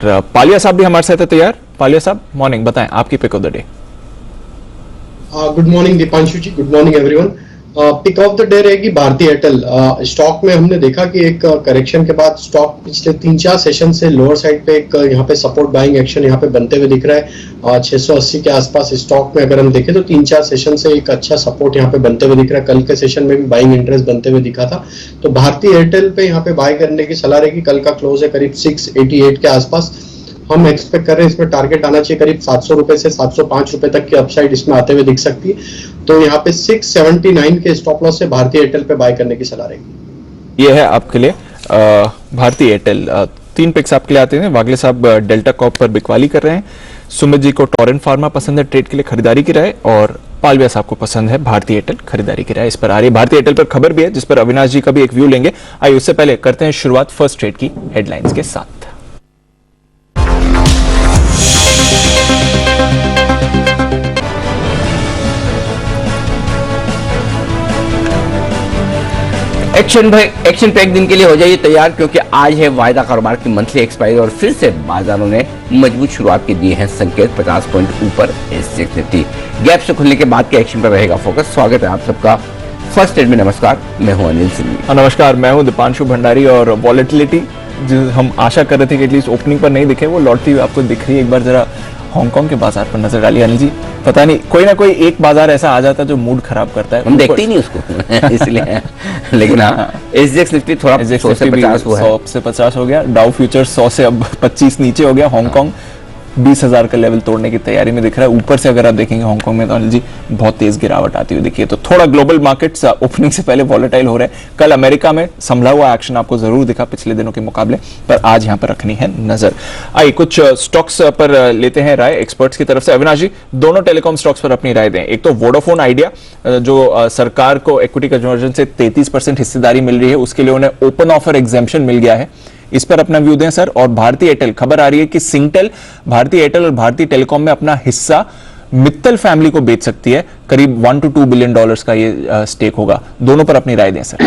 पालिया साहब भी हमारे साथ है तैयार। पालिया साहब मॉर्निंग, बताएं आपकी pick of the day. Good morning Deepanshu ji, good morning everyone. Pick of the day रहेगी भारती एयरटेल। स्टॉक में हमने देखा कि एक करेक्शन के बाद स्टॉक पिछले 3-4 सेशन से लोअर साइड पे एक यहाँ पे सपोर्ट बाइंग एक्शन यहाँ पे बनते हुए दिख रहा है। 680 के आसपास स्टॉक में अगर हम देखें तो 3-4 सेशन से एक अच्छा सपोर्ट यहाँ पे बनते हुए दिख रहा है। कल के सेशन में भी बाइंग इंटरेस्ट बनते हुए दिखा था, तो भारती एयरटेल पे यहाँ पे बाय करने की सलाह रहेगी। कल का क्लोज है करीब 688 के आसपास। हम एक्सपेक्ट कर रहे हैं इसमें टारगेट आना चाहिए करीब 700 रुपए से 705 रुपए तक की अपसाइड इसमें आते हुए दिख सकती है। तो यहाँ पे 679 के स्टॉप लॉस से भारती एयरटेल पे बाय करने की सलाह रहेगी। ये है आपके लिए भारती एयरटेल। 3 पिक्स आपके लिए आते हैं। वागले साहब डेल्टा कॉप पर बिकवाली कर रहे हैं। सुमित जी को टोरेंट फार्मा पसंद है ट्रेड के लिए खरीदारी की राय, और पालविया साहब को पसंद है भारती एयरटेल खरीदारी की राय। इस पर आ रही है। भारती एयरटेल पर खबर भी है जिस पर अविनाश जी का भी एक व्यू लेंगे। आइए उससे पहले करते हैं शुरुआत फर्स्ट ट्रेड की हेडलाइंस के साथ। एक्शन पैक दिन के लिए हो जाइए तैयार, क्योंकि आज है वायदा कारोबार की मंथली एक्सपायरी और फिर से बाजारों ने मजबूत शुरुआत के दिए हैं संकेत। 50 पॉइंट ऊपर एसजेएक्स निफ्टी गैप से खुलने के बाद के एक्शन पर रहेगा फोकस। स्वागत है आप सबका फर्स्ट ट्रेड में। नमस्कार, मैं हूं अनिल सिंह। नमस्कार, मैं हूं दीपांशु भंडारी। और वॉलेटिलिटी जो हम आशा कर रहे थे कि एटलीस्ट ओपनिंग पर नहीं दिखे, वो लौटती हुई आपको दिख रही है। एक बार जरा हांगकांग के बाजार पर नजर डालिए अनिल जी। पता नहीं कोई ना कोई एक बाजार ऐसा आ जाता है जो मूड खराब करता है। हम देखते ही नहीं उसको इसलिए लेकिन हाँ, एसजेएक्स निफ्टी थोड़ा 100 से 50 हुआ है। 100 से 50 हो गया। डाउ फ्यूचर 100 से अब 25 नीचे हो गया। हांगकांग 20,000 का लेवल तोड़ने की तैयारी में दिख रहा है। ऊपर से अगर आप देखेंगे हांगकांग में तो अनिल जी बहुत तेज गिरावट आती हुई दिखी है। तो थोड़ा ग्लोबल मार्केट्स ओपनिंग से पहले वॉलेटाइल हो रहे हैं। कल अमेरिका में संभला हुआ एक्शन आपको जरूर दिखा पिछले दिनों के मुकाबले, पर आज यहां पर रखनी है नजर। आइए कुछ स्टॉक्स पर लेते हैं राय एक्सपर्ट्स की तरफ से। अविनाश जी, दोनों टेलीकॉम स्टॉक्स पर अपनी राय दें। एक तो वोडाफोन आइडिया जो सरकार को इक्विटी कन्वर्जन से 33% हिस्सेदारी मिल रही है, उसके लिए उन्हें ओपन ऑफर एग्जेम्पशन मिल गया है। इस पर अपना व्यू दें सर। और भारती एयरटेल, खबर आ रही है कि सिंगटेल भारती एयरटेल और भारती टेलीकॉम में अपना हिस्सा मित्तल फैमिली को बेच सकती है। करीब $1 to $2 बिलियन का ये स्टेक होगा। दोनों पर अपनी राय दें सर।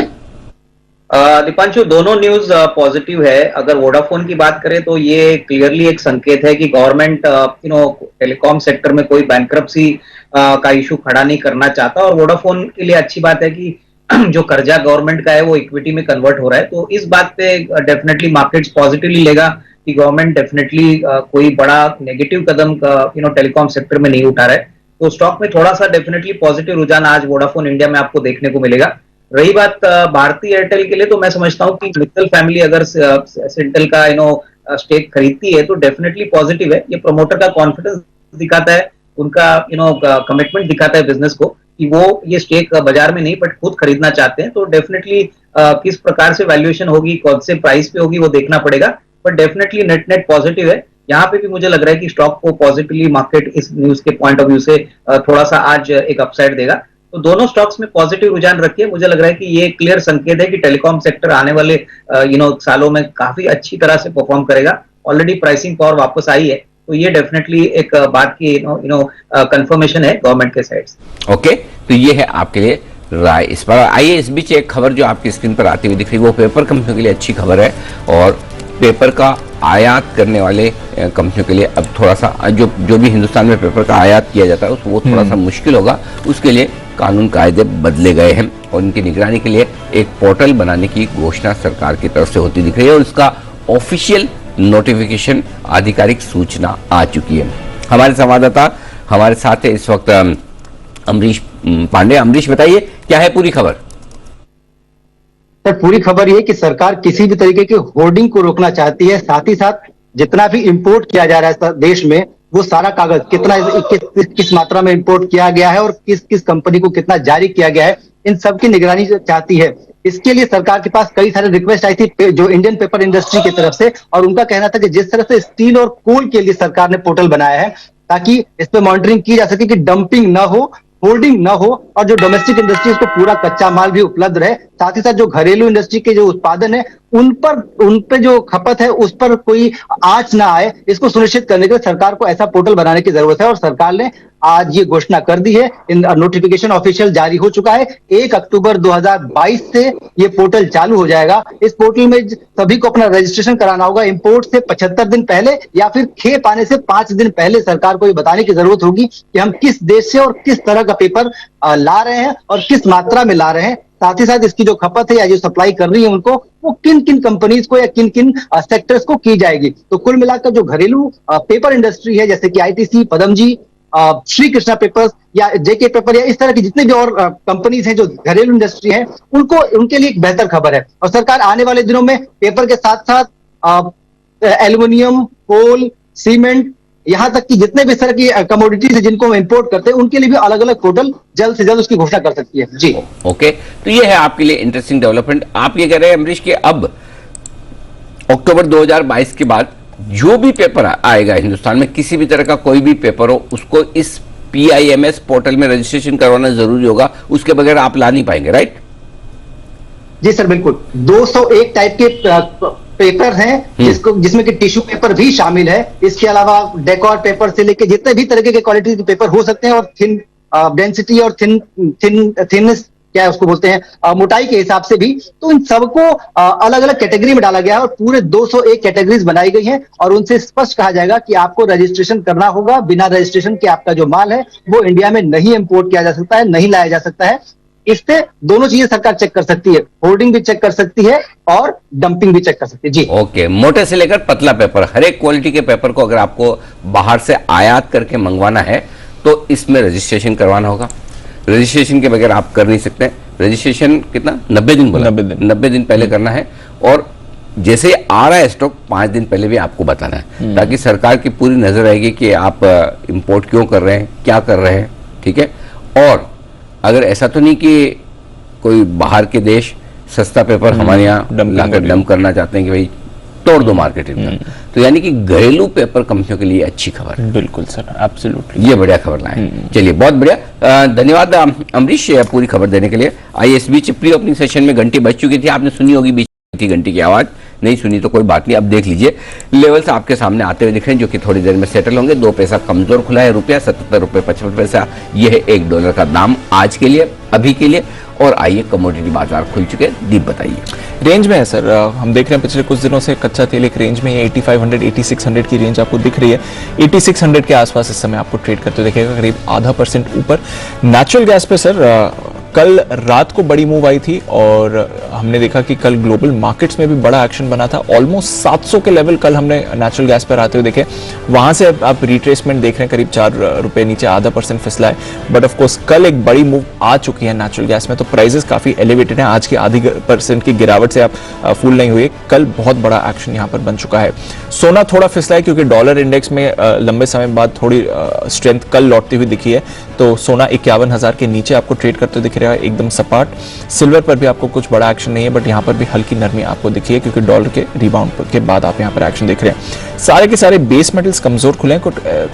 दीपांशु, दोनों न्यूज पॉजिटिव है। अगर वोडाफोन की बात करें तो ये क्लियरली एक संकेत है कि गवर्नमेंट टेलीकॉम सेक्टर में कोई बैंक्रप्सी का इशू खड़ा नहीं करना चाहता, और वोडाफोन के लिए अच्छी बात है कि जो कर्जा गवर्नमेंट का है वो इक्विटी में कन्वर्ट हो रहा है। तो इस बात पे डेफिनेटली मार्केट्स पॉजिटिवली लेगा कि गवर्नमेंट डेफिनेटली कोई बड़ा नेगेटिव कदम टेलीकॉम सेक्टर में नहीं उठा रहा है। तो स्टॉक में थोड़ा सा डेफिनेटली पॉजिटिव रुझान आज वोडाफोन इंडिया में आपको देखने को मिलेगा। रही बात भारती एयरटेल के लिए, तो मैं समझता हूँ कि मित्तल फैमिली अगर सिंटेल का स्टेक खरीदती है तो डेफिनेटली पॉजिटिव है। ये प्रमोटर का कॉन्फिडेंस दिखाता है, उनका कमिटमेंट दिखाता है बिजनेस को कि वो ये स्टेक बाजार में नहीं बट खुद खरीदना चाहते हैं। तो डेफिनेटली किस प्रकार से वैल्यूएशन होगी, कौन से प्राइस पे होगी, वो देखना पड़ेगा। But definitely net net positive है। यहाँ पे भी मुझे लग रहा है कि स्टॉक को पॉजिटिवली मार्केट इस न्यूज के पॉइंट ऑफ व्यू से थोड़ा सा आज एक अपसाइड देगा। तो दोनों स्टॉक्स में पॉजिटिव रुझान रखिए। मुझे लग रहा है कि ये क्लियर संकेत है कि टेलीकॉम सेक्टर आने वाले सालों में काफी अच्छी तरह से परफॉर्म करेगा। ऑलरेडी प्राइसिंग पावर वापस आई है, तो ये डेफिनेटली एक बात की कंफर्मेशन है गवर्नमेंट के साइड से। ओके, तो ये है आपके लिए राय इस पर। आइए इस बीच एक खबर जो आपकी स्क्रीन पर आती हुई दिख रही है वो पेपर कंपनियों के लिए अच्छी खबर है, और पेपर का आयात करने वाले कंपनियों के लिए अब थोड़ा सा जो भी हिंदुस्तान में पेपर का आयात किया जाता है वो थोड़ा सा मुश्किल होगा। उसके लिए कानून कायदे बदले गए हैं और उनकी निगरानी के लिए एक पोर्टल बनाने की घोषणा सरकार की तरफ से होती दिख रही है, और उसका ऑफिशियल नोटिफिकेशन आधिकारिक सूचना आ चुकी है। हमारे संवाददाता हमारे साथ है इस वक्त अमरीश पांडे। अमरीश, बताइए क्या है पूरी खबर? सर, पूरी खबर ये कि सरकार किसी भी तरीके की होर्डिंग को रोकना चाहती है। साथ ही साथ जितना भी इंपोर्ट किया जा रहा है देश में, वो सारा कागज कितना किस मात्रा में इंपोर्ट किया गया है और किस किस कंपनी को कितना जारी किया गया है, इन सब की निगरानी चाहती है। इसके लिए सरकार के पास कई सारे रिक्वेस्ट आई थी जो इंडियन पेपर इंडस्ट्री की तरफ से, और उनका कहना था कि जिस तरह से स्टील और कोल के लिए सरकार ने पोर्टल बनाया है ताकि इस पर मॉनिटरिंग की जा सके कि डंपिंग ना हो, होल्डिंग ना हो, और जो डोमेस्टिक इंडस्ट्रीज को पूरा कच्चा माल भी उपलब्ध रहे। साथ ही साथ जो घरेलू इंडस्ट्री के जो उत्पादन है उन पे जो खपत है उस पर कोई आंच ना आए, इसको सुनिश्चित करने के लिए सरकार को ऐसा पोर्टल बनाने की जरूरत है। और सरकार ने आज ये घोषणा कर दी है, नोटिफिकेशन ऑफिशियल जारी हो चुका है। 1 अक्टूबर 2022 से ये पोर्टल चालू हो जाएगा। इस पोर्टल में सभी को अपना रजिस्ट्रेशन कराना होगा। इंपोर्ट से 75 दिन पहले या फिर खेप आने से 5 दिन पहले सरकार को ये बताने की जरूरत होगी कि हम किस देश से और किस तरह का पेपर ला रहे हैं और किस मात्रा में ला रहे हैं। साथ ही साथ इसकी जो खपत है या जो सप्लाई कर रही है उनको, वो किन किन कंपनीज को या किन किन सेक्टर्स को की जाएगी। तो कुल मिलाकर जो घरेलू पेपर इंडस्ट्री है, जैसे कि आईटीसी, पदमजी, श्री कृष्णा पेपर्स या जेके पेपर या इस तरह की जितने भी और कंपनीज हैं जो घरेलू इंडस्ट्री है, उनको उनके लिए एक बेहतर खबर है। और सरकार आने वाले दिनों में पेपर के साथ साथ एल्युमिनियम, कोल, सीमेंट, यहां तक कि जितने भी इस तरह की कमोडिटीज है जिनको हम इंपोर्ट करते हैं, उनके लिए भी अलग अलग पोर्टल जल्द से जल्द उसकी घोषणा कर सकती है। जी ओके, तो ये है आपके लिए इंटरेस्टिंग डेवलपमेंट। आप ये कह रहे हैं अमरीश कि अब अक्टूबर 2022 के बाद जो भी पेपर आएगा हिंदुस्तान में, किसी भी तरह का कोई भी पेपर हो, उसको इस PIMS पोर्टल में रजिस्ट्रेशन करवाना जरूरी होगा, उसके बगैर आप ला नहीं पाएंगे, राइट? जी सर, बिल्कुल। 201 टाइप के पेपर हैं जिसमें कि टिश्यू पेपर भी शामिल है। इसके अलावा डेकोर पेपर से लेके जितने भी तरह के क्वालिटी के पेपर हो सकते हैं, और थिन डेंसिटी और थिननेस क्या है उसको बोलते हैं, मोटाई के हिसाब से भी, तो इन सबको अलग अलग कैटेगरी में डाला गया है और पूरे 201 कैटेगरीज बनाई गई हैं। और उनसे स्पष्ट कहा जाएगा कि आपको रजिस्ट्रेशन करना होगा। बिना रजिस्ट्रेशन के आपका जो माल है वो इंडिया में नहीं इंपोर्ट किया जा सकता है, नहीं लाया जा सकता है। इससे दोनों चीजें सरकार चेक कर सकती है, होर्डिंग भी चेक कर सकती है और डंपिंग भी चेक कर सकती है। जी ओके, मोटे से लेकर पतला पेपर, हर एक क्वालिटी के पेपर को अगर आपको बाहर से आयात करके मंगवाना है तो इसमें रजिस्ट्रेशन करवाना होगा। रजिस्ट्रेशन के बगैर आप कर नहीं सकते। रजिस्ट्रेशन कितना, 90 दिन बोला, 90 दिन पहले करना है। और जैसे ही आ रहा है स्टॉक 5 दिन पहले भी आपको बताना है, ताकि सरकार की पूरी नजर आएगी कि आप इंपोर्ट क्यों कर रहे हैं, क्या कर रहे हैं, ठीक है। और अगर ऐसा तो नहीं कि कोई बाहर के देश सस्ता पेपर हमारे यहाँ लाकर डंप करना चाहते हैं कि भाई तोड़ दो मार्केट में, तो यानी कि घरेलू पेपर कंपनियों के लिए अच्छी खबर है। बिल्कुल सर, एब्सोल्युटली, ये बढ़िया खबर लाए। चलिए, बहुत बढ़िया, धन्यवाद अमरीश पूरी खबर देने के लिए। आइए, इस बीच प्री ओपनिंग सेशन में घंटी बज चुकी थी, आपने सुनी होगी बीच थी घंटी की आवाज, नहीं सुनी तो कोई बात नहीं। अब देख लीजिए, लेवल्स आपके सामने आते हुए दिख रहे हैं जो कि थोड़ी देर में सेटल होंगे। 2 पैसा कमजोर खुला है, रुपया 77 रुपये 55 पैसा, यह है $1 का दाम आज के लिए, अभी के लिए। और आइए, कमोडिटी बाजार खुल चुके हैं, दीप बताइए। रेंज में है सर, हम देख रहे हैं पिछले कुछ दिनों से कच्चा तेल एक रेंज में है, 8500 8600 की रेंज आपको दिख रही है। 8600 के आसपास इस समय आपको ट्रेड करते दिखेगा, करीब 0.5% ऊपर। नेचुरल गैस पे सर कल रात को बड़ी मूव आई थी और हमने देखा कि कल ग्लोबल मार्केट्स में भी बड़ा एक्शन बना था। ऑलमोस्ट 700 के लेवल कल हमने नेचुरल गैस पर आते हुए देखे। वहां से आप रिट्रेसमेंट देख रहे हैं, करीब 4 रुपए नीचे 0.5% फिसला है। बट ऑफ कोर्स कल एक बड़ी मूव आ चुकी है नेचुरल गैस में, तो प्राइसेस काफी एलिवेटेड हैं। आज की 0.5% की गिरावट से आप फूल नहीं हुए, कल बहुत बड़ा एक्शन यहाँ पर बन चुका है। सोना थोड़ा फिसला है क्योंकि डॉलर इंडेक्स में लंबे समय बाद थोड़ी स्ट्रेंथ कल लौटती हुई दिखी है, तो सोना 51,000 के नीचे आपको ट्रेड करते दिख रहा है, एकदम सपाट। सिल्वर पर भी आपको कुछ बड़ा एक्शन नहीं है, बट यहाँ पर भी हल्की नरमी आपको दिखी है क्योंकि डॉलर के रिबाउंड के बाद आप यहाँ पर एक्शन देख रहे हैं। सारे के सारे बेस मेटल्स कमजोर खुले हैं,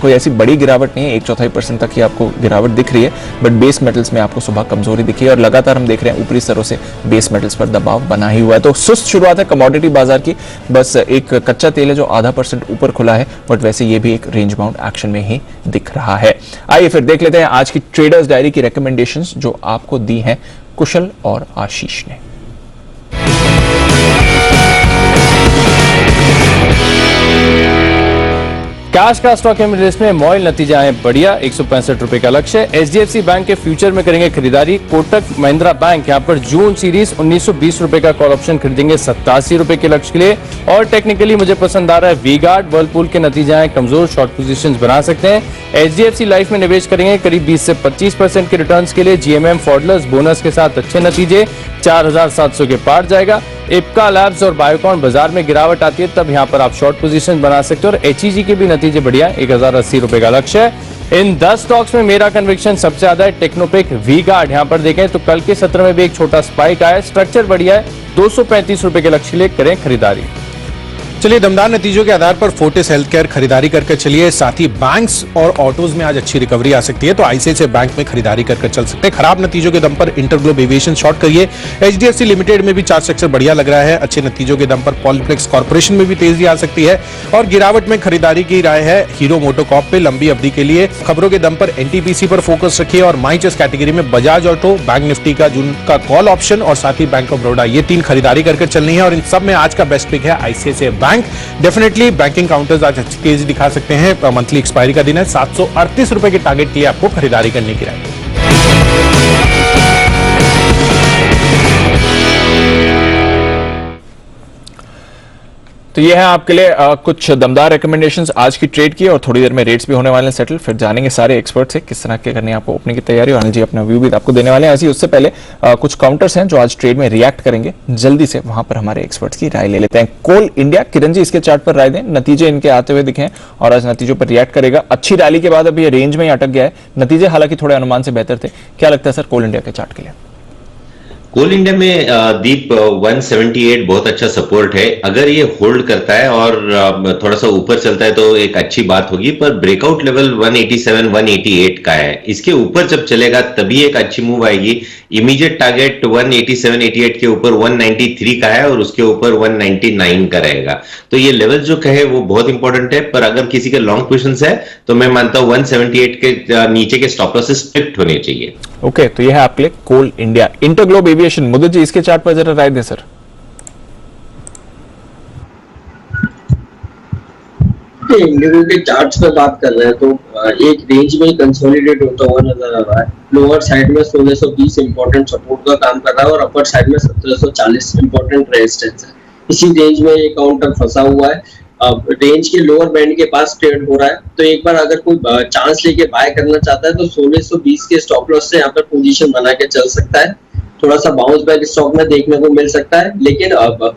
कोई ऐसी बड़ी गिरावट नहीं है, 1/4% तक ही आपको गिरावट दिख रही है, बट बेस मेटल्स में आपको सुबह कमजोरी दिखी है और लगातार हम देख रहे हैं ऊपरी स्तरों से बेस मेटल्स पर दबाव बना ही हुआ है। तो सुस्त शुरुआत है कमोडिटी बाजार की, बस एक कच्चा तेल है जो 0.5% ऊपर खुला है, बट वैसे ये भी एक रेंज बाउंड एक्शन में ही दिख रहा है। आइए फिर देख लेते हैं आज की ट्रेडर्स डायरी की रिकमेंडेशंस जो आपको दी हैं कुशल और आशीष ने। कैश का स्टॉक लिस्ट में मॉइल नतीजा है बढ़िया, 165 रुपए का लक्ष्य। HDFC बैंक के फ्यूचर में करेंगे खरीदारी। कोटक महिंद्रा बैंक यहाँ पर जून सीरीज 1920 रुपए का कॉल ऑप्शन खरीदेंगे 87 रुपए के लक्ष्य के लिए। और टेक्निकली मुझे पसंद आ रहा है वी-गार्ड, वर्लपूल के नतीजा है कमजोर, शॉर्ट पोजीशंस बना सकते हैं। HDFC लाइफ में निवेश करेंगे करीब 20 से 25% के रिटर्न्स के लिए। GMM फॉडलर्स बोनस के साथ अच्छे नतीजे, 4700 के पार जाएगा। इप्का लैब्स और बायोकॉन बाजार में गिरावट आती है तब यहां पर आप शॉर्ट पोजीशन बना सकते हो। और HEG के भी नतीजे बढ़िया, 1080 रुपए का लक्ष्य है। इन 10 स्टॉक्स में मेरा कन्विक्शन सबसे ज्यादा है टेक्नोपिक, वी-गार्ड। यहां पर देखें तो कल के सत्र में भी एक छोटा स्पाइक आया, स्ट्रक्चर बढ़िया है, 235 रुपए के लक्ष्य के लिए करें खरीदारी। चलिए, दमदार नतीजों के आधार पर फोर्टिस हेल्थकेयर खरीदारी करके चलिए। साथ ही बैंक्स और ऑटोज में आज अच्छी रिकवरी आ सकती है, तो आईसीआईसीआई बैंक में खरीदारी करके चल सकते हैं। खराब नतीजों के दम पर इंटरग्लोब एविएशन शॉर्ट करिए। एचडीएफसी लिमिटेड में भी चार्ट स्ट्रक्चर बढ़िया लग रहा है। अच्छे नतीजों के दम पर पॉलिप्लेक्स कॉर्पोरेशन में भी तेजी आ सकती है और गिरावट में खरीदारी की राय है हीरो मोटोकॉर्प पे लंबी अवधि के लिए। खबरों के दम पर एनटीपीसी पर फोकस रखिए और माइचेस कैटेगरी में बजाज ऑटो, बैंक निफ्टी का जून का कॉल ऑप्शन और साथ ही बैंक ऑफ बड़ौदा, ये 3 खरीदारी करके चलनी है। और इन सब में आज का बेस्ट पिक है ICICI bank. Definitely banking counters आज अच्छी तेजी दिखा सकते हैं। मंथली एक्सपायरी का दिन है। 738 रुपए के टारगेट के लिए आपको खरीदारी करने की राय है। तो ये है आपके लिए कुछ दमदार रिकमेंडेशंस आज की ट्रेड की, और थोड़ी देर में रेट्स भी होने वाले हैं सेटल। फिर जानेंगे सारे एक्सपर्ट से किस तरह के करनी है आपको ओपनिंग की तैयारी, और अनिल जी अपना व्यू भी आपको देने वाले हैं। ऐसे ही उससे पहले कुछ काउंटर्स हैं जो आज ट्रेड में रिएक्ट करेंगे, जल्दी से वहां पर हमारे एक्सपर्ट्स की राय ले लेते हैं। कोल इंडिया, किरण जी इसके चार्ट पर राय दें। नतीजे इनके आते हुए दिखे और आज नतीजों पर रिएक्ट करेगा। अच्छी रैली के बाद अभी ये रेंज में ही अटक गया है। नतीजे हालांकि थोड़े अनुमान से बेहतर थे। क्या लगता है सर कोल इंडिया के चार्ट के लिए? कोल इंडिया में दीप 178 बहुत अच्छा सपोर्ट है। अगर ये होल्ड करता है और थोड़ा सा ऊपर चलता है तो एक अच्छी बात होगी, पर ब्रेकआउट लेवल 187 188 का है। इसके ऊपर जब चलेगा तभी एक अच्छी मूव आएगी। इमीडिएट टारगेट 187 88 के ऊपर 193 का है और उसके ऊपर 199 का रहेगा। तो ये लेवल जो कहे वो बहुत इंपॉर्टेंट है, पर अगर किसी के लॉन्ग पोजीशंस है तो मैं मानता हूं 178 के नीचे के स्टॉप लॉसेस स्ट्रिक्ट होने चाहिए। ओके, तो यह है आपके लिए कोल इंडिया। इंटरग्लोब एविएशन, मुदत जी इसके चार्ट पर जरा राय दें सर। इंडिगो के चार्ट्स पे बात कर रहे हैं तो एक रेंज में कंसोलिडेट होता हुआ नजर आ रहा है। लोअर साइड में 1620 इंपॉर्टेंट सपोर्ट का काम कर रहा है और अपर साइड में 1740 इंपॉर्टेंट रेजिस्टेंस है। इसी रेंज में ये काउंटर फंसा हुआ है। रेंज के लोअर बैंड के पास ट्रेड हो रहा है, तो एक बार अगर कोई चांस लेके बाय करना चाहता है तो 1620 के स्टॉप लॉस से यहाँ पर पोजीशन बना के चल सकता है। थोड़ा सा बाउंस बैक स्टॉक में देखने को मिल सकता है, लेकिन अब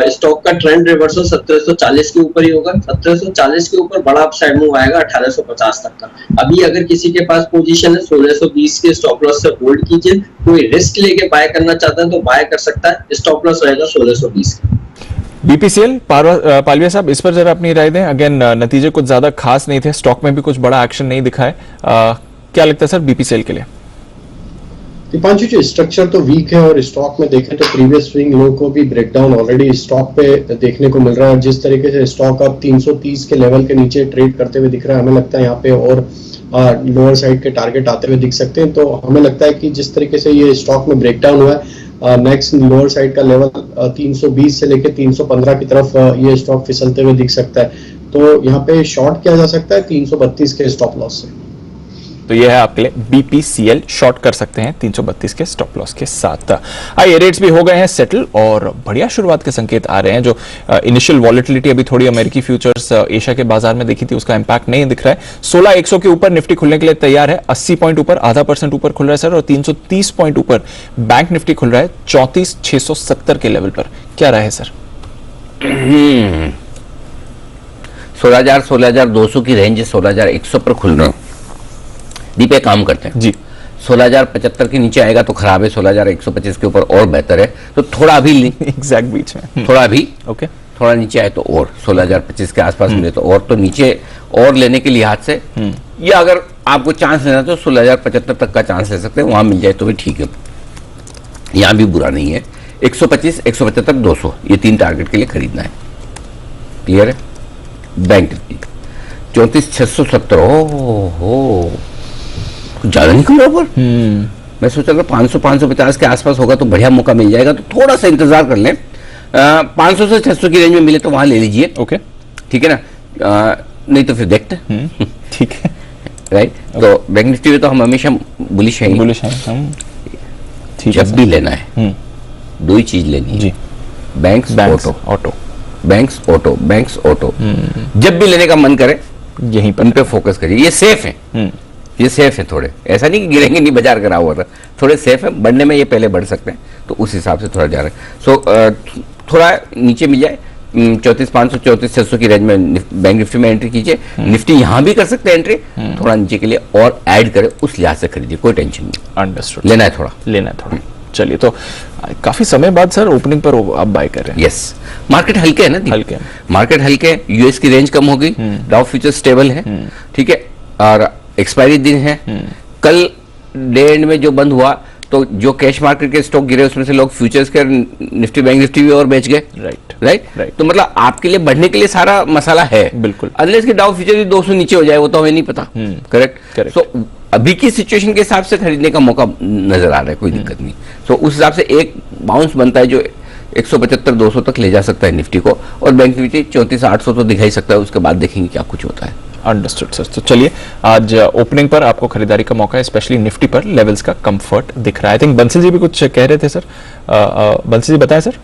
स्टॉक का ट्रेंड रिवर्सल 1740 के ऊपर ही होगा। 1740 के ऊपर बड़ा अपसाइड मूव आएगा 1850 तक का। अभी अगर किसी के पास पोजीशन है 1620 के स्टॉप लॉस से होल्ड कीजिए। कोई रिस्क लेके बाय करना चाहता है तो बाय कर सकता है। स्टॉप लॉस रहेगा 1620 का। बीपीसीएल, पालविया साहब इस पर जरा अपनी राय दें। अगेन नतीजे कुछ ज्यादा खास नहीं थे, स्टॉक में भी कुछ बड़ा एक्शन नहीं दिखा है। क्या लगता है सर बीपीसीएल के लिए? दीपांशु जी, स्ट्रक्चर तो वीक है और स्टॉक में देखें तो प्रीवियस स्विंग लो को भी ब्रेकडाउन ऑलरेडी स्टॉक पे देखने को मिल रहा है। जिस तरीके से स्टॉक अब 330 के लेवल के नीचे ट्रेड करते हुए दिख रहा है, हमें लगता है यहाँ पे और लोअर साइड के टारगेट आते हुए दिख सकते हैं। तो हमें लगता है कि जिस तरीके से ये स्टॉक में ब्रेकडाउन हुआ है, नेक्स्ट लोअर साइड का लेवल 320 से लेकर 315 की तरफ ये स्टॉक फिसलते हुए दिख सकता है। तो यहाँ पे शॉर्ट किया जा सकता है 332 के स्टॉप लॉस से। तो यह है आपके लिए बीपीसीएल, शॉर्ट कर सकते हैं 332 के स्टॉप लॉस के साथ। आइए, रेट्स भी हो गए हैं सेटल और बढ़िया शुरुआत के संकेत आ रहे हैं। जो इनिशियल वॉलेटिलिटी अभी थोड़ी अमेरिकी फ्यूचर्स एशिया के बाजार में देखी थी, उसका इंपैक्ट नहीं दिख रहा है। 16100 के ऊपर निफ्टी खुलने के लिए तैयार है। 80 पॉइंट ऊपर, 0.5% ऊपर खुल रहा है सर, और 330 पॉइंट ऊपर बैंक निफ्टी खुल रहा है 34670 के लेवल पर। क्या रहा है सर? 16,200 की रेंज 16,100 पर खुल रहा है। दीपे काम करते हैं जी। 16,075 के नीचे आएगा तो खराब है, 16,125 के ऊपर और बेहतर है। तो थोड़ा अभी एग्जैक्ट बीच में थोड़ा अभी ओके, थोड़ा नीचे आए तो और 16,025 के आसपास मिले तो और, तो नीचे और लेने के लिहाज से, या अगर आपको चांस लेना तो 16,075 तक का चांस ले सकते हैं, वहां मिल जाए तो भी ठीक है, यहां भी बुरा नहीं है। 125, 175, 200 ये 3 टारगेट के लिए खरीदना है। क्लियर है? बैंक निफ्टी 34,670, हो ज्यादा निकल रहा ऊपर। मैं सोचा था 500 550 के आसपास होगा तो बढ़िया मौका मिल जाएगा, तो थोड़ा सा इंतजार कर लें। 500 से 600 की रेंज में मिले तो वहां ले लीजिए। ओके, ठीक है ना? नहीं तो फिर देखते हैं। ठीक है, राइट। तो बैंक निफ्टी में तो हम हमेशा बुलिश हैं। बुलिश हैं हम। ठीक है, जब भी लेना है 2 ही चीज लेनी है जी, banks auto, banks auto, banks auto. जब भी लेने का मन करे यहीं पर उन पे फोकस करिए। ये सेफ है, ये सेफ है थोड़े, ऐसा नहीं कि गिरेंगे नहीं, बाजार करा हुआ था, थोड़े सेफ है। बढ़ने में ये पहले बढ़ सकते हैं, तो उस हिसाब से थोड़ा जा रहे हैं। सो थोड़ा नीचे मिल जाए 34,500 34,600 की रेंज में बैंक निफ्टी में एंट्री कीजिए। निफ्टी यहां भी कर सकते हैं एंट्री, थोड़ा नीचे के लिए और ऐड करें, उस लिहाज से खरीदिए, कोई टेंशन नहीं। अंडरस्टूड, लेना है थोड़ा, लेना है थोड़ा। चलिए, तो काफी समय बाद सर ओपनिंग पर आप बाय कर रहे हैं। यस, मार्केट हल्के है ना, हल्के हैं। मार्केट हल्के, यूएस की रेंज कम हो गई, डाउ फ्यूचर स्टेबल है, ठीक है, और एक्सपायरी दिन है। कल डे एंड में जो बंद हुआ तो जो कैश मार्केट के स्टॉक गिरे उसमें से लोग फ्यूचर्स के निफ्टी बैंक निफ्टी भी और बेच गए। राइट। तो मतलब आपके लिए बढ़ने के लिए सारा मसाला है, बिल्कुल। अनलेस कि डाउ फ्यूचर भी 200 नीचे हो जाए, वो तो हमें नहीं पता। करेक्ट। तो अभी की सिचुएशन के हिसाब से खरीदने का मौका नजर आ रहा है, कोई दिक्कत नहीं। तो उस हिसाब से एक बाउंस बनता है जो 175-200 तक ले जा सकता है निफ्टी को, और बैंक निफ्टी 34,800 तो दिखा ही सकता है, उसके बाद देखेंगे क्या कुछ होता है। Understood sir. तो चलिए, आज ओपनिंग पर आपको खरीदारी का मौका है, स्पेशली निफ्टी पर लेवल्स का कंफर्ट दिख रहा है। आई थिंक बंसल जी भी कुछ कह रहे थे सर। बंसल जी बताएं सर।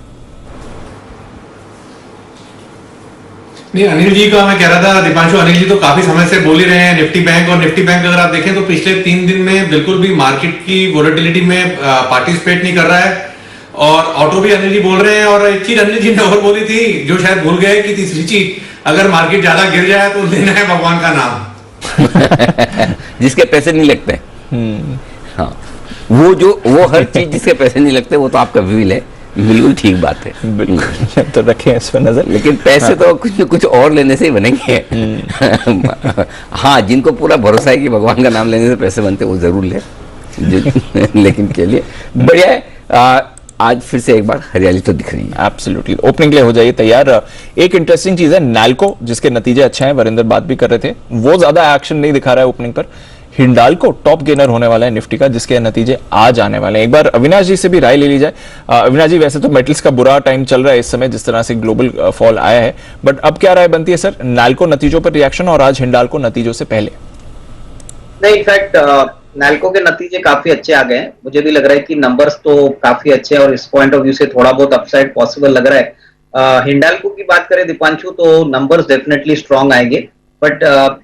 नहीं, अनिल जी का मैं कह रहा था, दीपांशु, अनिल जी तो काफी समय से बोल ही रहे हैं निफ्टी बैंक, और निफ्टी बैंक अगर आप देखें तो पिछले 3 दिन में बिल्कुल भी मार्केट की वोलेटिलिटी में पार्टिसिपेट नहीं कर रहा है। और ऑटो भी अनिल जी बोल रहे हैं, और एक चीज अनिल जी ने और बोली थी जो शायद भूल गए कि तीसरी चीज, अगर मार्केट ज्यादा गिर जाए तो लेना है भगवान का नाम। जिसके पैसे नहीं लगते। हाँ, वो हर चीज जिसके पैसे नहीं लगते वो तो आपका व्यूल है, बिल्कुल ठीक बात है। बिल्कुल, तो रखें इस पर नजर। लेकिन पैसे तो कुछ और लेने से ही बनेंगे। हाँ, जिनको पूरा भरोसा है कि भगवान का नाम लेने से पैसे बनते वो जरूर ले। लेकिन चलिए, बढ़िया है। आज फिर से एक बार हरियाली तो दिख रही है। एब्सोल्युटली, ओपनिंग के लिए हो जाइए तैयार। एक इंटरेस्टिंग चीज है, नैल्को जिसके नतीजे अच्छे हैं, वरिंदर बात भी कर रहे थे, वो ज्यादा एक्शन नहीं दिखा रहा है ओपनिंग पर। हिंडाल्को टॉप गेनर होने वाला है निफ्टी का, जिसके नतीजे आज आने वाले हैं। एक बार अविनाश जी से भी राय ले ली जाए। अविनाश जी, वैसे तो मेटल्स का बुरा टाइम चल रहा है इस समय, जिस तरह से ग्लोबल फॉल आया है, बट अब क्या राय बनती है सर, नैल्को नतीजों पर रिएक्शन और आज हिंडाल्को नतीजों से पहले? नहीं, इनफैक्ट नैल्को के नतीजे काफी अच्छे आ गए हैं। मुझे भी लग रहा है कि नंबर्स तो काफी अच्छे हैं, और इस पॉइंट ऑफ व्यू से थोड़ा बहुत अपसाइड पॉसिबल लग रहा है। हिंडाल्को की बात करें दीपांशु, तो नंबर्स डेफिनेटली स्ट्रांग आएंगे, बट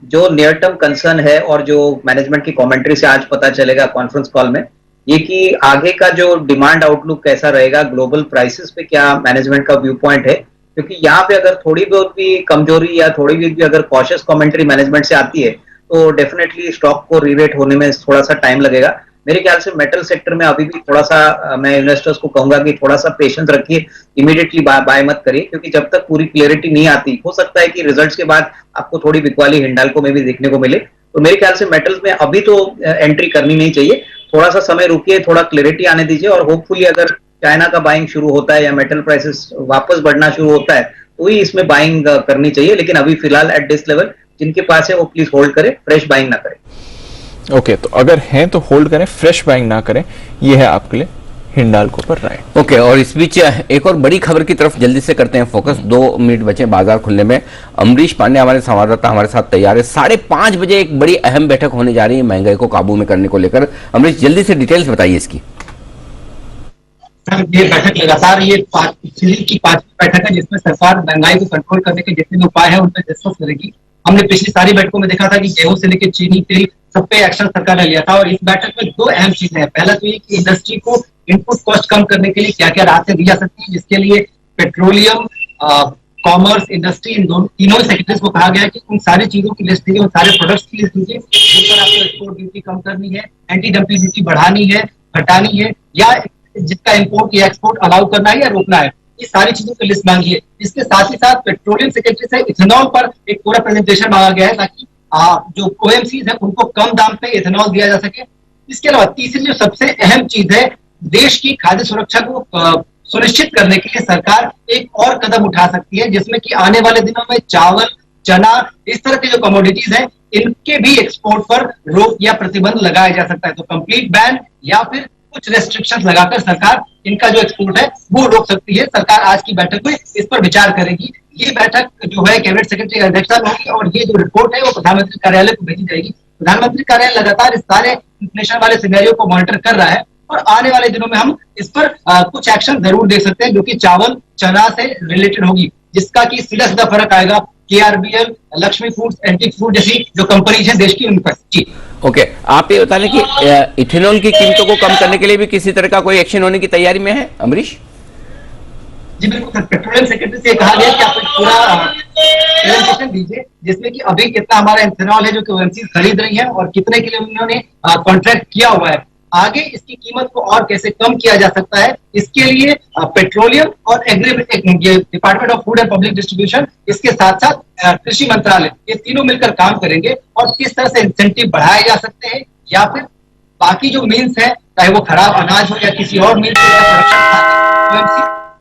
जो नियर टर्म कंसर्न है और जो मैनेजमेंट की कमेंट्री से आज पता चलेगा कॉन्फ्रेंस कॉल में, ये कि आगे का जो डिमांड आउटलुक कैसा रहेगा, ग्लोबल प्राइसेस पे क्या मैनेजमेंट का व्यू पॉइंट है। क्योंकि यहाँ पे अगर थोड़ी बहुत भी कमजोरी या थोड़ी भी अगर कॉशियस कमेंट्री मैनेजमेंट से आती है तो डेफिनेटली स्टॉक को रीरेट होने में थोड़ा सा टाइम लगेगा। मेरे ख्याल से मेटल सेक्टर में अभी भी थोड़ा सा मैं इन्वेस्टर्स को कहूंगा कि थोड़ा सा पेशेंस रखिए, इमीडिएटली बाय मत करिए, क्योंकि जब तक पूरी क्लियरिटी नहीं आती, हो सकता है कि रिजल्ट्स के बाद आपको थोड़ी बिकवाली हिंडाल्को में भी देखने को मिले। तो मेरे ख्याल से मेटल्स में अभी तो एंट्री करनी नहीं चाहिए, थोड़ा सा समय रुकिए, थोड़ा क्लियरिटी आने दीजिए, और होपफुली अगर चाइना का बाइंग शुरू होता है या मेटल प्राइसेस वापस बढ़ना शुरू होता है तो ही इसमें बाइंग करनी चाहिए। लेकिन अभी फिलहाल एट दिस लेवल जिनके पास है वो प्लीज होल्ड करें, फ्रेश बाइंग ना करें। ओके, तो अगर हैं तो होल्ड करें, फ्रेश बाइंग ना करें, ये है आपके लिए हिंडाल्को पर राय। ओके, और इस बीच एक और बड़ी खबर की तरफ जल्दी से करते हैं फोकस। 2 मिनट बचे बाजार खुलने में। अमरीश पांडे हमारे संवाददाता हमारे साथ तैयार है। 5:30 बजे एक बड़ी अहम बैठक होने जा रही है महंगाई को काबू में करने को लेकर। अमरीश, जल्दी से डिटेल्स बताइए इसकी। ये बैठक लगातार ये पिछली की 5वीं बैठक है जिसमें सरकार महंगाई को कंट्रोल करने के जितने उपाय हैं उन पर डिस्कस करेगी। हमने पिछली सारी बैठकों में देखा था कि गेहूं से लेकर चीनी, तेल, सब पे एक्शन सरकार ने लिया था, और इस बैठक में 2 अहम चीजें हैं। पहला तो ये कि इंडस्ट्री को इनपुट कॉस्ट कम करने के लिए क्या क्या राहतें दी जा सकती है, जिसके लिए पेट्रोलियम, कॉमर्स, इंडस्ट्री, इन तीनों सेक्टर्स को कहा गया है कि उन सारी चीजों की लिस्ट दीजिए, उन सारे प्रोडक्ट्स की लिस्ट दीजिए जिन पर आपको एक्सपोर्ट ड्यूटी कम करनी है, एंटी डंपिंग ड्यूटी बढ़ानी है, घटानी है, या जिसका इंपोर्ट या एक्सपोर्ट अलाउ करना है या रोकना है। ये सारी चीजों की लिस्ट मांगी है। इसके साथ ही साथ पेट्रोलियम सेक्रेटरी से इथेनॉल पर एक पूरा प्रेजेंटेशन मांगा गया है, ताकि जो ओएमसीज है उनको कम दाम पे इथेनॉल दिया जा सके। इसके अलावा तीसरी जो सबसे अहम चीज है, देश की खाद्य सुरक्षा को सुनिश्चित करने के लिए सरकार एक और कदम उठा सकती है, जिसमें कि आने वाले दिनों में चावल, चना, इस तरह के जो कमोडिटीज हैं इनके भी एक्सपोर्ट पर रोक या प्रतिबंध लगाया जा सकता है। तो कंप्लीट बैन या फिर कुछ रेस्ट्रिक्शंस लगाकर सरकार इनका जो एक्सपोर्ट है वो रोक सकती है। सरकार आज की बैठक में इस पर विचार करेगी। ये बैठक जो है कैबिनेट सेक्रेटरी की अध्यक्षता में होगी, और ये जो रिपोर्ट है वो प्रधानमंत्री कार्यालय को भेजी जाएगी। प्रधानमंत्री कार्यालय लगातार इस सारे इन्फ्लेशन वाले सिनेरियो को मॉनिटर कर रहा है, और आने वाले दिनों में हम इस पर कुछ एक्शन जरूर देख सकते हैं, जो कि चावल, चना से रिलेटेड होगी, जिसका कि सीधा सीधा फर्क आएगा KRBL, Lakshmi foods, antique food जैसी जो कंपनीज हैं देश की, उन पर। जी ओके, आप ये बता रहे कि इथेनॉल की कीमतों को कम करने के लिए भी किसी तरह का कोई एक्शन होने की तैयारी में है अमरीश? जी बिल्कुल, पेट्रोलियम सेक्रेटरी से कहा गया कि आप पूरा प्रेजेंटेशन दीजिए जिसमें कि अभी कितना हमारा इथेनॉल है जो कि ओएमसी खरीद रही है और कितने के लिए उन्होंने कॉन्ट्रैक्ट किया हुआ है। आगे इसकी कीमत को और कैसे कम किया जा सकता है, इसके लिए पेट्रोलियम और department of food and public distribution, इसके साथ साथ कृषि मंत्रालय, ये तीनों मिलकर काम करेंगे और किस तरह से इंसेंटिव बढ़ाए जा सकते हैं या फिर बाकी जो मीन्स है, चाहे वो खराब अनाज हो या किसी और मीन्स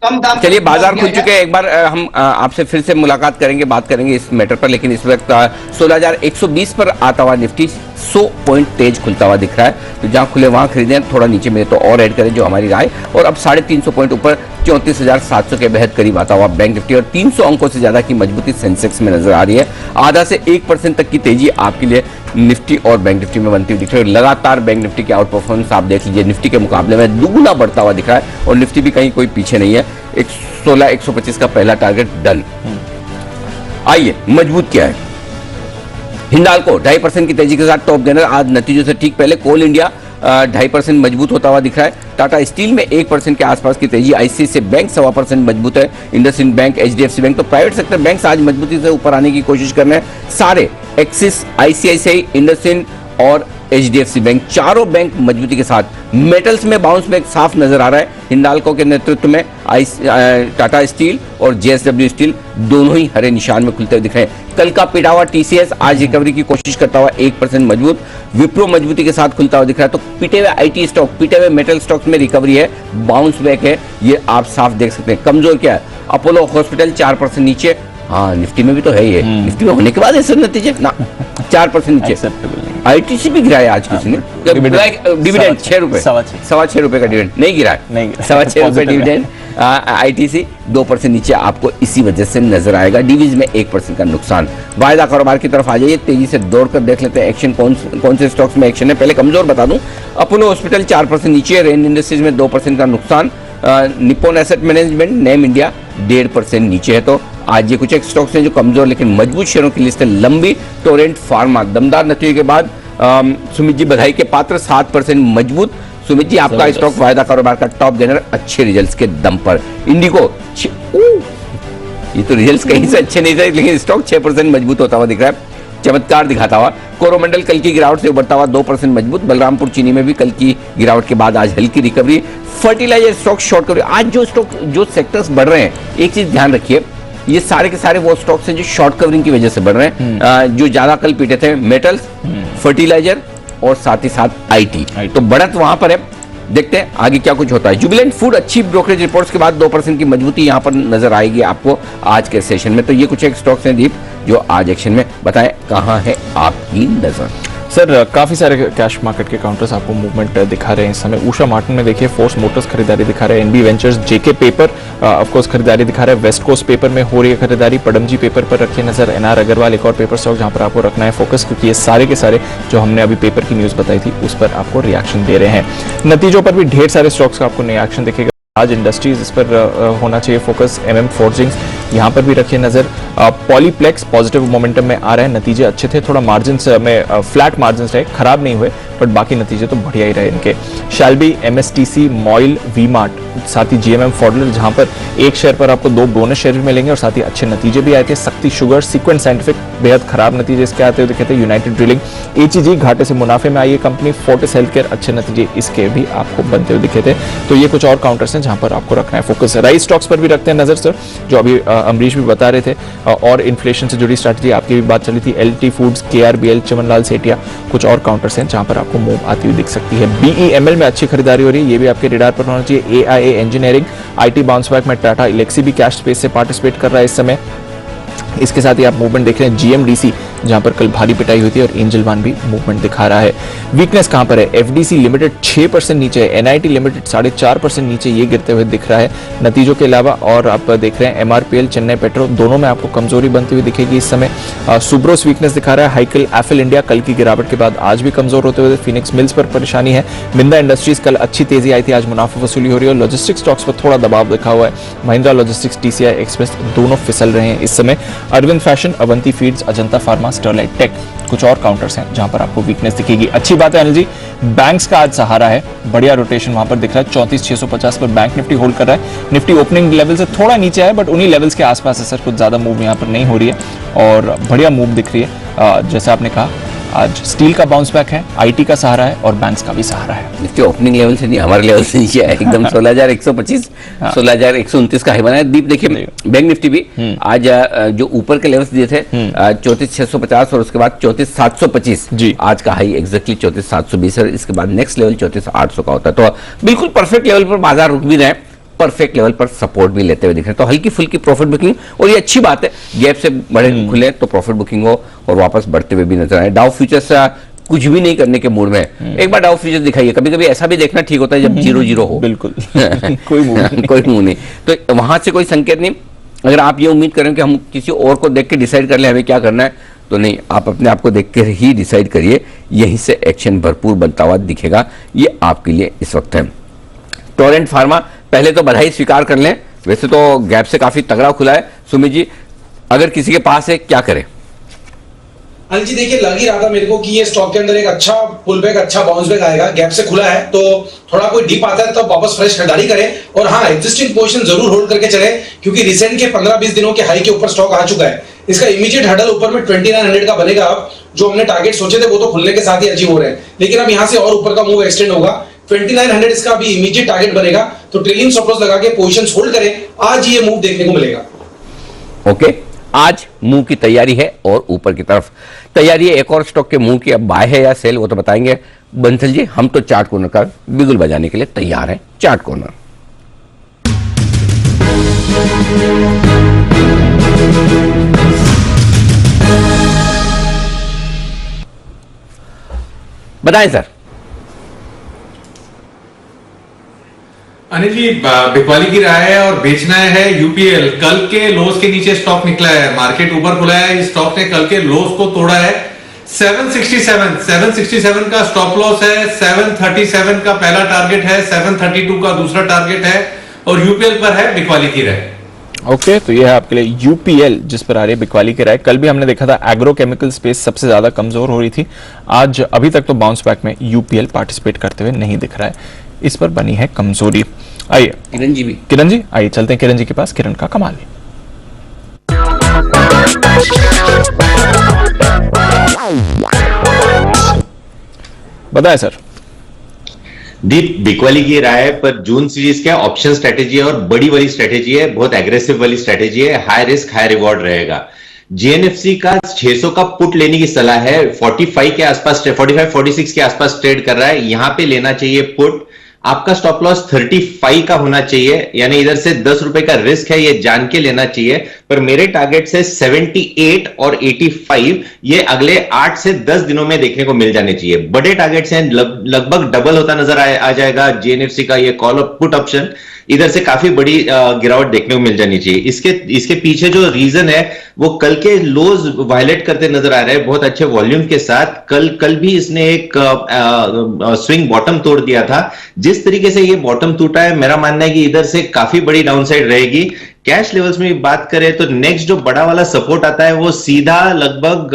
कम दाम। चलिए, बाजार खुल चुके हैं। एक बार हम आपसे फिर से मुलाकात करेंगे, बात करेंगे इस मैटर पर, लेकिन इस वक्त 16,120 पर आता हुआ निफ्टी 100 पॉइंट तेज खुलता हुआ दिख रहा है। तो जहां खुले वहां खरीदें, थोड़ा नीचे मिले तो और ऐड करें, जो हमारी राय। और अब 350 पॉइंट ऊपर 34,700 के बेहद करीब आता हुआ बैंक निफ्टी और 300 अंकों से ज्यादा की मजबूती सेंसेक्स में नजर आ रही है। आधा से 1% तक की तेजी आपके लिए निफ्टी और बैंक निफ्टी में बनती हुई दिख रही है। लगातार बैंक निफ्टी के आउट परफॉर्मेंस आप देख लीजिए, निफ्टी के मुकाबले में दुगुना बढ़ता हुआ दिख रहा है और निफ्टी भी कहीं कोई पीछे नहीं है। 16,125 का पहला टारगेट डन। आइए, मजबूत क्या है? हिंडाल्को 2.5% की तेजी के साथ टॉप गेनर, आज नतीजों से ठीक पहले। कोल इंडिया 2.5% मजबूत होता हुआ दिख रहा है। टाटा स्टील में 1% के आसपास की तेजी। आईसीआईसीआई बैंक 1.25% मजबूत है। इंडसइंड बैंक, एचडीएफसी बैंक, तो प्राइवेट सेक्टर बैंक्स आज मजबूती से ऊपर आने की कोशिश कर रहे हैं। सारे एक्सिस, आईसीआईसीआई, इंडसइंड और एचडीएफसी बैंक, चारों बैंक मजबूती के साथ। मेटल्स में बाउंस बैक साफ नजर आ रहा है। हिंडाल्को के नेतृत्व में टाटा स्टील और जेएसडब्ल्यू स्टील दोनों ही हरे निशान में खुलते हुए दिख रहे हैं। कल का पिटा हुआ टीसीएस आज रिकवरी की कोशिश करता हुआ 1% मजबूत। विप्रो मजबूती के साथ खुलता हुआ दिख रहा है। तो पिटे हुए आईटी स्टॉक, पिटे हुए मेटल स्टॉक्स में रिकवरी है, बाउंस बैक है, ये आप साफ देख सकते हैं। कमजोर क्या है? अपोलो हॉस्पिटल 4% नीचे। हाँ, निफ्टी में भी तो है ये, निफ्टी में होने के बाद ऐसे नतीजे ना 4% नीचे। आईटीसी भी गिरा है आज किसी ने। डिविडेंड 6 रुपए, 6.25 रुपए का डिविडेंड नहीं गिरा है, 6.25 रुपए डिविडेंड। आईटीसी 2% नीचे आपको इसी वजह से नजर आएगा। डीवीज में 1% का नुकसान। वायदा कारोबार की तरफ आ जाइए, तेजी से दौड़कर देख लेते हैं एक्शन कौन से स्टॉक्स में एक्शन है। पहले कमजोर बता दूं, अपोलो हॉस्पिटल 4% नीचे, रेन इंडस्ट्रीज में 2% का नुकसान, Nippon asset management, name India 1.5% नीचे है। तो आज ये कुछ एक स्टॉक्स हैं जो कमजोर लेकिन मजबूत शेयरों की लिस्ट है लंबी। टोरेंट फार्मा दमदार नतीजे के बाद सुमित जी बधाई के पात्र, 7% मजबूत। सुमित जी, आपका स्टॉक वायदा कारोबार का टॉप गेनर अच्छे रिजल्ट्स के दम पर। इंडिगो, ये तो रिजल्ट्स कहीं से अच्छे नहीं थे लेकिन स्टॉक 6% मजबूत होता हुआ दिख रहा है, चमत्कार दिखाता हुआ। कोरोमंडल कल की गिरावट से उभरता हुआ 2% मजबूत। बलरामपुर चीनी में भी कल की गिरावट के बाद आज हल्की recovery. Fertiliser stock short coverage. आज जो सेक्टर्स बढ़ रहे हैं, एक चीज ध्यान रखिए, ये सारे के सारे वो स्टॉक्स हैं जो शॉर्ट कवरिंग की वजह से बढ़ रहे हैं। जो ज्यादा कल पीटे थे, मेटल्स, फर्टिलाइजर और साथ ही साथ आईटी, तो बढ़त वहां पर है। देखते हैं आगे क्या कुछ होता है। जुबिलेंट फूड अच्छी ब्रोकरेज रिपोर्ट्स के बाद 2% की मजबूती यहां पर नजर आएगी आपको आज के सेशन में। तो ये कुछ एक स्टॉक्स हैं दीप जो आज एक्शन में, बताएं कहां है आपकी नजर? सर, काफी सारे कैश मार्केट के काउंटर्स आपको मूवमेंट दिखा रहे हैं इस समय। उषा मार्टिन में देखिए, फोर्स मोटर्स खरीदारी दिखा रहे हैं, NB Ventures, JK Paper of course खरीदारी दिखा रहा है, वेस्ट कोस्ट पेपर में हो रही है खरीदारी, पडमजी पेपर पर रखिए नजर, एनआर अग्रवाल एक और पेपर स्टॉक जहां पर आपको रखना है फोकस, क्योंकि ये सारे के सारे जो हमने अभी पेपर की न्यूज बताई थी उस पर आपको रिएक्शन दे रहे हैं। नतीजों पर भी ढेर सारे स्टॉक्स का आपको रिएक्शन दिखेगा। आज इंडस्ट्रीज इस पर होना चाहिए फोकस, एमएम फोर्जिंग्स यहाँ पर भी रखिए नजर। पॉलीप्लेक्स पॉजिटिव मोमेंटम में आ रहा है, नतीजे अच्छे थे, थोड़ा मार्जिन में फ्लैट मार्जिन रहे, खराब नहीं हुए, बट बाकी नतीजे तो बढ़िया ही रहे इनके। Shalby, MSTC, MOIL, V Mart, साथ ही जीएमएम फॉडलर जहां पर एक शेयर पर आपको 2 बोनस शेयर भी मिलेंगे और साथ ही अच्छे नतीजे भी आए थे। शक्ति शुगर, सीक्वेंट साइंटिफिक बेहद खराब नतीजे इसके आते हुए दिखे थे। यूनाइटेड ड्रिलिंग, एचईजी घाटे से मुनाफे में आई है कंपनी। फोर्टिस हेल्थकेयर अच्छे नतीजे इसके भी आपको बनते हुए दिखे थे। तो ये कुछ और काउंटर्स हैं जहां पर आपको रखना है फोकस। राइस स्टॉक्स पर भी रखते हैं नजर सर, जो अभी अमरीश भी बता रहे थे, और इन्फ्लेशन से जुड़ी स्ट्रैटेजी आपकी भी बात चली थी। LT foods, KRBL, Chamanlal Sethia, कुछ और काउंटर्स हैं जहां पर आपको मूव आती हुई दिख सकती है। बीईएमएल में अच्छी खरीदारी हो रही है, ये भी आपके रेडार पर होना चाहिए। AIA engineering, IT bounce back में टाटा इलेक्सी भी कैश स्पेस से पार्टिसिपेट कर रहा है इस समय। इसके साथ ही आप मूवमेंट देख रहे हैं जीएमडीसी, जहां पर कल भारी पिटाई हुई थी, और एंजल वन भी मूवमेंट दिखा रहा है। वीकनेस कहां पर है? एफडीसी लिमिटेड 6% नीचे है, एनआईटी लिमिटेड 4.5% नीचे ये गिरते हुए दिख रहा है नतीजों के अलावा। और आप देख रहे हैं एमआरपीएल, चेन्नई पेट्रो, दोनों में आपको कमजोरी बनती हुई दिखेगी इस समय। सुब्रोस वीकनेस दिखा रहा है। हाइकल, एफएल इंडिया कल की गिरावट के बाद आज भी कमजोर होते हुए। फिनिक्स मिल्स पर परेशानी है। मिंदा इंडस्ट्रीज कल अच्छी तेजी आई थी, आज मुनाफा वसूली हो रही है। और लॉजिस्टिक्स स्टॉक्स पर थोड़ा दबाव दिखा हुआ है। महिंद्रा लॉजिस्टिक्स, टीसीआई एक्सप्रेस दोनों फिसल रहे हैं इस समय। Arvind Fashion, Avanti Feeds, Ajanta Pharma, Sterlite Tech, कुछ और काउंटर्स हैं जहां पर आपको वीकनेस दिखेगी। अच्छी बात है अनिल जी, बैंक्स का आज सहारा है, बढ़िया रोटेशन वहां पर दिख रहा है। 34,650 पर बैंक निफ्टी होल्ड कर रहा है। निफ्टी ओपनिंग लेवल से थोड़ा नीचे है, बट उन्हीं लेवल्स के आसपास है सर, कुछ ज्यादा मूव यहां पर नहीं हो रही है और बढ़िया मूव दिख रही है। जैसे आपने कहा आज स्टील का बाउंस बैक है, आईटी का सहारा है और बैंक्स का भी सहारा है। निफ्टी ओपनिंग लेवल से नहीं, हमारे लेवल से नीचे है एकदम 16,125 16,129 का हाई बनाया। दीप देखिए बैंक निफ्टी भी आज जो ऊपर के लेवल्स दिए थे 34,650 और उसके बाद 34,725 जी। आज का हाई एग्जैक्टली 34,720 और इसके बाद नेक्स्ट लेवल 34,800 का होता है। तो बिल्कुल परफेक्ट लेवल पर बाजार रुक भी रहे हैं, परफेक्ट लेवल पर सपोर्ट भी लेते हुए दिख रहे हैं। तो हल्की फुल्की प्रॉफिट बुकिंग, और ये अच्छी बात है, गैप से बड़े खुले तो प्रॉफिट बुकिंग हो और वापस बढ़ते हुए भी नजर आए। डाउ फ्यूचर्स कुछ भी नहीं करने के मूड में है। एक बार डाउ फ्यूचर्स दिखाइए, कभी कभी ऐसा भी देखना ठीक होता है जब 0-0 हो। बिल्कुल कोई मुंह नहीं, तो वहां से कोई संकेत नहीं। अगर आप ये उम्मीद करें कि हम किसी और को देख के डिसाइड कर ले हमें क्या करना है, तो नहीं, आप अपने आप को देख कर ही डिसाइड करिए। यहीं से एक्शन भरपूर बनता हुआ दिखेगा, ये आपके लिए इस वक्त है। टोरेंट फार्मा पहले तो बधाई स्वीकार कर लें, वैसे तो गैप से काफी तगड़ा खुला है। सुमित जी, अगर किसी के पास है क्या करे? अनिल जी देखिए, लग ही रहा था मेरे को कि ये स्टॉक के अंदर एक अच्छा पुल बैक, अच्छा बाउंस बैक आएगा। गैप से खुला है तो थोड़ा कोई डिप आता है तो वापस फ्रेश खरीदारी करें, और हाँ, एग्जिस्टिंग पोजीशन जरूर होल्ड करके चले, क्योंकि रिसेंट के 15-20 दिनों के हाई के ऊपर स्टॉक आ चुका है। इसका इमीडिएट हर्डल ऊपर में 2900 का बनेगा। अब जो हमने टारगेट सोचे थे वो तो खुलने के साथ ही अचीव हो रहे हैं, लेकिन अब यहाँ से और ऊपर का मूव एक्सटेंड होगा। 2900 इसका अभी इमीडिएट टारगेट बनेगा, तो ट्रेलिंग स्टॉप लॉस लगा के पोजीशंस होल्ड करें। आज ये मूव देखने को मिलेगा। ओके, आज मूव की तैयारी है और ऊपर की तरफ तैयारी है। एक और स्टॉक के मूव की अब बाय है या सेल वो तो बताएंगे बंसल जी। हम तो चार्ट कॉर्नर का बिगुल बजाने के लिए तैयार हैं। चार्ट कॉर्नर बताएं सर। अनिल जी, बिकवाली की राय है और बेचना है यूपीएल। कल के लोस के नीचे स्टॉक निकला है, मार्केट ऊपर खुला है, इस स्टॉक ने कल के लोस को तोड़ा है। 767 का स्टॉप लॉस है, 737 का पहला टारगेट है, 732 का दूसरा टारगेट है, और यूपीएल पर है बिकवाली की राय। ओके, तो ये है आपके लिए यूपीएल जिस पर आ रही है बिकवाली की राय। कल भी हमने देखा था एग्रो केमिकल स्पेस सबसे ज्यादा कमजोर हो रही थी। आज अभी तक तो बाउंस बैक में यूपीएल पार्टिसिपेट करते हुए नहीं दिख रहा है, इस पर बनी है कमजोरी। आइए किरण जी आइए चलते हैं किरण जी के पास। किरण का कमाल। बताएं सर। दीप, बिकवाली की राय है, पर जून सीरीज क्या ऑप्शन स्ट्रेटेजी है और बड़ी वाली स्ट्रेटेजी है, बहुत एग्रेसिव वाली स्ट्रेटेजी है, हाई रिस्क हाई रिवॉर्ड रहेगा। जीएनएफसी का 600 का पुट लेने की सलाह है, 45 के आसपास 45-46 के आसपास ट्रेड कर रहा है, यहां पे लेना चाहिए पुट। आपका स्टॉप लॉस 35 का होना चाहिए, यानी इधर से 10 रुपए का रिस्क है, ये जान के लेना चाहिए। पर मेरे टारगेट से 78 और 85 ये अगले 8 से 10 दिनों में देखने को मिल जाने चाहिए। बड़े टारगेट्स हैं, लगभग डबल होता नजर आ जाएगा जीएनएफसी का ये कॉल और पुट ऑप्शन। इधर से काफी बड़ी गिरावट देखने को मिल जानी चाहिए। इसके पीछे जो रीजन है वो कल के लोज वायलेट करते नजर आ रहे हैं बहुत अच्छे वॉल्यूम के साथ। कल भी इसने एक स्विंग बॉटम तोड़ दिया था। जिस तरीके से ये बॉटम टूटा है, मेरा मानना है कि इधर से काफी बड़ी डाउनसाइड रहेगी। कैश लेवल्स में बात करें तो नेक्स्ट जो बड़ा वाला सपोर्ट आता है वो सीधा लगभग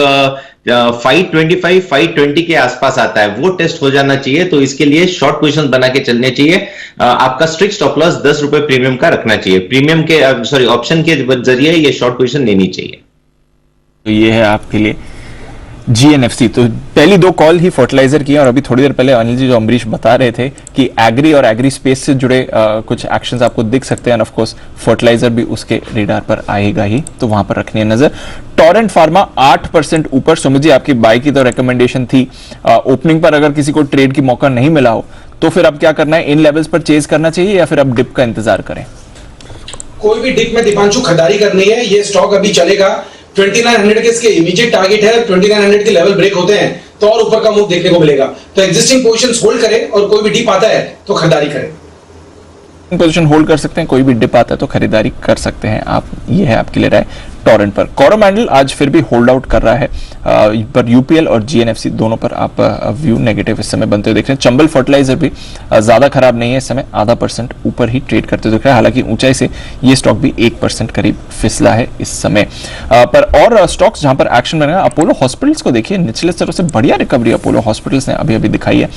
525-520 के आसपास आता है, वो टेस्ट हो जाना चाहिए। तो इसके लिए शॉर्ट पोजीशन बना के चलने चाहिए। आपका स्ट्रिक्ट स्टॉप लॉस 10 रुपए प्रीमियम का रखना चाहिए। प्रीमियम के ऑप्शन के जरिए ये शॉर्ट पोजीशन लेनी चाहिए। तो ये है आपके लिए जीएनएफसी। तो पहली दो कॉल ही फर्टिलाइजर की है, और अभी थोड़ी देर पहले अनिल जी जो अम्बरीश बता रहे थे कि एग्री और एग्री स्पेस से जुड़े कुछ एक्शंस आपको दिख सकते हैं, ऑफ कोर्स फर्टिलाइजर भी उसके रेडार पर आएगा ही, तो वहां पर रखनी है नजर। टोरेंट फार्मा 8% ऊपर। सुमित जी, आपकी बाय की तो रिकमेंडेशन थी। ओपनिंग पर अगर किसी को ट्रेड की मौका नहीं मिला हो तो फिर अब क्या करना है? इन लेवल्स पर चेज करना चाहिए या फिर अब डिप का इंतजार करें? कोई भी डिप में दीपांशु खरीदारी करनी है। ये स्टॉक अभी चलेगा। 2900 के इसके इमीडिएट टारगेट है। 2900 के लेवल ब्रेक होते हैं तो और ऊपर का मूव देखने को मिलेगा। तो एग्जिस्टिंग पोजीशंस होल्ड करें, और कोई भी डिप आता है तो खरीदारी करें। पोजीशन होल्ड कर सकते हैं, कोई भी डिप आता है तो खरीदारी कर सकते हैं आप। ये है आपके लिए राय टोरेंट पर। कोरोमंडल आज फिर भी होल्ड आउट कर रहा है, पर यूपीएल और जीएनएफसी दोनों पर आप व्यू नेगेटिव इस समय बनते हुए देख रहे हैं। चंबल फर्टिलाइजर भी ज्यादा खराब नहीं है इस समय, आधा % ऊपर ही ट्रेड करते हुए दिख रहा है। हालांकि ऊंचाई से ये स्टॉक भी 1% करीब फिसला है इस समय। पर और स्टॉक्स जहां पर एक्शन बनेगा, अपोलो हॉस्पिटल्स को देखिए, निचले स्तरों से बढ़िया रिकवरी अपोलो हॉस्पिटल्स ने अभी दिखाई है।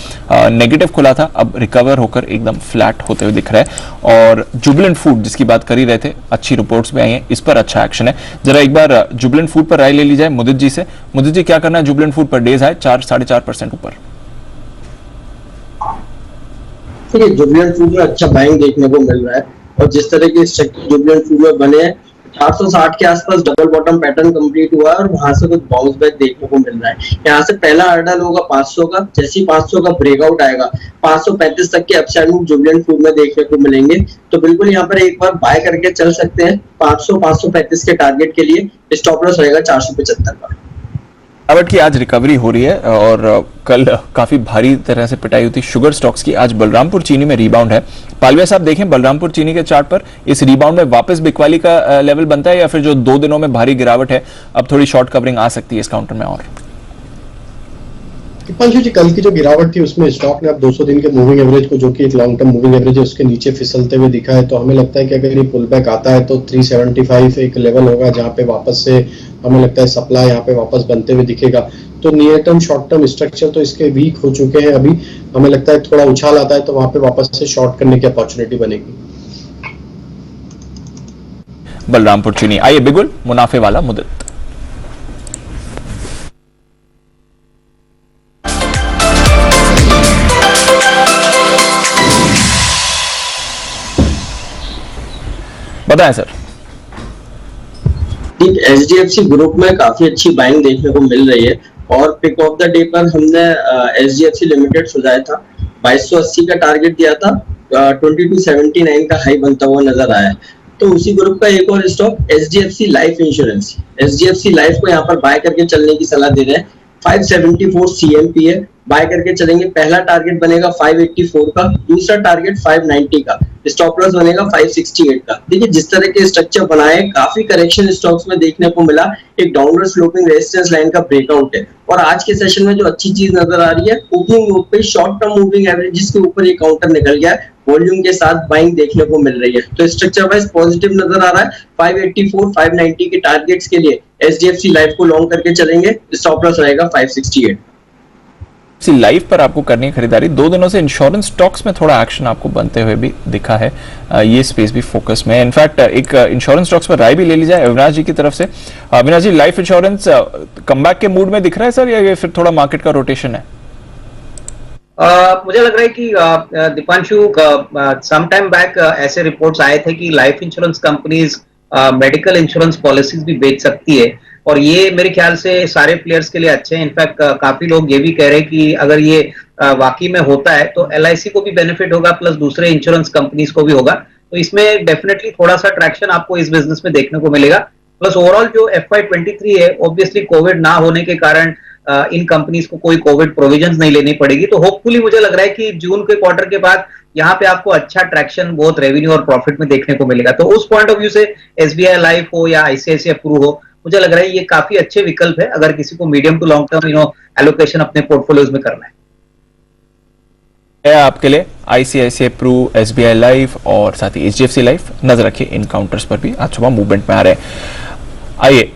नेगेटिव खुला था, अब रिकवर होकर एकदम फ्लैट होते हुए दिख रहा है। और जुबिलेंट फूड जिसकी बात कर ही रहे थे, अच्छी रिपोर्ट्स भी आई हैं, इस पर अच्छा एक्शन है। जरा एक बार जुबलेंट फूड पर राय ले ली जाए मुदित जी से। मुदित जी, क्या करना है जुबलेंट फूड पर? डेज है 4-4.5% ऊपर। देखिए जुबलेंट फूड में अच्छा बाइंग देखने को मिल रहा है और जिस तरह के स्ट्रक्चर जुबलेंट फूड में बने हैं 460 के आसपास डबल बॉटम पैटर्न कंप्लीट हुआ है और वहां से कुछ बाउंस बैक देखने को मिल रहा है। यहाँ से पहला हर्डल होगा 500 का, जैसे ही 500 का ब्रेकआउट आएगा 535 तक के अपसाइड मूव जुबलेंट फूड में देखने को मिलेंगे। तो बिल्कुल यहाँ पर एक बार बाय करके चल सकते हैं। 500-535 के टारगेट के लिए स्टॉप लॉस रहेगा 475 का। गिरावट की आज रिकवरी हो रही है और कल काफी भारी तरह से पिटाई हुई थी शुगर स्टॉक्स की। आज बलरामपुर चीनी में रिबाउंड है। पालविया साहब देखें बलरामपुर चीनी के चार्ट पर इस रिबाउंड में वापस बिकवाली का लेवल बनता है या फिर जो 2 दिनों में भारी गिरावट है अब थोड़ी शॉर्ट कवरिंग आ सकती है इस काउंटर में? और दीपांशु जी, कल की जो गिरावट थी उसमें स्टॉक ने अब 200 दिन के मूविंग एवरेज को, जो कि एक लॉन्ग टर्म मूविंग एवरेज है, उसके नीचे फिसलते हुए दिखा है। तो हमें लगता है कि अगर ये पुल बैक आता है तो 375 एक लेवल होगा जहां पे वापस से हमें लगता है सप्लाई यहाँ पे वापस बनते हुए दिखेगा। तो near term short term structure तो इसके वीक हो चुके हैं। अभी हमें लगता है थोड़ा उछाल आता है तो वहां पे वापस से शॉर्ट करने की अपॉर्चुनिटी बनेगी। बलरामपुर चीनी। आइए बिगुल मुनाफे वाला मुद्दत। बताएं सर। एचडीएफसी ग्रुप में काफी अच्छी बाइंग देखने को मिल रही है और पिक ऑफ द डे पर हमने एचडीएफसी लिमिटेड सुझाया था, 2280 का टारगेट दिया था, 2279 का हाई बनता हुआ नजर आया। तो उसी ग्रुप का एक और stock HDFC life insurance, HDFC life को यहाँ पर बाय करके चलने की सलाह दे रहे हैं। 574 सीएमपी है, बाय करके चलेंगे। पहला टारगेट बनेगा 584 का, दूसरा टारगेट 590 का, स्टॉप लॉस बनेगा 568 का। देखिए जिस तरह के स्ट्रक्चर बनाए, काफी करेक्शन स्टॉक्स में देखने को मिला। एक डाउनवर्ड स्लोपिंग रेजिस्टेंस लाइन का ब्रेकआउट है और आज के सेशन में जो अच्छी चीज नजर आ रही है, ओपनिंग मूव पे शॉर्ट टर्म मूविंग एवरेज के ऊपर ये काउंटर निकल गया है, वॉल्यूम के साथ बाइंग देखने को मिल रही है। तो स्ट्रक्चर वाइज पॉजिटिव नजर आ रहा है। 584 590 के टारगेट्स के लिए एचडीएफसी लाइफ को लॉन्ग करके चलेंगे, स्टॉप लॉस रहेगा 568। लाइफ पर आपको करनी है खरीदारी। 2 दिनों से इंश्योरेंस स्टॉक्स में थोड़ा एक्शन आपको बनते हुए भी दिखा है, ये स्पेस भी फोकस में है। इनफैक्ट एक इंश्योरेंस स्टॉक्स पर राय भी ले ली जाए अविनाश जी की तरफ से। अविनाश जी, लाइफ इंश्योरेंस कमबैक के मूड में दिख रहा है सर या ये फिर थोड़ा मार्केट का रोटेशन है? मुझे लग रहा है कि दीपांशु सम टाइम बैक ऐसे रिपोर्ट्स आए थे कि life insurance companies medical insurance policies भी बेच सकती है और ये मेरे ख्याल से सारे प्लेयर्स के लिए अच्छे हैं। इनफैक्ट काफी लोग ये भी कह रहे हैं कि अगर ये वाकई में होता है तो एलआईसी को भी बेनिफिट होगा प्लस दूसरे इंश्योरेंस कंपनीज को भी होगा। तो इसमें डेफिनेटली थोड़ा सा ट्रैक्शन आपको इस बिजनेस में देखने को मिलेगा। प्लस ओवरऑल जो FY23 है, ऑब्वियसली कोविड ना होने के कारण इन कंपनीज को कोई कोविड प्रोविजंस नहीं लेनी पड़ेगी। तो होपफुली मुझे लग रहा है कि जून के क्वार्टर के बाद यहाँ पे आपको अच्छा ट्रैक्शन बहुत रेवेन्यू और प्रॉफिट में देखने को मिलेगा। तो उस पॉइंट ऑफ व्यू से एसबीआई लाइफ हो या आईसीआईसीआई प्रू हो, मुझे लग रहा है ये काफी अच्छे विकल्प है अगर किसी को medium to long term allocation अपने पोर्टफोलियोज में करना है। आपके लिए आईसीआईसीआई प्रू, एसबीआई लाइफ और साथ ही एचडीएफसी लाइफ, नजर रखिए इन काउंटर्स पर भी आज सुबह मूवमेंट में आ रहे हैं। आइए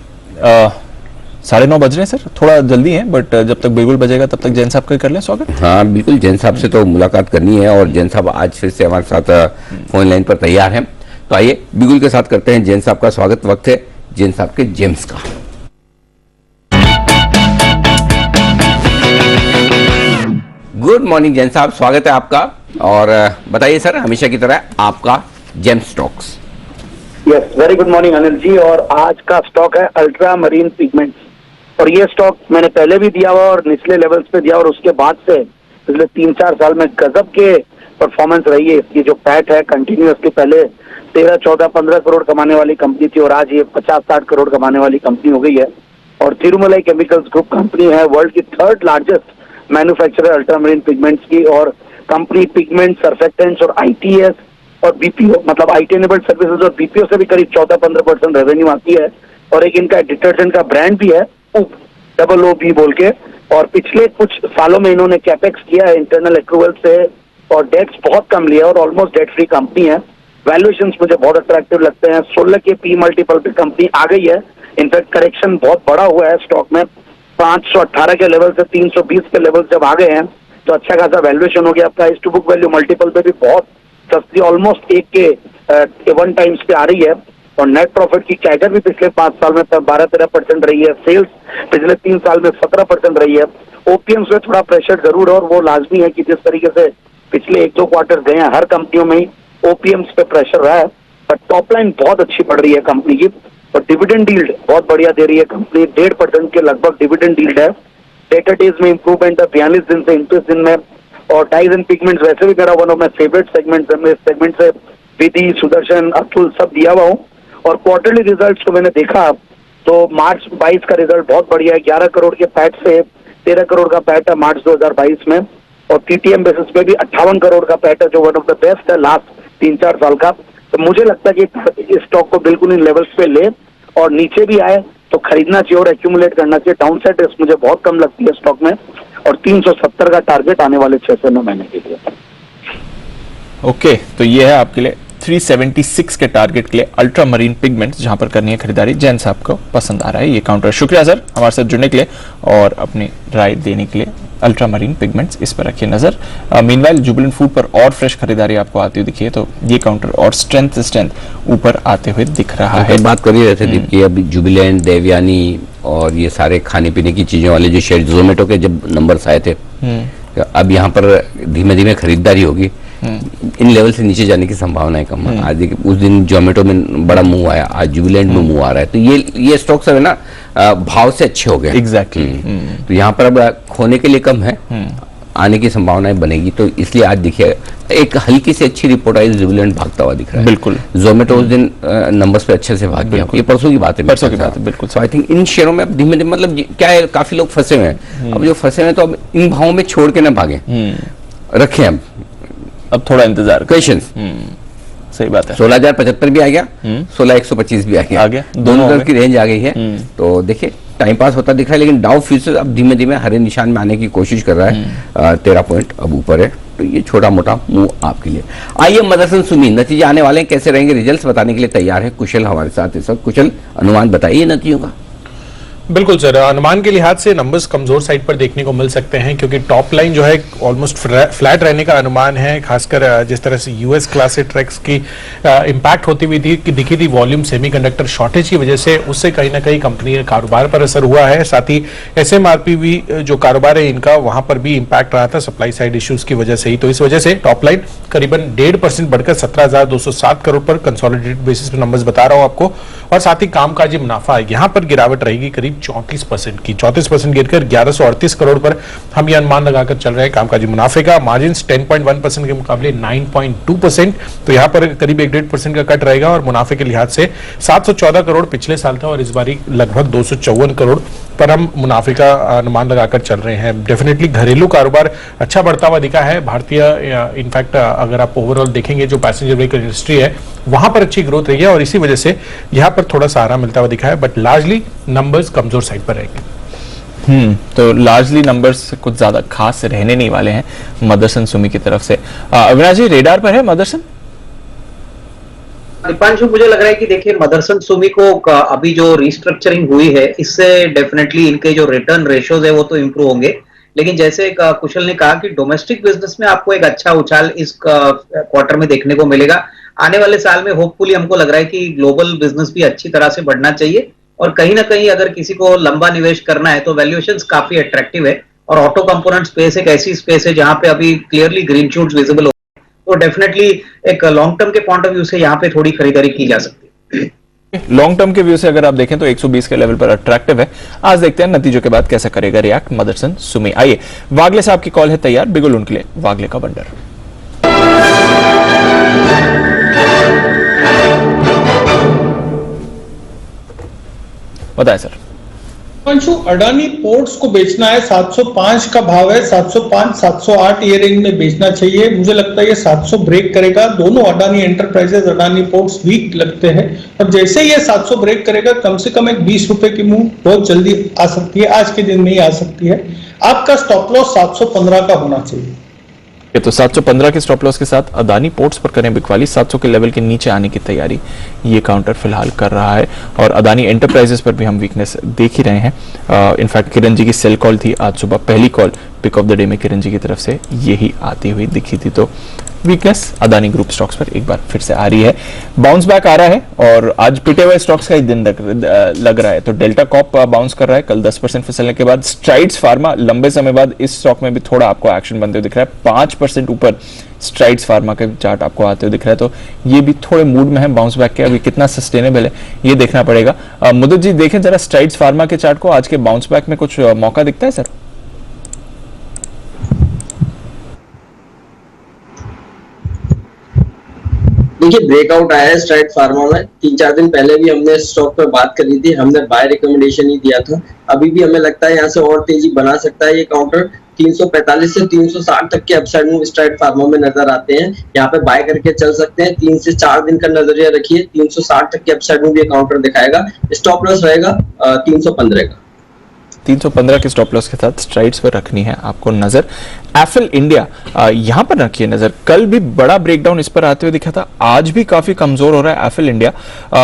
9:30 बज रहे हैं सर, थोड़ा जल्दी है बट जब तक बिल्कुल बजेगा तब तक जैन साहब का कर लें स्वागत। हाँ बिल्कुल, जैन साहब से तो मुलाकात करनी है और जैन साहब आज फिर से हमारे साथ फोन लाइन पर तैयार हैं। तो आइए बिल्कुल के साथ करते हैं जैन साहब का स्वागत। वक्त है जैन साहब के जेम्स का। गुड मॉर्निंग जैन साहब, स्वागत है आपका। और बताइए सर, हमेशा की तरह आपका James Stocks. Yes, very good morning Anil ji. और आज का स्टॉक है अल्ट्रा मरीन पिगमेंट्स और ये स्टॉक मैंने पहले भी दिया हुआ और निचले लेवल्स पे दिया और उसके बाद से पिछले 3-4 साल में गजब के परफॉर्मेंस रही है। इसकी जो पैट है कंटिन्यूअसली, पहले 13, 14, 15 करोड़ कमाने वाली कंपनी थी और आज ये 50-60 करोड़ कमाने वाली कंपनी हो गई है। और तिरुमलाई केमिकल्स ग्रुप कंपनी है वर्ल्ड की 3rd largest manufacturer ultramarine pigments की। और कंपनी पिगमेंट, सर्फेक्टेंट्स और आईटीएस और बीपीओ मतलब आईटी एनेबल्ड सर्विसेज और बीपीओ से भी करीब 14-15% रेवेन्यू आती है। और एक इनका डिटर्जेंट का ब्रांड भी है OOB बोल के। और पिछले कुछ सालों में इन्होंने कैपेक्स किया है इंटरनल एक्रूवल से और डेट्स बहुत कम लिया और ऑलमोस्ट डेट फ्री कंपनी है। वैल्यूएशंस मुझे बहुत अट्रैक्टिव लगते हैं। 16 के पी मल्टीपल पे कंपनी आ गई है। इनफैक्ट करेक्शन बहुत बड़ा हुआ है स्टॉक में, 518 के लेवल से 320 के लेवल जब आ गए हैं तो अच्छा खासा वैल्यूएशन हो गया। Price to book value multiple पे भी बहुत सस्ती, ऑलमोस्ट 1 के 1 टाइम्स पे आ रही है। और नेट प्रॉफिट की कैगर भी पिछले 5 साल में 12-13% रही है, सेल्स पिछले 3 साल में 17% रही है। ओपीएम्स में थोड़ा प्रेशर जरूर है और वो लाजमी है कि जिस तरीके से पिछले 1-2 क्वार्टर गए हैं हर कंपनियों में ही ओपीएम्स पे प्रेशर रहा है, पर टॉप लाइन बहुत अच्छी बढ़ रही है कंपनी की और डिविडेंड यील्ड बहुत बढ़िया दे रही है कंपनी, 1.5% के लगभग डिविडेंड यील्ड है। डेटर डेज में इंप्रूवमेंट है 42 दिन से 29 दिन में, और डाइज एंड पिगमेंट्स वैसे भी मेरा one of my favourite segment है, मैं इस सेगमेंट से विधि, सुदर्शन, अतुल सब दिया हुआ हूँ। और क्वार्टरली रिजल्ट्स को मैंने देखा तो मार्च 22 का रिजल्ट बहुत बढ़िया है, 11 करोड़ के पैट से 13 करोड़ का पैट है मार्च 2022 में, और टीटीएम बेसिस पे भी 58 करोड़ का पैट है जो वन ऑफ द बेस्ट है लास्ट 3-4 साल का। तो मुझे लगता है कि इस स्टॉक को बिल्कुल इन लेवल्स पे ले और नीचे भी आए तो खरीदना चाहिए और एक्यूमुलेट करना चाहिए। डाउनसाइड रिस्क मुझे बहुत कम लगती है स्टॉक में, और 370 का टारगेट आने वाले 6 से 9 महीने के लिए। ओके, तो ये है आपके लिए 376 के टारगेट के लिए अल्ट्रा मरीन पिगमेंट्स, जहां पर करनी है खरीदारी। जैन साहब को पसंद आ रहा है ये काउंटर। शुक्रिया सर हमारे साथ जुड़ने के लिए और अपनी राय देने के लिए। अल्ट्रा मरीन पिगमेंट्स, इस पर रखिए नजर। मीनवाइल जुबिलेंट फूड पर और फ्रेश खरीदारी आपको आती हुई दिखी है, तो ये काउंटर और स्ट्रेंथ से स्ट्रेंथ ऊपर आते हुए दिख रहा है। बात कर ही रहे थे दीप की, अभी जुबिलेंट, देवयानी और ये सारे खाने पीने की चीजों वाले जो शेयर, जोमेटो के जब नंबर्स आए थे, अब यहाँ पर धीमे धीमे खरीदारी होगी। इन लेवल से नीचे जाने की संभावना कम है। आज उस दिन जोमेटो में बड़ा मूव आया, आज जुबिलेंट में मूव आ रहा है, तो ये स्टॉक सब है ना भाव से अच्छे हो गए। एग्जैक्टली तो यहाँ पर अब खोने के लिए कम है, आने की संभावनाएं बनेगी। तो इसलिए आज देखिए एक हल्की से अच्छी रिपोर्ट आई, जुबिलेंट भागता हुआ दिख रहा है। बिल्कुल, जोमेटो उस दिन नंबर्स पे अच्छे से भाग गया, ये परसों की बात है, बिल्कुल। सो आई थिंक इन शेयरों में अब धीमे धीमे मतलब क्या है, काफी लोग फंसे हुए हैं। अब जो फंसे हुए हैं तो अब इन भावों में छोड़ के ना भागे, रखें अब थोड़ा इंतजार, पेशेंस। सही बात है। 16,075 भी आ गया, 16,125 भी आ गया, दोनों तरफ की रेंज आ गई है। तो देखिए टाइम पास होता दिख रहा है, लेकिन डाउ फ्यूचर अब धीमे धीमे हरे निशान में आने की कोशिश कर रहा है। 13 पॉइंट अब ऊपर है, तो ये छोटा मोटा मूव आपके लिए। आइए मदरसन सुमी, नतीजे आने वाले हैं, कैसे रहेंगे रिजल्ट्स बताने के लिए तैयार है कुशल हमारे साथ इस वक्त। कुशल, अनुमान बताइए नतीजों का। बिल्कुल सर, अनुमान के लिहाज से नंबर्स कमजोर साइड पर देखने को मिल सकते हैं, क्योंकि टॉप लाइन जो है ऑलमोस्ट फ्लैट रहने का अनुमान है। खासकर जिस तरह से यूएस क्लास ए ट्रैक्स की इंपैक्ट होती हुई दिखी थी वॉल्यूम सेमीकंडक्टर शॉर्टेज की वजह से, उससे कहीं ना कहीं कंपनी के कारोबार पर असर हुआ है। साथ ही एसएमआरपी भी जो कारोबार है इनका, वहां पर भी इंपैक्ट रहा था सप्लाई साइड इश्यूज की वजह से ही। तो इस वजह से टॉप लाइन करीबन 1.5% बढ़कर 17,207 करोड़ पर कंसोलिडेटेड बेसिस पर नंबर्स बता रहा हूं आपको। और साथ ही कामकाजी मुनाफा यहाँ पर गिरावट रहेगी करीब 34% की, 34% गिरकर 1138 करोड़ पर हम ये अनुमान लगाकर चल रहे हैं कामकाजी मुनाफे का। मार्जिन 10.1% के मुकाबले 9.2%, तो यहाँ पर करीब 1.5% का कट रहेगा। और मुनाफे के लिहाज से 714 करोड़ पिछले साल था और इस बारी लगभग 254 करोड़ पर हम मुनाफे का अनुमान लगाकर चल रहे हैं। डेफिनेटली घरेलू कारोबार अच्छा बढ़ता हुआ दिखा है भारतीय, इनफैक्ट अगर आप ओवरऑल देखेंगे जो पैसेंजर व्हीकल इंडस्ट्री है वहां पर अच्छी ग्रोथ रही है और इसी वजह से यहाँ पर थोड़ा सहारा मिलता हुआ दिखा है, बट लार्जली नंबर्स कमजोर साइड पर रहेंगे। तो लार्जली नंबर्स कुछ ज्यादा खास रहने नहीं वाले हैं मदरसन सुमी की तरफ से। अविनाश जी, रेडार पर है मदरसन? दीपांशु, मुझे लग रहा है कि देखिए मदरसन सुमी को अभी जो रिस्ट्रक्चरिंग हुई है इससे डेफिनेटली इनके जो रिटर्न रेशियोज है वो तो इंप्रूव होंगे, लेकिन जैसे कुशल ने कहा कि डोमेस्टिक बिजनेस में आपको एक अच्छा उछाल इस क्वार्टर में देखने को मिलेगा। आने वाले साल में होपफुली हमको लग रहा है कि ग्लोबल बिजनेस भी अच्छी तरह से बढ़ना चाहिए, और कहीं ना कहीं अगर किसी को लंबा निवेश करना है तो वैल्यूएशंस काफी अट्रैक्टिव है, और ऑटो कंपोनेंट स्पेस एक ऐसी स्पेस है जहां पे अभी क्लियरली ग्रीन शूट्स विजिबल हो, तो डेफिनेटली एक लॉन्ग टर्म के पॉइंट ऑफ व्यू से यहाँ पे थोड़ी खरीदारी की जा सकती है। लॉन्ग टर्म के व्यू से अगर आप देखें तो 120 के लेवल पर अट्रैक्टिव है। आज देखते हैं नतीजों के बाद कैसा करेगा रिएक्ट मदरसन सुमी। आइए, वागले साहब की कॉल है तैयार, बिगुल उनके लिए वागले का बंडर। बताएं सर। अंशु, अडानी पोर्ट्स को बेचना है, 705 का भाव है, 705 708 ये रेंज में बेचना चाहिए। मुझे लगता है ये 700 ब्रेक करेगा। दोनों Adani Enterprises, Adani Ports weak लगते हैं, और जैसे ये 700 ब्रेक करेगा कम से कम एक 20 रुपए की मूव बहुत जल्दी आ सकती है, आज के दिन में ही आ सकती है। आपका स्टॉप लॉस 715 का होना चाहिए। तो 715 के स्टॉप लॉस के साथ अदानी पोर्ट्स पर करें बिकवाली, 700 के लेवल के नीचे आने की तैयारी ये काउंटर फिलहाल कर रहा है। और अदानी एंटरप्राइजेस पर भी हम वीकनेस देख ही रहे हैं। इनफैक्ट किरण जी की सेल कॉल थी आज सुबह, पहली call pick of the day में किरण जी की तरफ से यही आती हुई दिखी थी। तो वीकनेस अदानी ग्रुप स्टॉक्स पर एक बार फिर से आ रही है, बाउंस बैक आ रहा है और आज पिटे हुए स्टॉक्स का ही दिन लग रहा है। तो डेल्टा कॉप बाउंस कर रहा है कल 10% फिसलने के बाद। स्ट्राइड्स फार्मा लंबे समय बाद इस स्टॉक में भी थोड़ा आपको एक्शन बनते हुए दिख रहा है, 5% ऊपर स्ट्राइड्स फार्मा का चार्ट आपको आते हुए दिख रहा है। तो ये भी थोड़े मूड में है बाउंस बैक के, अभी कितना सस्टेनेबल है ये देखना पड़ेगा। मुदत जी देखें जरा स्ट्राइड्स फार्मा के चार्ट को, आज के बाउंस बैक में कुछ मौका दिखता है सर? देखिए ब्रेकआउट आया है स्ट्राइड फार्मा में। 3-4 दिन पहले भी हमने स्टॉक पर बात करी थी, हमने बाय रिकमेंडेशन ही दिया था। अभी भी हमें लगता है यहाँ से और तेजी बना सकता है ये काउंटर। 345 से 360 तक के अपसाइड मूव स्ट्राइड फार्मा में नजर आते हैं, यहाँ पे बाय करके चल सकते हैं। 3 से 4 दिन का नजरिया रखिए, 360 तक के अपसाइड मूव ये काउंटर दिखाएगा। स्टॉप लॉस रहेगा 315 का। 315 के स्टॉप लॉस के साथ स्ट्राइड्स पर रखनी है आपको नजर। एफएल इंडिया यहां पर रखिए नजर, कल भी बड़ा ब्रेकडाउन इस पर आते हुए दिखा था, आज भी काफी कमजोर हो रहा है एफएल इंडिया।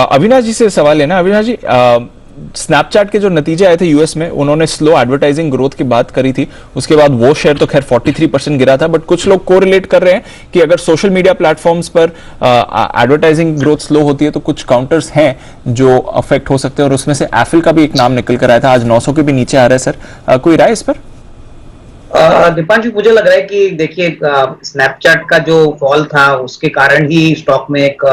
अविनाश जी से सवाल लेना, अविनाश जी स्नैपचैट के जो नतीजे आए थे यूएस में, उन्होंने स्लो एडवर्टाइजिंग ग्रोथ की बात करी थी, उसके बाद वो शेयर तो खैर 43% गिरा था, बट कुछ लोग कोरिलेट कर रहे हैं कि अगर सोशल मीडिया प्लेटफॉर्म्स पर एडवर्टाइजिंग ग्रोथ स्लो होती है तो कुछ काउंटर्स हैं जो अफेक्ट हो सकते हैं, और उसमें से एफिल का भी एक नाम निकल कर आया था, आज 900 के भी नीचे आ रहा है सर, कोई राय इस पर? दीपांशु, मुझे लग रहा है कि देखिए स्नैपचैट का जो फॉल था उसके कारण ही स्टॉक में एक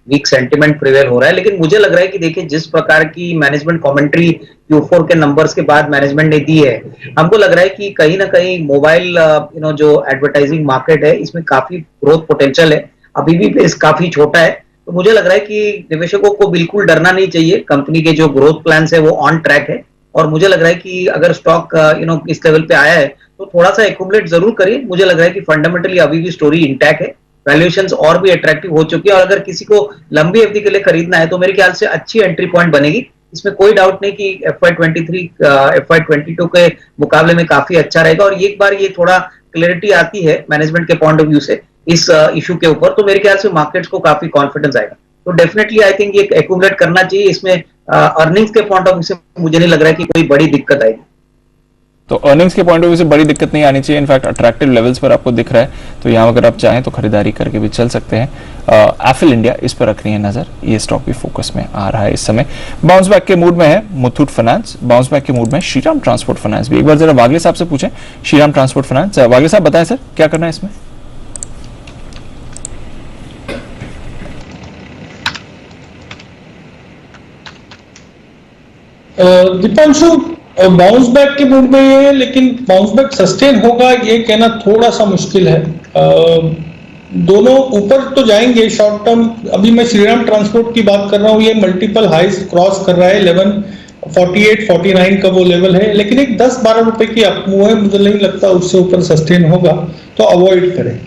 वीक सेंटिमेंट प्रिवेल हो रहा है, लेकिन मुझे लग रहा है कि देखिए जिस प्रकार की मैनेजमेंट कमेंट्री Q4 के नंबर्स के बाद मैनेजमेंट ने दी है, हमको लग रहा है कि कहीं ना कहीं मोबाइल जो एडवर्टाइजिंग मार्केट है इसमें काफी ग्रोथ पोटेंशियल है। अभी भी बेस काफी छोटा है, तो मुझे लग रहा है कि निवेशकों को बिल्कुल डरना नहीं चाहिए। कंपनी के जो ग्रोथ प्लान है वो ऑन ट्रैक है, और मुझे लग रहा है कि अगर स्टॉक इस लेवल पे आया है तो थोड़ा सा एक्यूमुलेट जरूर करिए। मुझे लग रहा है कि फंडामेंटली अभी भी स्टोरी इंटैक्ट है, वैल्यूएशंस और भी अट्रैक्टिव हो चुकी है, और अगर किसी को लंबी अवधि के लिए खरीदना है तो मेरे ख्याल से अच्छी एंट्री पॉइंट बनेगी। इसमें कोई डाउट नहीं कि FY23 FY22 के मुकाबले में काफी अच्छा रहेगा, और एक बार ये थोड़ा क्लैरिटी आती है मैनेजमेंट के पॉइंट ऑफ व्यू से इस इशू के ऊपर, तो मेरे ख्याल से मार्केट्स को काफी कॉन्फिडेंस आएगा। तो डेफिनेटली आई थिंक ये एक्यूमुलेट करना चाहिए। इसमें अर्निंग्स के पॉइंट ऑफ व्यू से मुझे नहीं लग रहा है कि कोई बड़ी दिक्कत आएगी। तो अर्निंग्स के पॉइंट ऑफ व्यू से बड़ी दिक्कत नहीं आनी चाहिए, इनफैक्ट अट्रैक्टिव लेवल्स पर आपको दिख रहा है, तो यहाँ अगर आप चाहें तो खरीदारी करके भी चल सकते हैं। एफिल इंडिया इस पर रखनी है नजर, ये स्टॉक भी फोकस में आ रहा है इस समय। बाउंस बैक के मूड में है मुथूट फाइनेंस, बाउंस बैक के मूड में श्रीराम ट्रांसपोर्ट फाइनेंस भी। एक बार जरा वागले साहब से पूछें, श्रीराम ट्रांसपोर्ट फाइनेंस, वागले साहब बताएं सर क्या करना है इसमें? दीपांशु बाउंस बैक के मूड में ये है, लेकिन बाउंस बैक सस्टेन होगा ये कहना थोड़ा सा मुश्किल है। दोनों ऊपर तो जाएंगे शॉर्ट टर्म। अभी मैं श्रीराम ट्रांसपोर्ट की बात कर रहा हूँ, ये मल्टीपल हाइस क्रॉस कर रहा है, 1148-49 का वो लेवल है, लेकिन एक 10-12 रुपए की अपमूव है, मुझे नहीं लगता उससे ऊपर सस्टेन होगा, तो अवॉइड करें।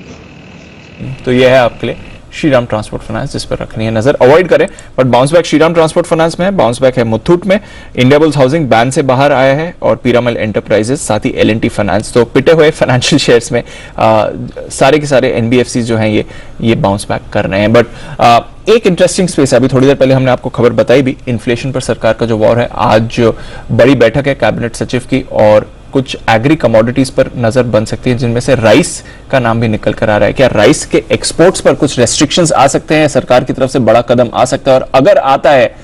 तो ये है आपके लिए श्रीराम ट्रांसपोर्ट फाइनेंस, जिस पर रखनी है नजर, अवॉइड करें। But bounce back Shriram transport finance में है, बाउंस बैक है मुथूट में, इंडियाबुल्स हाउसिंग बैन से बाहर आया है, और पीरामल एंटरप्राइजेस, साथ ही L&T फाइनेंस। तो पिटे हुए फाइनेंशियल शेयर्स में सारे के सारे NBFCs जो हैं ये बाउंस बैक कर रहे हैं। बट एक इंटरेस्टिंग स्पेस है, अभी थोड़ी देर पहले हमने आपको खबर बताई भी, इन्फ्लेशन पर सरकार का जो वॉर है, आज बड़ी बैठक है कैबिनेट सचिव की, और कुछ एग्री कमोडिटीज पर नजर बन सकती है, जिनमें से राइस का नाम भी निकल कर आ रहा है। क्या राइस के एक्सपोर्ट्स पर कुछ रेस्ट्रिक्शंस आ सकते हैं, सरकार की तरफ से बड़ा कदम आ सकता है, और अगर आता है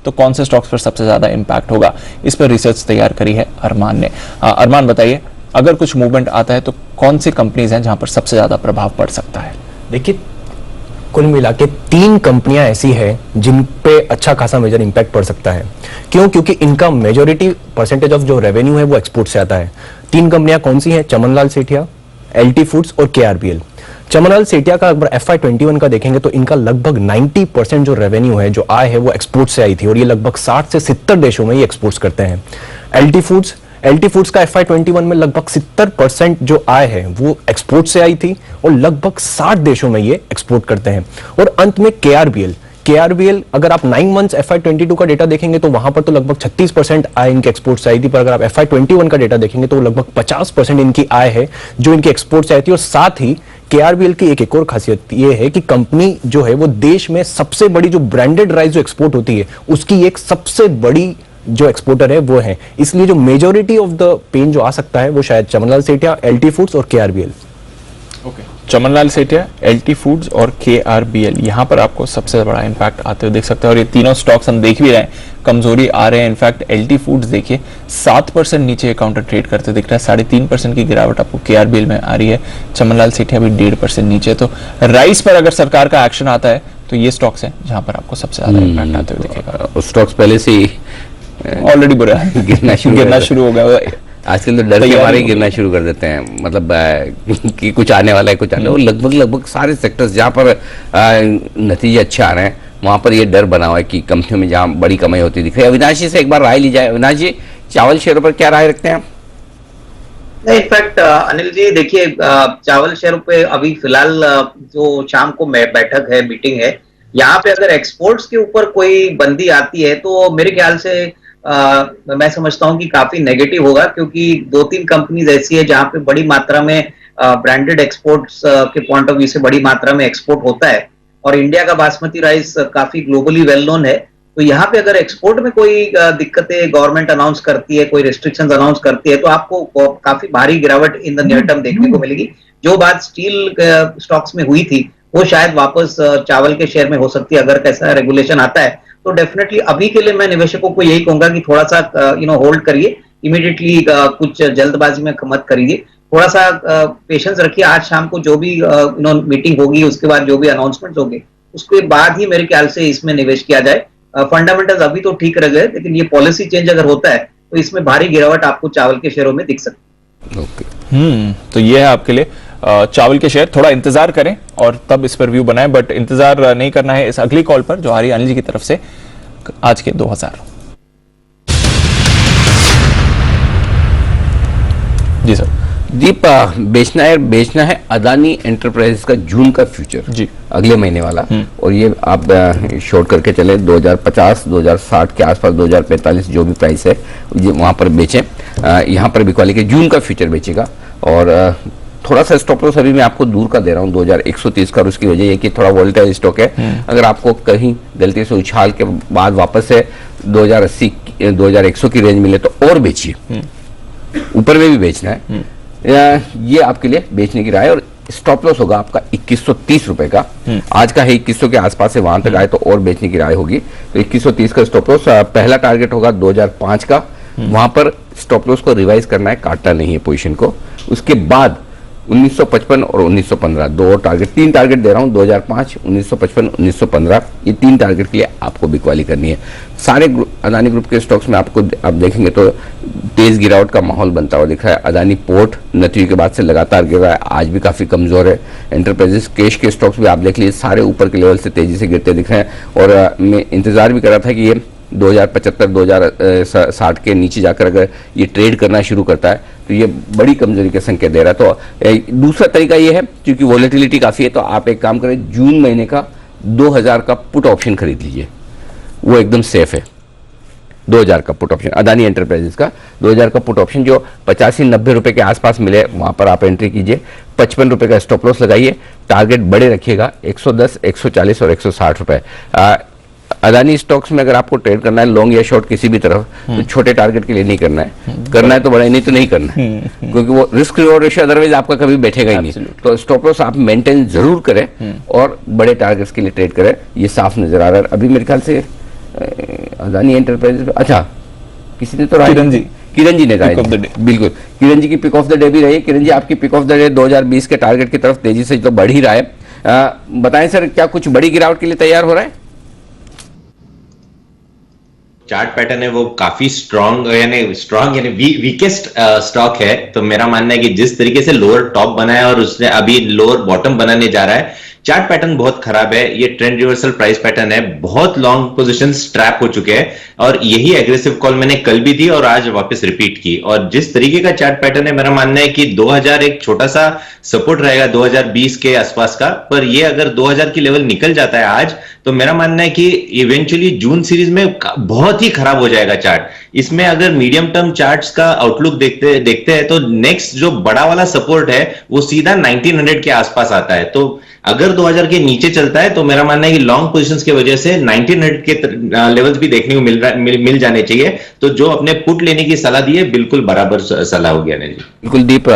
तो कौन से स्टॉक्स पर सबसे ज्यादा इंपैक्ट होगा? इस पर रिसर्च तैयार करी है अरमान ने। अरमान बताइए, अगर कुछ मूवमेंट आता है तो कौन सी कंपनीज हैं जहां पर सबसे ज्यादा प्रभाव पड़ सकता है? देखिए, कुल मिला के 3 कंपनियां ऐसी हैं जिन पे अच्छा खासा मेजर इंपैक्ट पड़ सकता है। क्यों? क्योंकि इनका मेजॉरिटी परसेंटेज ऑफ जो रेवेन्यू है वो एक्सपोर्ट से आता है। 3 कंपनियां कौन सी हैं? चमनलाल सेठिया, LT फूड्स और KRBL। चमनलाल सेठिया का अगर FY21 का देखेंगे तो इनका लगभग 90% जो रेवेन्यू है, जो आय है, वो एक्सपोर्ट से आई थी, और ये लगभग 60 से 70 देशों में ये एक्सपोर्ट्स करते हैं। LT फूड्स का FY21 में लगभग 70% जो आय है वो एक्सपोर्ट से आई थी, और लगभग 60 देशों में ये एक्सपोर्ट करते हैं। और अंत में KRBL अगर आप 9 मंथ्स FY22 का डेटा देखेंगे तो वहां पर तो लगभग 36% आय इनके एक्सपोर्ट से आई थी, पर अगर आप FY21 का डेटा देखेंगे तो लगभग 50% इनकी आय है जो इनके एक्सपोर्ट से आई थी। और साथ ही KRBL की एक और खासियत ये है कि कंपनी जो है वो देश में सबसे बड़ी जो ब्रांडेड राइस जो एक्सपोर्ट होती है उसकी एक सबसे बड़ी जो एक्सपोर्टर है वो है, इसलिए जो मेजोरिटी ऑफ द पेन जो आ सकता है वो शायद चमनलाल सेठिया, एलटी फूड्स और KRBL. Okay, Chamanlal Sethia, LT foods और केआरबीएल, यहां पर आपको सबसे बड़ा इंपैक्ट आते हुए देख सकते हैं। और ये तीनों स्टॉक्स हम देख भी रहे हैं, कमजोरी आ रहे हैं। इनफैक्ट एलटी फूड्स देखिए 7% नीचे काउंटर ट्रेड करते दिख रहा है, 3.5% की गिरावट आपको केआरबीएल में आ रही है। चमनलाल सेठिया भी 1.5% नीचे। तो राइस पर अगर सरकार का एक्शन आता है तो ये स्टॉक्स हैं जहां पर आपको सबसे ज्यादा इंपैक्ट आते हुए दिखेगा। स्टॉक्स पहले से ही ऑलरेडी बुरा है, गिरना शुरू हो गया। आजकल तो डर के मारे ही गिरना शुरू कर देते हैं, मतलब कि कुछ आने वाला है, कुछ आने वाला है। लगभग सारे सेक्टर्स जहाँ पर नतीजे अच्छे आ रहे हैं वहां पर ये डर बना हुआ है कि कंपनियों में जहाँ बड़ी कमाई होती दिख रही है। अविनाश जी से एक बार राय ली जाए। अविनाश जी, चावल शेयरों पर क्या राय रखते हैं आप? इनफैक्ट अनिल जी देखिए, चावल शेयरों पे अभी फिलहाल जो शाम को बैठक है, मीटिंग है, यहाँ पे अगर एक्सपोर्ट्स के ऊपर कोई बंदी आती है तो मेरे ख्याल से मैं समझता हूँ कि काफी नेगेटिव होगा, क्योंकि 2-3 कंपनीज ऐसी है जहाँ पे बड़ी मात्रा में ब्रांडेड एक्सपोर्ट्स के पॉइंट ऑफ व्यू से बड़ी मात्रा में एक्सपोर्ट होता है, और इंडिया का बासमती राइस काफी ग्लोबली वेल नोन है। तो यहाँ पे अगर एक्सपोर्ट में कोई दिक्कतें गवर्नमेंट अनाउंस करती है, कोई रिस्ट्रिक्शंस अनाउंस करती है, तो आपको काफी भारी गिरावट इन द नियर टर्म देखने को मिलेगी। जो बात स्टील स्टॉक्स में हुई थी वो शायद वापस चावल के शेयर में हो सकती है। अगर कैसा रेगुलेशन आता है तो डेफिनेटली अभी के लिए मैं निवेशकों को यही कहूंगा कि थोड़ा सा होल्ड करिए, इमीडिएटली कुछ जल्दबाजी में मत करिए, थोड़ा सा पेशेंस रखिए। आज शाम को जो भी मीटिंग होगी, उसके बाद जो भी अनाउंसमेंट होंगे, उसके बाद ही मेरे ख्याल से इसमें निवेश किया जाए। फंडामेंटल्स अभी तो ठीक रह गए, लेकिन ये पॉलिसी चेंज अगर होता है तो इसमें भारी गिरावट आपको चावल के शेयरों में दिख सकती है। तो ये है आपके लिए चावल के शेयर। थोड़ा इंतजार करें और तब इस पर व्यू बनाएं, बट इंतजार नहीं करना है इस अगली कॉल पर जो आ रही है अनिल जी की तरफ से आज के 2000। जी सर। दीप, बेचना है अदानी एंटरप्राइजेस का जून का फ्यूचर जी, अगले महीने वाला, और ये आप शॉर्ट करके चले 2050 2060 के आसपास, 2045 जो भी प्राइस है वहां पर बेचें। यहाँ पर बिकवाली के जून का फ्यूचर बेचेगा, और थोड़ा सा स्टॉप लॉस अभी मैं आपको दूर का दे रहा हूँ 2130 का, और उसकी वजह ये कि थोड़ा वोलेटाइल स्टॉक है। अगर आपको कहीं गलती से उछाल के बाद वापस से 2080 2100 की रेंज मिले तो और बेचिए, ऊपर में भी बेचना है। ये आपके लिए बेचने की राय है। और स्टॉप लॉस होगा आपका 2130 रुपए का, आज का है 2100 के आसपास से, वहां तक आए तो और बेचने की राय होगी। तो 2130 का स्टॉप लॉस। पहला टारगेट होगा 2005 का, वहां पर स्टॉप लॉस को रिवाइज करना है, काटना नहीं है पोजीशन को। उसके बाद 1955 और 1915 दो टारगेट, 3 टारगेट दे रहा हूं, 2005 1955 1915, ये 3 टारगेट के लिए आपको बिकवाली करनी है। सारे अदानी ग्रुप के स्टॉक्स में आपको आप देखेंगे तो तेज गिरावट का माहौल बनता हुआ दिख रहा है। अदानी पोर्ट नतीजे के बाद से लगातार गिर रहा है, आज भी काफी कमजोर है। एंटरप्राइजेस कैश के स्टॉक्स भी आप देख लीजिए, सारे ऊपर के लेवल से तेजी से गिरते दिख रहे हैं। और मैं इंतजार भी कर रहा था कि ये 2075 2060 के नीचे जाकर अगर ये ट्रेड करना शुरू करता है तो ये बड़ी कमजोरी के संकेत दे रहा है। तो दूसरा तरीका ये है, क्योंकि वॉलेटिलिटी काफी है, तो आप एक काम करें, जून महीने का 2000 का पुट ऑप्शन खरीद लीजिए, वो एकदम सेफ है। 2000 का पुट ऑप्शन अदानी एंटरप्राइजेस का 2000 का पुट ऑप्शन जो 85-90 रुपए के आसपास मिले, वहां पर आप एंट्री कीजिए। 55 रुपए का स्टॉप लॉस लगाइए, टारगेट बड़े रखिएगा 110, 140 और 160 रुपए। अदानी स्टॉक्स में अगर आपको ट्रेड करना है लॉन्ग या शॉर्ट किसी भी तरफ, तो छोटे टारगेट के लिए नहीं करना है, करना है तो बड़ा, नहीं तो नहीं करना है, क्योंकि वो रिस्क रिवॉर्ड रेशियो अदरवाइज आपका कभी बैठेगा ही नहीं। तो स्टॉप लॉस आप मेंटेन जरूर करें और बड़े टारगेट्स के लिए ट्रेड करें, ये साफ नजर आ रहा है। अभी मेरे ख्याल से अदानी एंटरप्राइजेस, अच्छा किसी ने तो किरण जी ने कहा, बिल्कुल किरण जी की पिक ऑफ द डे भी रही। किरण जी, आपकी पिक ऑफ द डे 2020 के टारगेट की तरफ तेजी से तो बढ़ ही रहा है, बताएं सर क्या कुछ बड़ी गिरावट के लिए तैयार हो रहा है? चार्ट पैटर्न है वो काफी स्ट्रॉन्ग यानी वीकेस्ट स्टॉक है। तो मेरा मानना है कि जिस तरीके से लोअर टॉप बना है और उसने अभी लोअर बॉटम बनाने जा रहा है, चार्ट पैटर्न बहुत खराब है। ये ट्रेंड रिवर्सल प्राइस पैटर्न है, बहुत लॉन्ग पोजीशन ट्रैप हो चुके हैं, और यही एग्रेसिव कॉल मैंने कल भी दी और आज वापस रिपीट की। और जिस तरीके का चार्ट पैटर्न है, मेरा मानना है कि 2000 एक छोटा सा सपोर्ट रहेगा 2020 के आसपास का, पर ये अगर 2000 की लेवल निकल जाता है आज, तो मेरा मानना है कि इवेंचुअली जून सीरीज में बहुत ही खराब हो जाएगा चार्ट। इसमें अगर मीडियम टर्म चार्ट्स का आउटलुक देखते हैं तो नेक्स्ट जो बड़ा वाला सपोर्ट है वो सीधा 1900 के आसपास आता है। तो अगर 2000 के नीचे चलता है तो मेरा मानना है कि लॉन्ग पोजीशंस की वजह से 1900 के लेवल्स भी देखने को मिल जाने चाहिए। तो जो अपने पुट लेने की सलाह दी है बिल्कुल बराबर सलाह होगी अनिल जी। बिल्कुल दीप,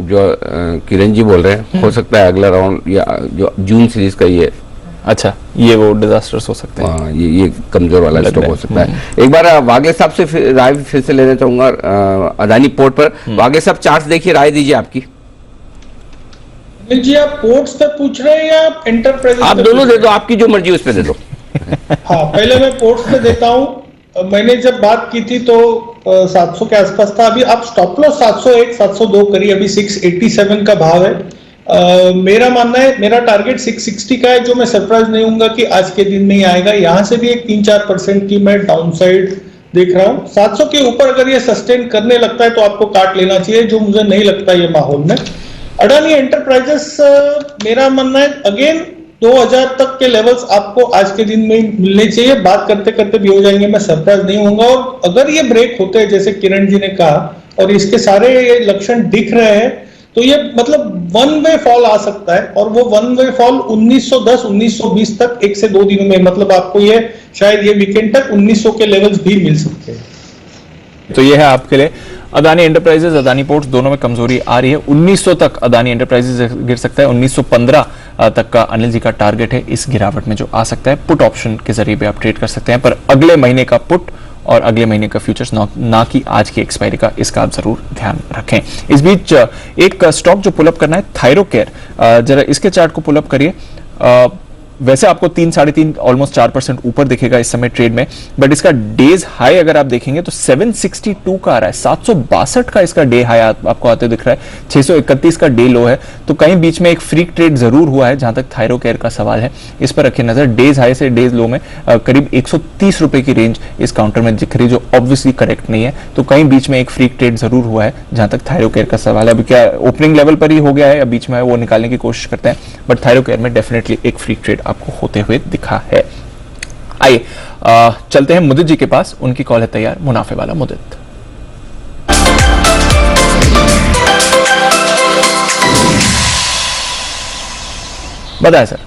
जो किरण जी बोल रहे हैं, हो सकता है अगला राउंड या जो जून सीरीज का ये अच्छा ये वो डिजास्टर्स हो सकते हैं। हाँ, ये कमजोर वाला स्टॉक हो सकता है। एक बार वागे साहब से राय फिर से लेना चाहूंगा अदानी पोर्ट पर। वागे साहब चार्ट्स देखिए, राय दीजिए आपकी। जी आप पोर्ट्स पे पूछ रहे हैं या आप एंटरप्राइजेस? आप दोनों दे दो, आपकी जो मर्जी उस पे दे दो। हाँ, पहले मैं पोर्ट्स पे देता हूँ। मैंने जब बात की थी तो 700 के आसपास था। अभी आप स्टॉप लॉस 701 702 करिए, अभी 687 का भाव है। मेरा मानना है, मेरा टारगेट 660 का है, जो मैं सरप्राइज नहीं हूंगा कि आज के दिन नहीं आएगा। यहां से भी एक 3-4% की मैं डाउनसाइड देख रहा हूँ। 700 के ऊपर अगर ये सस्टेन करने लगता है तो आपको काट लेना चाहिए, जो मुझे नहीं लगता ये माहौल में। अडानी एंटरप्राइजेस, मेरा मानना है अगेन 2000 तक के लेवल्स आपको आज के दिन में मिलने चाहिए। बात करते करते भी हो जाएंगे, मैं सरप्राइज नहीं होऊंगा। और अगर ये ब्रेक होते हैं जैसे किरण जी ने कहा और इसके सारे ये लक्षण दिख रहे हैं तो ये मतलब वन वे फॉल आ सकता है। और वो वन वे फॉल 1910 1920 तक 1 से 2 दिनों में, मतलब आपको ये शायद ये वीकेंड तक 1900 के लेवल्स भी मिल सकते हैं। तो ये है आपके लिए अदानी एंटरप्राइजेस, अदानी पोर्ट्स, दोनों में कमजोरी आ रही है। 1900 तक अदानी एंटरप्राइजेस गिर सकता है, 1915 तक का अनिल जी का टारगेट है इस गिरावट में जो आ सकता है। पुट ऑप्शन के जरिए भी आप ट्रेड कर सकते हैं, पर अगले महीने का पुट और अगले महीने का फ्यूचर्स, ना कि आज की एक्सपायरी का, इसका आप जरूर ध्यान रखें। इस बीच एक स्टॉक जो पुलअप करना है, थायरोकेयर, जरा इसके चार्ट को पुलअप करिए। वैसे आपको 3-3.5 ऑलमोस्ट 4% ऊपर दिखेगा इस समय ट्रेड में, बट इसका डेज हाई अगर आप देखेंगे तो 762 का आ रहा है, 762 का इसका डे हाई आपको आते दिख रहा है, 631 का डे लो है। तो कहीं बीच में एक फ्रीक ट्रेड जरूर हुआ है जहां तक थायरोकेयर का सवाल है, इस पर रखिए नजर। डेज हाई से डेज लो में करीब 130 रुपए की रेंज इस काउंटर में दिख रही है, जो ऑब्वियसली करेक्ट नहीं है। तो कहीं बीच में एक फ्रीक ट्रेड जरूर हुआ है जहां तक थायरोकेयर का सवाल है। अभी क्या ओपनिंग लेवल पर ही हो गया है या बीच में वो निकालने की कोशिश करते हैं, बट थायरोकेयर में डेफिनेटली एक फ्रीक ट्रेड आपको होते हुए दिखा है। आइए चलते हैं मुदित जी के पास, उनकी कॉल है तैयार, मुनाफे वाला मुदित। बताएं सर।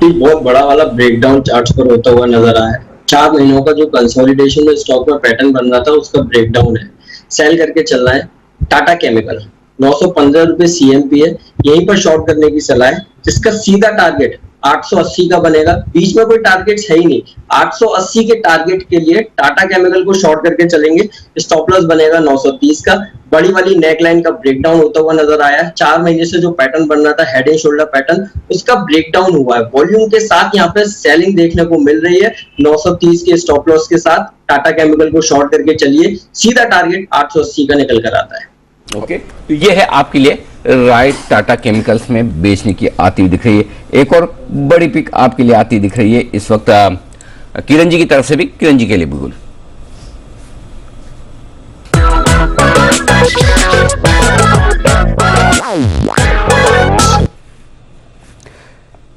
बहुत बड़ा वाला ब्रेकडाउन चार्ट्स पर होता हुआ नजर आया है। 4 महीनों का जो कंसोलिडेशन में स्टॉक में पैटर्न बन रहा था उसका ब्रेकडाउन है, सेल करके चल रहा है। टाटा केमिकल 915 रुपए CMP है, यहीं पर शॉर्ट करने की सलाह है, जिसका सीधा टारगेट 880 का बनेगा। बीच में कोई टारगेट्स है ही नहीं। 880 के टारगेट के लिए टाटा केमिकल को शॉर्ट करके चलेंगे। स्टॉप लॉस बनेगा 930 का। बड़ी वाली नेकलाइन का ब्रेकडाउन होता हुआ नजर आया है। 4 महीने से जो पैटर्न बन रहा था हेड एंड शोल्डर पैटर्न, उसका ब्रेकडाउन हुआ है। वॉल्यूम के साथ यहाँ पे सेलिंग देखने को मिल रही है। 930 के स्टॉप लॉस के साथ टाटा केमिकल को शॉर्ट करके चलिए, सीधा टारगेट 880 का निकल कर आता है। ओके, तो ये है आपके लिए राइट। टाटा केमिकल्स में बेचने की आती हुई दिख रही है। एक और बड़ी पिक आपके लिए आती दिख रही है इस वक्त किरण जी की तरफ से भी, किरण जी के लिए बिल्कुल।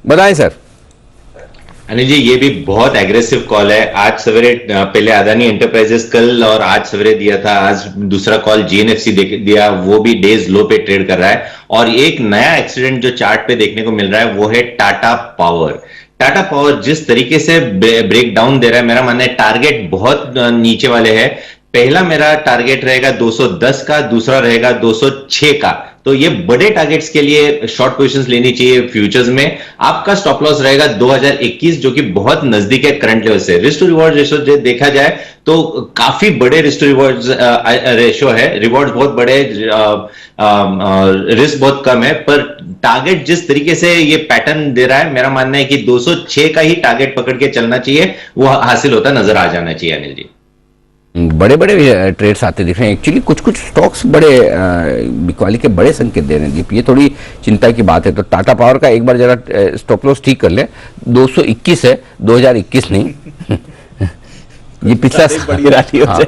बताएं सर। अनिल जी, ये भी बहुत एग्रेसिव कॉल है। आज सवेरे पहले अदानी एंटरप्राइजेस कल और आज सवेरे दिया था, आज दूसरा कॉल GNFC दिया, वो भी डेज लो पे ट्रेड कर रहा है। और एक नया एक्सीडेंट जो चार्ट पे देखने को मिल रहा है वो है टाटा पावर। टाटा पावर जिस तरीके से ब्रेक डाउन दे रहा है, मेरा मानना है टारगेट बहुत नीचे वाले है। पहला मेरा टारगेट रहेगा 210 का, दूसरा रहेगा 206 का। तो ये बड़े टारगेट्स के लिए शॉर्ट पोजीशंस लेनी चाहिए फ्यूचर्स में। आपका स्टॉप लॉस रहेगा 2021, जो कि बहुत नजदीक है करंट लेवल से। रिस्क टू रिवॉर्ड रेशियो देखा जाए तो काफी बड़े रिस्क टू रिवॉर्ड रेशियो है। रिवॉर्ड बहुत बड़े, रिस्क बहुत कम है, पर टारगेट जिस तरीके से ये पैटर्न दे रहा है, मेरा मानना है कि 206 का ही टारगेट पकड़ के चलना चाहिए, वो हासिल होता नजर आ जाना चाहिए अनिल जी। बड़े बड़े ट्रेड्स आते दिख रहे हैं। एक्चुअली कुछ कुछ स्टॉक्स बड़े बिकवाली के बड़े संकेत दे रहे हैं। ये थोड़ी चिंता की बात है। तो टाटा पावर का एक बार जरा स्टॉप लॉस ठीक कर ले, 221 है, 2021 नहीं। ये पिछला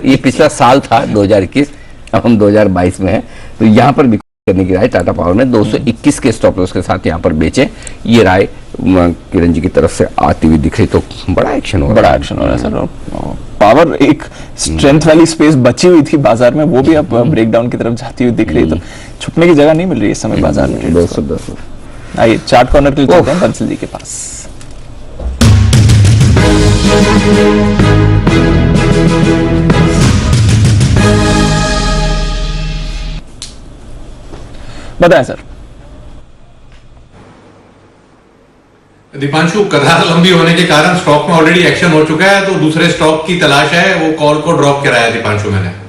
ये पिछला साल था 2021, अब हम 2022 में है। तो यहाँ पर करने की राय टाटा पावर में 221 के स्टॉप लॉस के साथ यहाँ पर बेचें, ये राय किरण जी की तरफ से आती हुई दिख रही। तो बड़ा एक्शन हो रहा है सर। पावर एक स्ट्रेंथ वाली स्पेस बची हुई थी बाजार में, वो भी अब ब्रेकडाउन की तरफ जाती हुई दिख रही है। तो छुपने की जगह नहीं मिल रही इस समय बाजार में। 210 आइए चार्ट कॉर्नर के लिए चलते हैं बंसल जी के पास। बताएं सर। दीपांशु, कतार लंबी होने के कारण स्टॉक में ऑलरेडी एक्शन हो चुका है, तो दूसरे स्टॉक की तलाश है, वो कॉल को ड्रॉप कराया दीपांशु मैंने।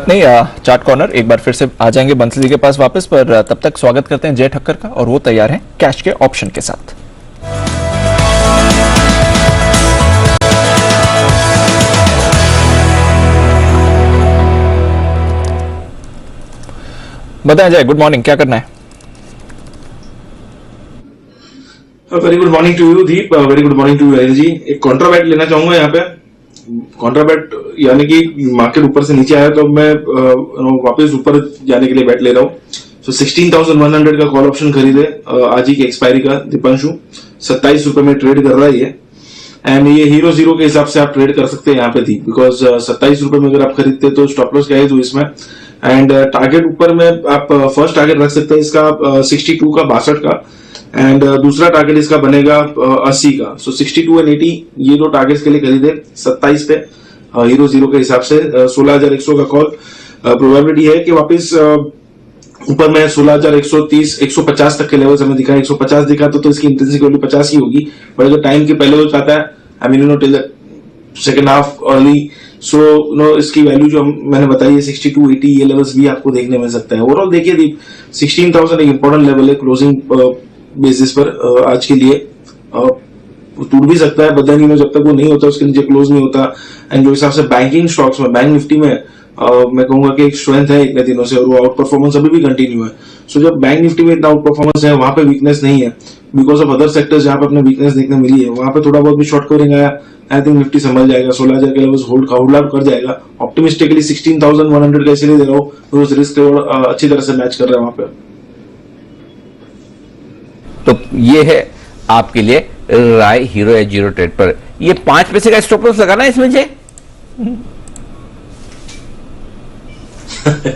नहीं, चार्ट कॉर्नर एक बार फिर से आ जाएंगे बंसल जी के पास वापस, पर तब तक स्वागत करते हैं जय ठक्कर का, और वो तैयार हैं कैश के ऑप्शन के साथ। बताएं जय, गुड मॉर्निंग, क्या करना है? Very good morning to you Deep, very good morning to you जी। एक कॉन्ट्राबैट लेना चाहूंगा यहाँ पे। कॉन्ट्राबैट यानी कि मार्केट ऊपर से नीचे आया तो मैं वापस ऊपर जाने के लिए बैट ले रहा हूँ। सो 16,100 का कॉल ऑप्शन खरीदे आज ही के एक्सपायरी का दीपांशु। 27 रुपए में ट्रेड कर रहा है ये, एंड ये हीरो जीरो के हिसाब से आप ट्रेड कर सकते हैं यहाँ पे थी, बिकॉज 27 रुपए में अगर आप खरीदते तो स्टॉप लॉस क्या है तो इसमें, एंड टारगेट ऊपर में आप फर्स्ट टारगेट रख सकते हैं इसका 62 का 62 का, एंड दूसरा टारगेट इसका बनेगा 80 का। सो 62 एंड 80 ये दो टारगेट्स के लिए खरीदे 27 पे हीरो जीरो के हिसाब से। 16,100 का कॉल, प्रोबेबिलिटी है कि वापस ऊपर में 16,130 150 तक के लेवल्स हमें दिखा। 150 दिखा तो इसकी इंटेंसिटी वैल्यू 50 ही होगी, बट अगर टाइम के पहले हो जाता है, I mean till the second half early, so इसकी वैल्यू जो मैंने बताई है 62 80 ये लेवल्स भी आपको देखने मिल सकता है। ओवरऑल देखिए दीप 16,000 एक इंपॉर्टेंट लेवल है क्लोजिंग बेसिस पर आज के लिए। टूट भी सकता है, बदला नहीं, जब तक वो नहीं होता उसके नीचे क्लोज नहीं होता। एंड जो हिसाब से बैंकिंग स्टॉक्स में, बैंक निफ्टी में मैं कहूंगा कि एक स्ट्रेंथ है इतने दिनों से, और वो आउट परफॉर्मेंस अभी भी कंटिन्यू है। सो जब बैंक निफ्टी में इतना आउट परफॉर्मेंस है, वहां पे वीकनेस नहीं है, बिकॉज ऑफ अदर सेक्टर्स जहां पे अपने वीकनेस देखने मिली है, वहां पे थोड़ा बहुत भी शॉर्ट कवरिंग आया। आई थिंक निफ्टी संभल जाएगा, 16,000 के लेवल्स होल्ड आउट कर जाएगा। ऑप्टिमिस्टिकली 16,100 का इसलिए दे रहा हूँ, रोज रिस्क अच्छी तरह से मैच कर रहा है वहां पे। तो ये है आपके लिए राय हीरो एज जीरो ट्रेड पर। ये 5 पैसे का स्टॉप लॉस लगाना है इसमें जे?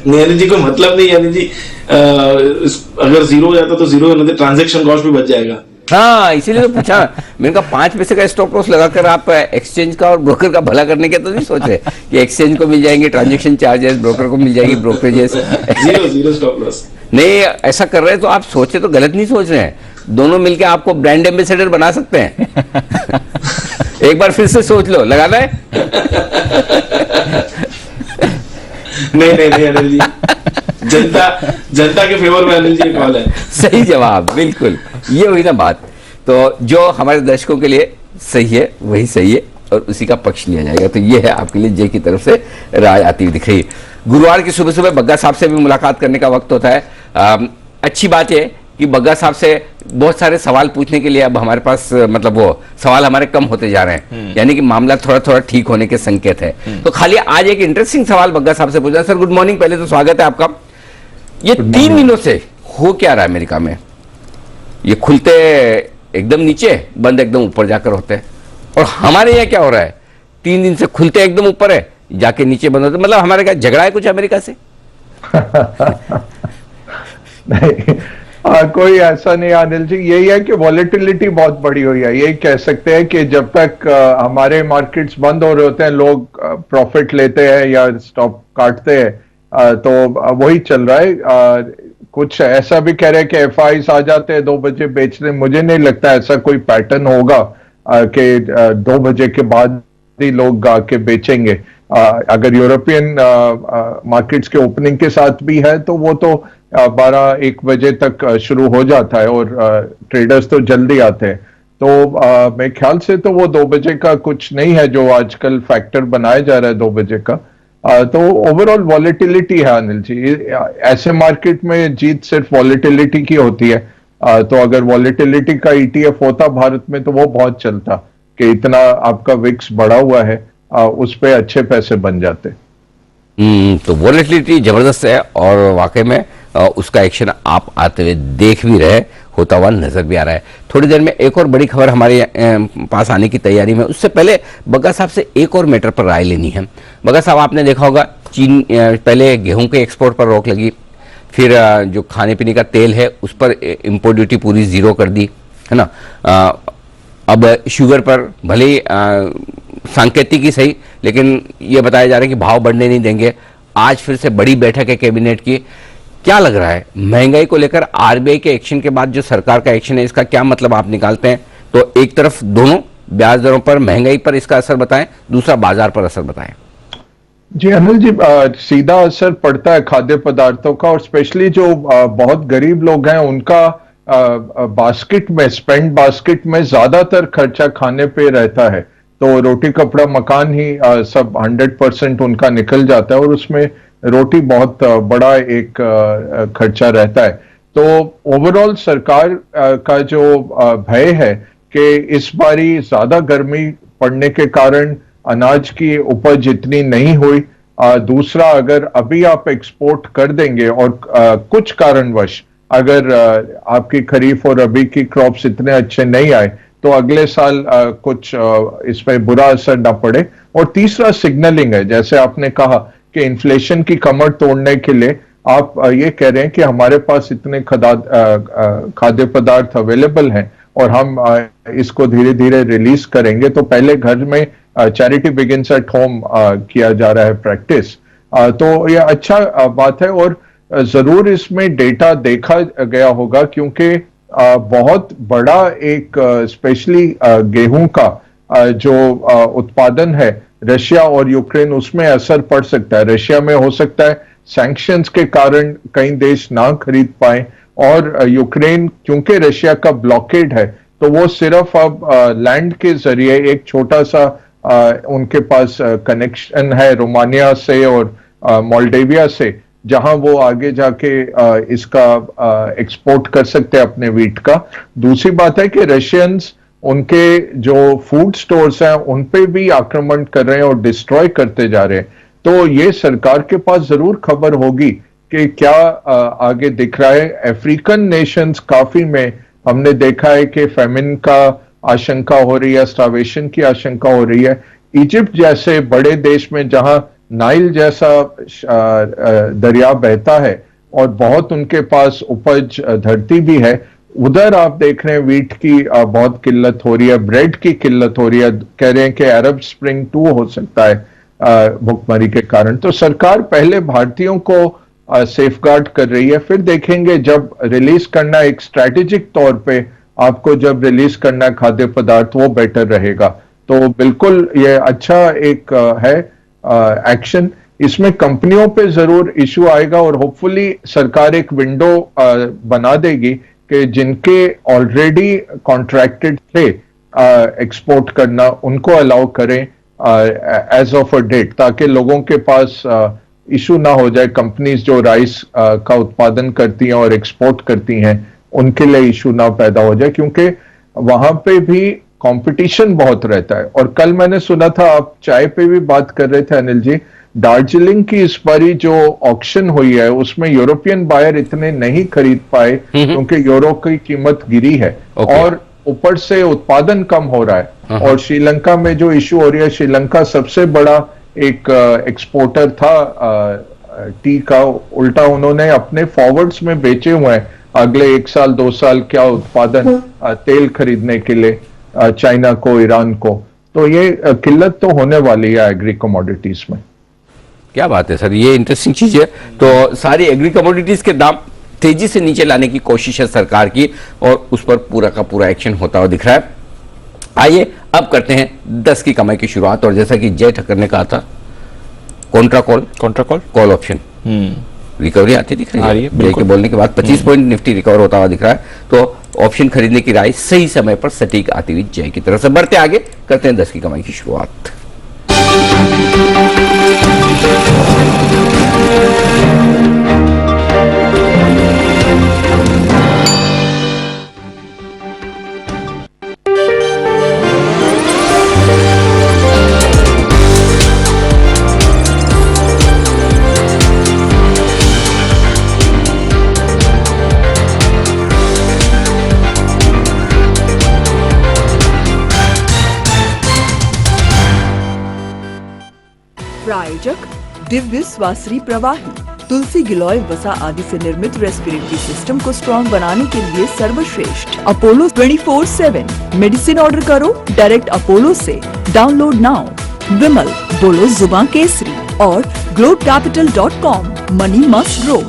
नहीं जी, कोई मतलब नहीं यानी जी, अगर जीरो हो जाता तो जीरो ट्रांजैक्शन कॉस्ट भी बच जाएगा। हाँ, इसीलिए तो पूछा मैंने कहा 5 पैसे का स्टॉप लॉस लगाकर आप एक्सचेंज का और ब्रोकर का भला करने के तो नहीं सोच रहे कि एक्सचेंज को मिल जाएंगे ट्रांजैक्शन चार्जेस, ब्रोकर को मिल जाएगी ब्रोकरेजेस। जीरो स्टॉप लॉस नहीं, ऐसा कर रहे हैं तो आप सोचे तो गलत नहीं सोच रहे हैं। दोनों मिलकर आपको ब्रांड एम्बेसडर बना सकते हैं। एक बार फिर से सोच लो, लगाना है? नहीं अनिल जी, जनता के फेवर में अनिल जी कॉल है। सही जवाब, बिल्कुल ये हुई ना बात। तो जो हमारे दर्शकों के लिए सही है वही सही है, और उसी का पक्ष लिया जाएगा। तो ये है आपके लिए जय की तरफ से राय आती हुई दिख रही है। गुरुवार की सुबह सुबह बग्गा साहब से भी मुलाकात करने का वक्त होता है। अच्छी बात है कि बग्गा साहब से बहुत सारे सवाल पूछने के लिए अब हमारे पास मतलब वो सवाल हमारे कम होते जा रहे हैं, यानी कि मामला थोड़ा थोड़ा ठीक होने के संकेत है। तो खाली आज एक इंटरेस्टिंग सवाल बग्गा साहब से पूछा। सर गुड मॉर्निंग, पहले तो स्वागत है आपका। ये 3 दिनों से हो क्या रहा है अमेरिका में? ये खुलते एकदम नीचे, बंद एकदम ऊपर जाकर होते हैं, और हमारे यहाँ क्या हो रहा है? 3 दिन से खुलते एकदम ऊपर है, जाके नीचे बंद होते। मतलब हमारे क्या झगड़ा है कुछ अमेरिका से? नहीं, कोई ऐसा नहीं अनिल जी। यही है कि वॉलेटिलिटी बहुत बड़ी हुई है। यही कह सकते हैं कि जब तक हमारे मार्केट्स बंद हो रहे होते हैं, लोग प्रॉफिट लेते हैं या स्टॉप काटते हैं, तो वही चल रहा है। कुछ ऐसा भी कह रहे हैं कि एफआईस आ जाते हैं 2 बजे बेचने। मुझे नहीं लगता ऐसा कोई पैटर्न होगा कि 2 बजे के बाद ही लोग आके बेचेंगे। अगर यूरोपियन मार्केट्स के ओपनिंग के साथ भी है तो वो तो 12-1 बजे तक शुरू हो जाता है, और ट्रेडर्स तो जल्दी आते हैं। तो मेरे ख्याल से तो वो 2 बजे का कुछ नहीं है जो आजकल फैक्टर बनाया जा रहा है 2 बजे का। तो ओवरऑल वॉलेटिलिटी है अनिल जी। ऐसे मार्केट में जीत सिर्फ वॉलेटिलिटी की होती है। तो अगर वॉलेटिलिटी का ETF होता भारत में तो वो बहुत चलता, कि इतना आपका विक्स बढ़ा हुआ है, उस पे अच्छे पैसे बन जाते। तो वॉलेटिलिटी जबरदस्त है, और वाकई में उसका एक्शन आप आते हुए देख भी रहे, होता हुआ नजर भी आ रहा है। थोड़ी देर में एक और बड़ी खबर हमारे पास आने की तैयारी में। उससे पहले बग्गा साहब से एक और मैटर पर राय लेनी है। बग्गा साहब, आपने देखा होगा चीन पहले गेहूं के एक्सपोर्ट पर रोक लगी, फिर जो खाने पीने का तेल है उस पर इम्पोर्ट ड्यूटी पूरी जीरो कर दी, है ना। अब शुगर पर भले ही सांकेतिक ही सही, लेकिन ये बताया जा रहा है कि भाव बढ़ने नहीं देंगे। आज फिर से बड़ी बैठक है कैबिनेट की। क्या लग रहा है महंगाई को लेकर आरबीआई के एक्शन के बाद जो सरकार का एक्शन है, इसका क्या मतलब आप निकालते हैं? तो एक तरफ दोनों ब्याज दरों पर, महंगाई पर इसका असर बताएं, दूसरा बाजार पर असर बताएं। जी अनिल जी, सीधा असर पड़ता है खाद्य पदार्थों का, और स्पेशली जो बहुत गरीब लोग हैं उनका बास्केट में, स्पेंड बास्केट में ज्यादातर खर्चा खाने पे रहता है। तो रोटी कपड़ा मकान ही सब 100% उनका निकल जाता है, और उसमें रोटी बहुत बड़ा एक खर्चा रहता है। तो ओवरऑल सरकार का जो भय है कि इस बारी ज्यादा गर्मी पड़ने के कारण अनाज की उपज इतनी नहीं हुई। दूसरा, अगर अभी आप एक्सपोर्ट कर देंगे और कुछ कारणवश अगर आपकी खरीफ और रबी की क्रॉप्स इतने अच्छे नहीं आए तो अगले साल कुछ इसमें बुरा असर ना पड़े। और तीसरा सिग्नलिंग है, जैसे आपने कहा कि इन्फ्लेशन की कमर तोड़ने के लिए आप ये कह रहे हैं कि हमारे पास इतने खाद्य पदार्थ अवेलेबल हैं और हम इसको धीरे धीरे रिलीज करेंगे। तो पहले घर में चैरिटी बिगिंस एट होम किया जा रहा है प्रैक्टिस, तो ये अच्छा बात है। और जरूर इसमें डेटा देखा गया होगा, क्योंकि बहुत बड़ा एक स्पेशली गेहूं का जो उत्पादन है रशिया और यूक्रेन, उसमें असर पड़ सकता है। रशिया में हो सकता है सैंक्शंस के कारण कई देश ना खरीद पाए, और यूक्रेन क्योंकि रशिया का ब्लॉकेड है तो वो सिर्फ अब लैंड के जरिए एक छोटा सा उनके पास कनेक्शन है रोमानिया से और मोल्डेविया से, जहां वो आगे जाके इसका एक्सपोर्ट कर सकते हैं अपने वीट का। दूसरी बात है कि रशियंस उनके जो फूड स्टोर्स हैं उन पे भी आक्रमण कर रहे हैं और डिस्ट्रॉय करते जा रहे हैं। तो ये सरकार के पास जरूर खबर होगी कि क्या आगे दिख रहा है। अफ्रीकन नेशंस काफी में हमने देखा है कि फेमिन का आशंका हो रही है, स्टार्वेशन की आशंका हो रही है। इजिप्ट जैसे बड़े देश में जहां नाइल जैसा दरिया बहता है और बहुत उनके पास उपज धरती भी है, उधर आप देख रहे हैं वीट की बहुत किल्लत हो रही है, ब्रेड की किल्लत हो रही है। कह रहे हैं कि अरब स्प्रिंग 2 हो सकता है भुखमरी के कारण। तो सरकार पहले भारतीयों को सेफगार्ड कर रही है, फिर देखेंगे जब रिलीज करना एक स्ट्रैटेजिक तौर पे आपको जब रिलीज करना खाद्य पदार्थ वो बेटर रहेगा। तो बिल्कुल ये अच्छा एक है एक्शन। इसमें कंपनियों पे जरूर इश्यू आएगा और होपफुली सरकार एक विंडो बना देगी कि जिनके ऑलरेडी कॉन्ट्रैक्टेड थे एक्सपोर्ट करना उनको अलाउ करें एज ऑफ अ डेट, ताकि लोगों के पास इशू ना हो जाए। कंपनीज जो राइस का उत्पादन करती हैं और एक्सपोर्ट करती हैं उनके लिए इशू ना पैदा हो जाए, क्योंकि वहां पे भी कंपटीशन बहुत रहता है। और कल मैंने सुना था, आप चाय पे भी बात कर रहे थे अनिल जी, दार्जिलिंग की इस बारी जो ऑक्शन हुई है उसमें यूरोपियन बायर इतने नहीं खरीद पाए क्योंकि यूरो की कीमत गिरी है और ऊपर से उत्पादन कम हो रहा है। और श्रीलंका में जो इशू हो रही है, श्रीलंका सबसे बड़ा एक एक्सपोर्टर था टी का, उल्टा उन्होंने अपने फॉरवर्ड्स में बेचे हुए हैं अगले 1 साल 2 साल क्या उत्पादन तेल खरीदने के लिए चाइना को, ईरान को। तो ये किल्लत तो होने वाली है एग्री कमोडिटीज में। क्या बात है सर, ये इंटरेस्टिंग चीज है। तो सारी एग्री कमोडिटीज के दाम तेजी से नीचे लाने की कोशिश है सरकार की और उस पर पूरा का पूरा एक्शन होता हुआ दिख रहा है। आइए अब करते हैं 10 की कमाई की शुरुआत। और जैसा कि जय ठक्कर ने कहा था, कॉन्ट्रा कॉल ऑप्शन रिकवरी आती दिख रही है। जय के बोलने के बाद 25 पॉइंट निफ्टी रिकवर होता हुआ दिख रहा है। तो ऑप्शन खरीदने की राय सही समय पर सटीक आती हुई जय की तरफ से। बढ़ते आगे, करते हैं 10 की कमाई की शुरुआत। प्रायोजक दिव्य स्वाश्री प्रवाही, तुलसी, गिलोय, वसा आदि से निर्मित रेस्पिरेटरी सिस्टम को स्ट्रॉन्ग बनाने के लिए सर्वश्रेष्ठ अपोलो 24/7 मेडिसिन ऑर्डर करो डायरेक्ट अपोलो से। Download now. विमल, बोलो जुबान केसरी और globecapital.com। Money must grow.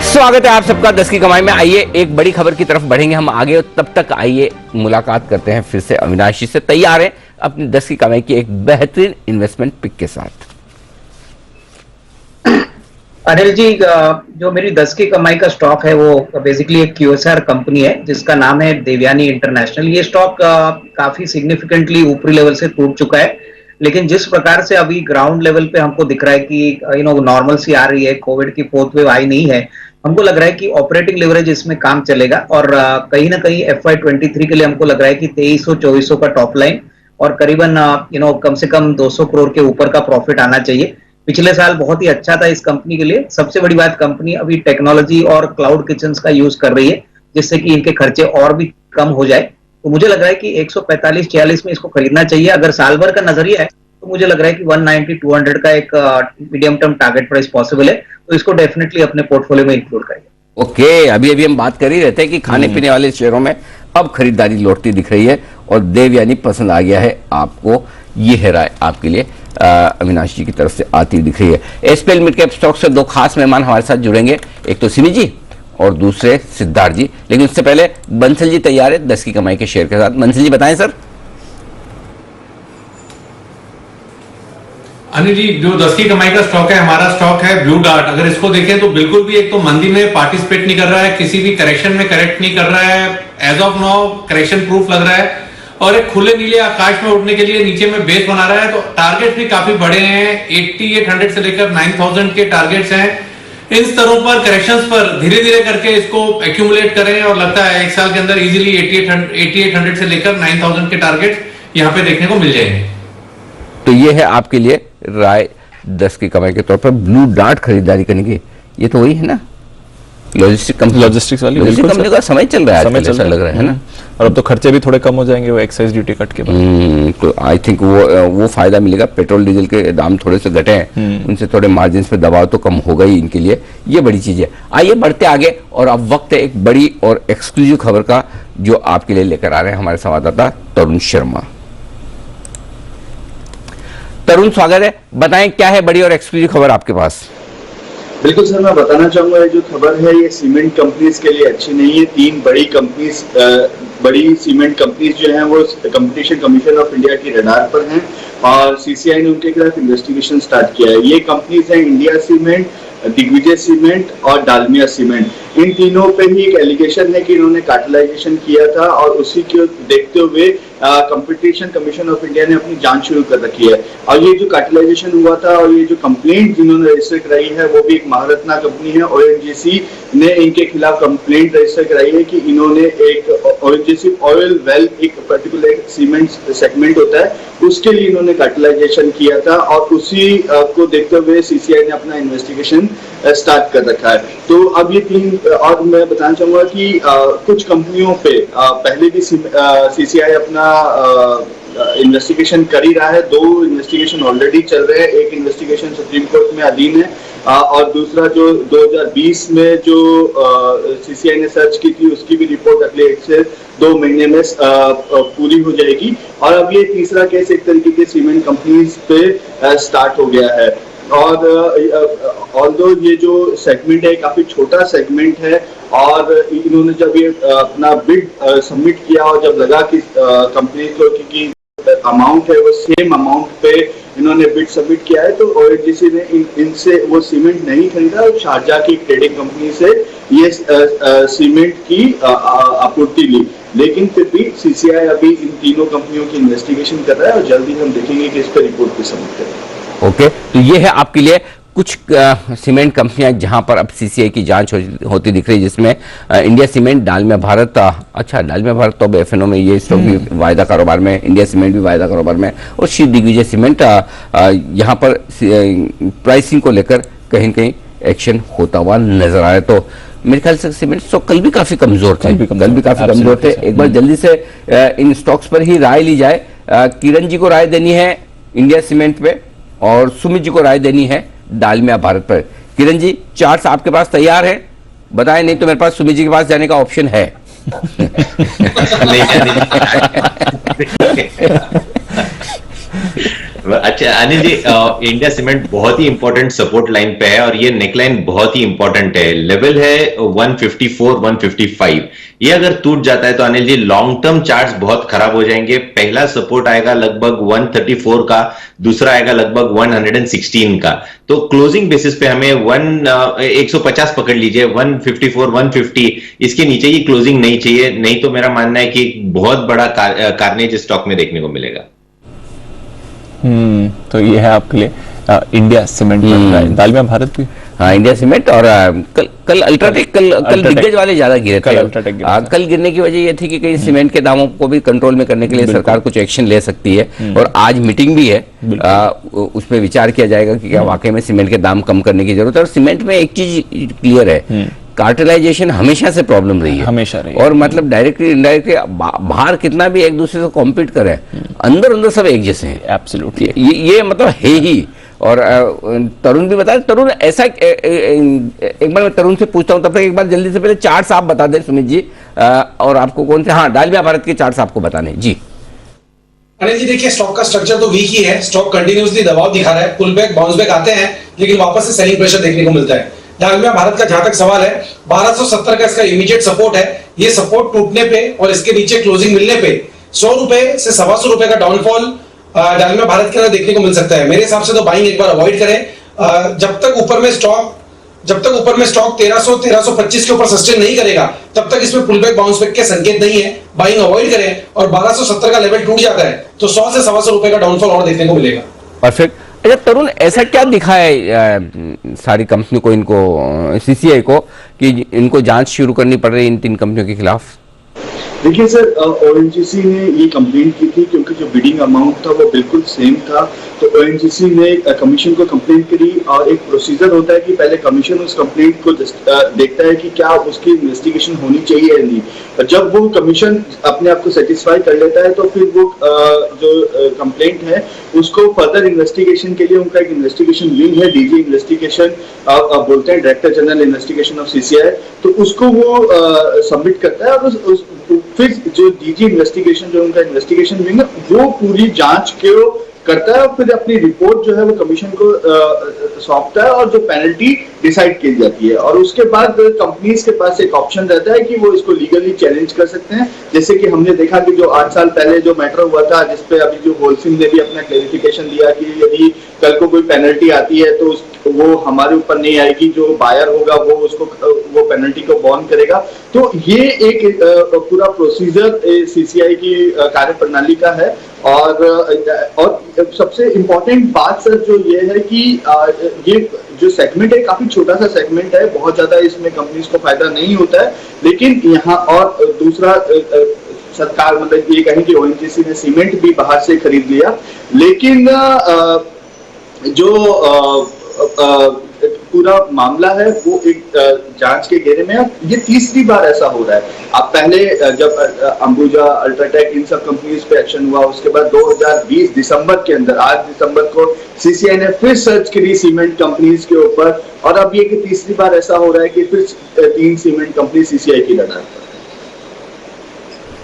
स्वागत है आप सबका 10 की कमाई में। आइए एक बड़ी खबर की तरफ बढ़ेंगे हम आगे, तब तक आइए मुलाकात करते हैं फिर से अविनाश जी से। तैयार है अपनी 10 की कमाई की एक बेहतरीन इन्वेस्टमेंट पिक के साथ। अनिल जी, जो मेरी 10 की कमाई का स्टॉक है वो बेसिकली एक QSR कंपनी है जिसका नाम है देवयानी इंटरनेशनल। ये स्टॉक काफी सिग्निफिकेंटली ऊपरी लेवल से टूट चुका है, लेकिन जिस प्रकार से अभी ग्राउंड लेवल पे हमको दिख रहा है कि नॉर्मल सी आ रही है, कोविड की फोर्थ वेव आई नहीं है, हमको लग रहा है कि ऑपरेटिंग लेवरेज इसमें काम चलेगा और कहीं ना कहीं FY23 के लिए हमको लग रहा है कि 2300-2400 का टॉप लाइन और करीबन कम से कम 200 करोड़ के ऊपर का प्रॉफिट आना चाहिए। पिछले साल बहुत ही अच्छा था इस कंपनी के लिए। सबसे बड़ी बात, कंपनी अभी टेक्नोलॉजी और क्लाउड किचन्स का यूज कर रही है जिससे कि इनके खर्चे और भी कम हो जाए। तो मुझे लग रहा है कि 145-46 में इसको खरीदना चाहिए। अगर साल भर का नजरिया है तो मुझे लग रहा है कि 190-200 का एक medium term target price possible है, तो इसको डेफिनेटली अपने पोर्टफोलियो में इंक्लूड करेंगे। ओके, अभी हम बात कर ही रहे थे कि खाने पीने वाले शेयरों में अब खरीदारी लौटती दिख रही है और देवयानी पसंद आ गया है आपको। ये है राय आपके लिए अविनाश जी की तरफ से आती दिख रही है। SPL मिड कैप स्टॉक से दो खास मेहमान हमारे साथ जुड़ेंगे, एक तो सिमी जी और दूसरे सिद्धार्थ जी। लेकिन उससे पहले बंसल जी तैयार है 10 की कमाई के शेयर के साथ। बंसल जी बताएं सर। अनिल जी, जो 10 की कमाई का स्टॉक है, हमारा स्टॉक है ब्लू डार्ट। अगर इसको देखें तो बिल्कुल भी एक तो मंदी में पार्टिसिपेट नहीं कर रहा है, किसी भी करेक्शन में करेक्ट नहीं कर रहा है, as of now correction proof लग रहा है और एक खुले नीले आकाश में उड़ने के लिए नीचे में बेस बना रहा है। तो टारगेट भी काफी बड़े हैं, 8800 से लेकर 9000 के टारगेट्स हैं। इन स्तरों पर करेक्शंस पर धीरे धीरे करके इसको एक्यूमुलेट करें और लगता है एक साल के अंदर इजीली 8800 से लेकर 9000 के टारगेट यहाँ पे देखने को मिल जाएंगे। तो ये है आपके लिए राय 10 की कमाई के तौर पर ब्लू डार्ट खरीदारी करने की। ये तो वही है ना लॉजिस्टिक्स वाली कंपनी का समय चल रहा है, समय चल लग रहा है ना। और अब तो खर्चे भी थोड़े कम हो जाएंगे वो एक्साइज ड्यूटी कट के बाद। तो आई थिंक वो फायदा मिलेगा। पेट्रोल डीजल के दाम थोड़े से घटे हैं, उनसे थोड़े मार्जिन पे दबाव तो कम होगा ही इनके लिए। ये बड़ी चीज है। आइए बढ़ते आगे और अब वक्त है एक बड़ी और एक्सक्लूसिव खबर का जो आपके लिए लेकर आ रहे हैं हमारे संवाददाता तरुण शर्मा। तरुण, स्वागत है। बताएं क्या है बड़ी और एक्सक्लूसिव खबर आपके पास। बिल्कुल सर, मैं बताना चाहूंगा ये जो खबर है ये सीमेंट कंपनीज के लिए अच्छी नहीं है। तीन बड़ी सीमेंट कंपनीज जो हैं वो कंपटीशन कमीशन ऑफ इंडिया की रडार पर हैं और CCI ने उनके खिलाफ इन्वेस्टिगेशन स्टार्ट किया है। ये कंपनीज हैं इंडिया सीमेंट, दिग्विजय सीमेंट और डालमिया सीमेंट। इन तीनों पे ही एक एलिगेशन है कि इन्होंने कार्टेलाइजेशन किया था और उसी को देखते हुए कंपटीशन कमीशन ऑफ इंडिया ने अपनी जांच शुरू कर रखी है। और ये जो कार्टेलाइजेशन हुआ था और ये जो कंप्लेंट जिन्होंने रजिस्टर कराई है वो भी एक महारत्ना कंपनी है। ONGC ने इनके खिलाफ कंप्लेंट रजिस्टर कराई है कि इन्होंने एक ONGC ऑयल वेल एक पर्टिकुलर सीमेंट सेगमेंट होता है उसके लिए इन्होंने कार्टेलाइजेशन किया था और उसी को देखते हुए CCI ने अपना इन्वेस्टिगेशन स्टार्ट कर रखा है। तो अब ये तीन, और मैं बताना चाहूंगा कि कुछ कंपनियों पे पहले भी CCI अपना इन्वेस्टिगेशन कर ही रहा है। 2 इन्वेस्टिगेशन ऑलरेडी चल रहे हैं, एक इन्वेस्टिगेशन सुप्रीम कोर्ट में अधीन है और दूसरा जो 2020 में जो सीसीआई ने सर्च की थी उसकी भी रिपोर्ट अगले 1 से 2 महीने में पूरी हो जाएगी। और अब ये तीसरा केस एक तरीके के सीमेंट कंपनीज पे स्टार्ट हो गया है। और ऑल्दो ये जो सेगमेंट है काफी छोटा सेगमेंट है और इन्होंने जब ये अपना बिड सबमिट किया और जब लगा कि कंपनी को कि अमाउंट है वो सेम अमाउंट पे इन्होंने बिड सबमिट किया है तो ओएनजीसी ने इनसे वो सीमेंट नहीं खरीदा और शारजा की ट्रेडिंग कंपनी से ये सीमेंट की आपूर्ति ली। लेकिन फिर भी सीसीआई अभी इन तीनों कंपनियों की इन्वेस्टिगेशन कर रहा है और जल्दी हम देखेंगे कि इस पर रिपोर्ट भी सबमिट करेंगे। ओके, तो ये है आपके लिए कुछ सीमेंट कंपनियां जहां पर अब सीसीआई की जांच होती दिख रही है, जिसमें इंडिया सीमेंट, डालमिया भारत, अच्छा डालमिया भारत तो अब एफएनओ में ये स्टॉक भी वायदा कारोबार में, इंडिया सीमेंट भी वायदा कारोबार में, और श्री दिग्विजय सीमेंट यहां पर प्राइसिंग को लेकर कहीं कहीं एक्शन होता हुआ नजर आया। तो मेरे ख्याल से सीमेंट स्टॉक कल भी काफी कमजोर थे, एक बार जल्दी से इन स्टॉक्स पर ही राय ली जाए। किरण जी को राय देनी है इंडिया सीमेंट पे और सुमित जी को राय देनी है डालमिया भारत पर। किरण जी, चार्ट्स आपके पास तैयार है, बताएं, नहीं तो मेरे पास सुमित जी के पास जाने का ऑप्शन है। अच्छा अनिल जी, इंडिया सीमेंट बहुत ही इंपॉर्टेंट सपोर्ट लाइन पे है और ये नेकलाइन बहुत ही इंपॉर्टेंट है। लेवल है 154, 155। ये अगर टूट जाता है तो Anil ji long term charts बहुत खराब हो जाएंगे। पहला सपोर्ट आएगा लगभग 134 का, दूसरा आएगा लगभग 116 का। तो क्लोजिंग बेसिस पे हमें 150 पकड़ लीजिए, 154, 150 इसके नीचे की क्लोजिंग नहीं चाहिए, नहीं तो मेरा मानना है कि बहुत बड़ा कार्नेज स्टॉक में देखने को मिलेगा। तो ये है आपके लिए इंडिया सीमेंट, डालमिया भारत भी, हाँ इंडिया सीमेंट। और कल अल्ट्राटेक, कल दिग्गज वाले ज्यादा गिरे थे। कल गिरने की वजह ये थी कि कहीं सीमेंट के दामों को भी कंट्रोल में करने के लिए सरकार कुछ एक्शन ले सकती है और आज मीटिंग भी है, उस पर विचार किया जाएगा कि क्या वाकई में सीमेंट के दाम कम करने की जरूरत है। और सीमेंट में एक चीज क्लियर है, कार्टेलाइजेशन हमेशा से प्रॉब्लम रही है, हमेशा रही है। और मतलब डायरेक्टली इनडायरेक्टली बाहर कितना भी एक दूसरे से कॉम्पीट करे, अंदर अंदर सब एक जैसे हैं। एब्सोल्युटली, ये मतलब है ही। और तरुण भी बताए, तरुण ऐसा एक बार मैं तरुण से पूछता हूं, तब तक एक बार जल्दी से पहले चार्ट्स आप बता दें सुमित जी, और आपको कौन से, हाँ डालमिया भारत के चार्ट्स आपको बताने जी। अनिल जी देखिए, स्टॉक का स्ट्रक्चर तो वीक ही है, स्टॉक कंटिन्यूअसली दबाव दिखा रहा है, पुल बैक बाउंस बैक आते हैं लेकिन वापस से सेलिंग प्रेशर देखने को मिलता है। डालमिया भारत का जहां तक सवाल है, 1270 का इसका इमीडिएट सपोर्ट है। ये सपोर्ट टूटने पे और इसके नीचे क्लोजिंग मिलने पे 100 रुपए से 125 रुपए का डाउनफॉल डालमिया भारत के अंदर देखने को मिल सकता है। मेरे हिसाब से तो बाइंग एक बार अवॉइड करें। जब तक ऊपर में स्टॉक 1300 1325 के ऊपर सस्टेन नहीं करेगा तब तक इसमें पुल बैक बाउंस बैक के संकेत नहीं है, बाइंग अवॉइड करें। और 1270 का लेवल टूट जाता है तो 100 से 125 रुपए का डाउनफॉल और देखने को मिलेगा। परफेक्ट। अच्छा तरुण, ऐसा क्या दिखा है सारी कंपनी को, इनको सीसीआई को, कि इनको जांच शुरू करनी पड़ रही है इन 3 कंपनियों के खिलाफ? देखिए सर, ओएनजीसी ने ये कंप्लेंट की थी क्योंकि जो बिडिंग अमाउंट था वो बिल्कुल सेम था, तो ओएनजीसी ने कमीशन को कंप्लेंट करी। और एक प्रोसीजर होता है कि पहले कमीशन उस कंप्लेंट को देखता है कि क्या उसकी इन्वेस्टिगेशन होनी चाहिए या नहीं, और जब वो कमीशन अपने आप को सेटिस्फाई कर लेता है तो फिर वो जो कंप्लेंट है उसको फर्दर इन्वेस्टिगेशन के लिए उनका एक इन्वेस्टिगेशन विंग है, डीजी इन्वेस्टिगेशन बोलते हैं, director general investigation of CCI, तो उसको वो सबमिट करता है। और फिर जो डीजी इन्वेस्टिगेशन, जो उनका इन्वेस्टिगेशन विंग है, वो पूरी जांच को करता है और फिर अपनी रिपोर्ट जो है वो कमीशन को सौंपता है और जो पेनल्टी डिसाइड की जाती है। और उसके बाद कंपनीज के पास एक ऑप्शन रहता है कि वो इसको लीगली चैलेंज कर सकते हैं, जैसे कि हमने देखा कि जो 8 साल पहले जो मैटर हुआ था, जिसपे अभी जो होलसिंग ने भी अपना क्लेरिफिकेशन दिया कि यदि कल को कोई पेनल्टी आती है तो वो हमारे ऊपर नहीं आएगी, जो बायर होगा वो पेनल्टी को बॉर्न करेगा। तो ये एक पूरा प्रोसीजर सीसीआई की कार्यप्रणाली का है। और सबसे इम्पोर्टेंट बात सर जो ये है कि ये जो सेगमेंट है काफी छोटा सा सेगमेंट है, बहुत ज्यादा इसमें कंपनीज को फायदा नहीं होता है, लेकिन यहाँ और दूसरा सरकार, मतलब ये कहें कि ओएनजीसी ने सीमेंट भी बाहर से खरीद लिया, लेकिन जो पूरा मामला है वो एक जांच के घेरे में है। ये तीसरी बार ऐसा हो रहा है। अब पहले जब अंबुजा, अल्ट्राटेक, इन सब कंपनीज पे एक्शन हुआ, उसके बाद 2020 दिसंबर के अंदर, आज दिसंबर को सीसीआई ने फिर सर्च करी सीमेंट कंपनीज के ऊपर, और अब ये कि तीसरी बार ऐसा हो रहा है कि फिर 3 सीमेंट कंपनी सीसीआई की रडार पर।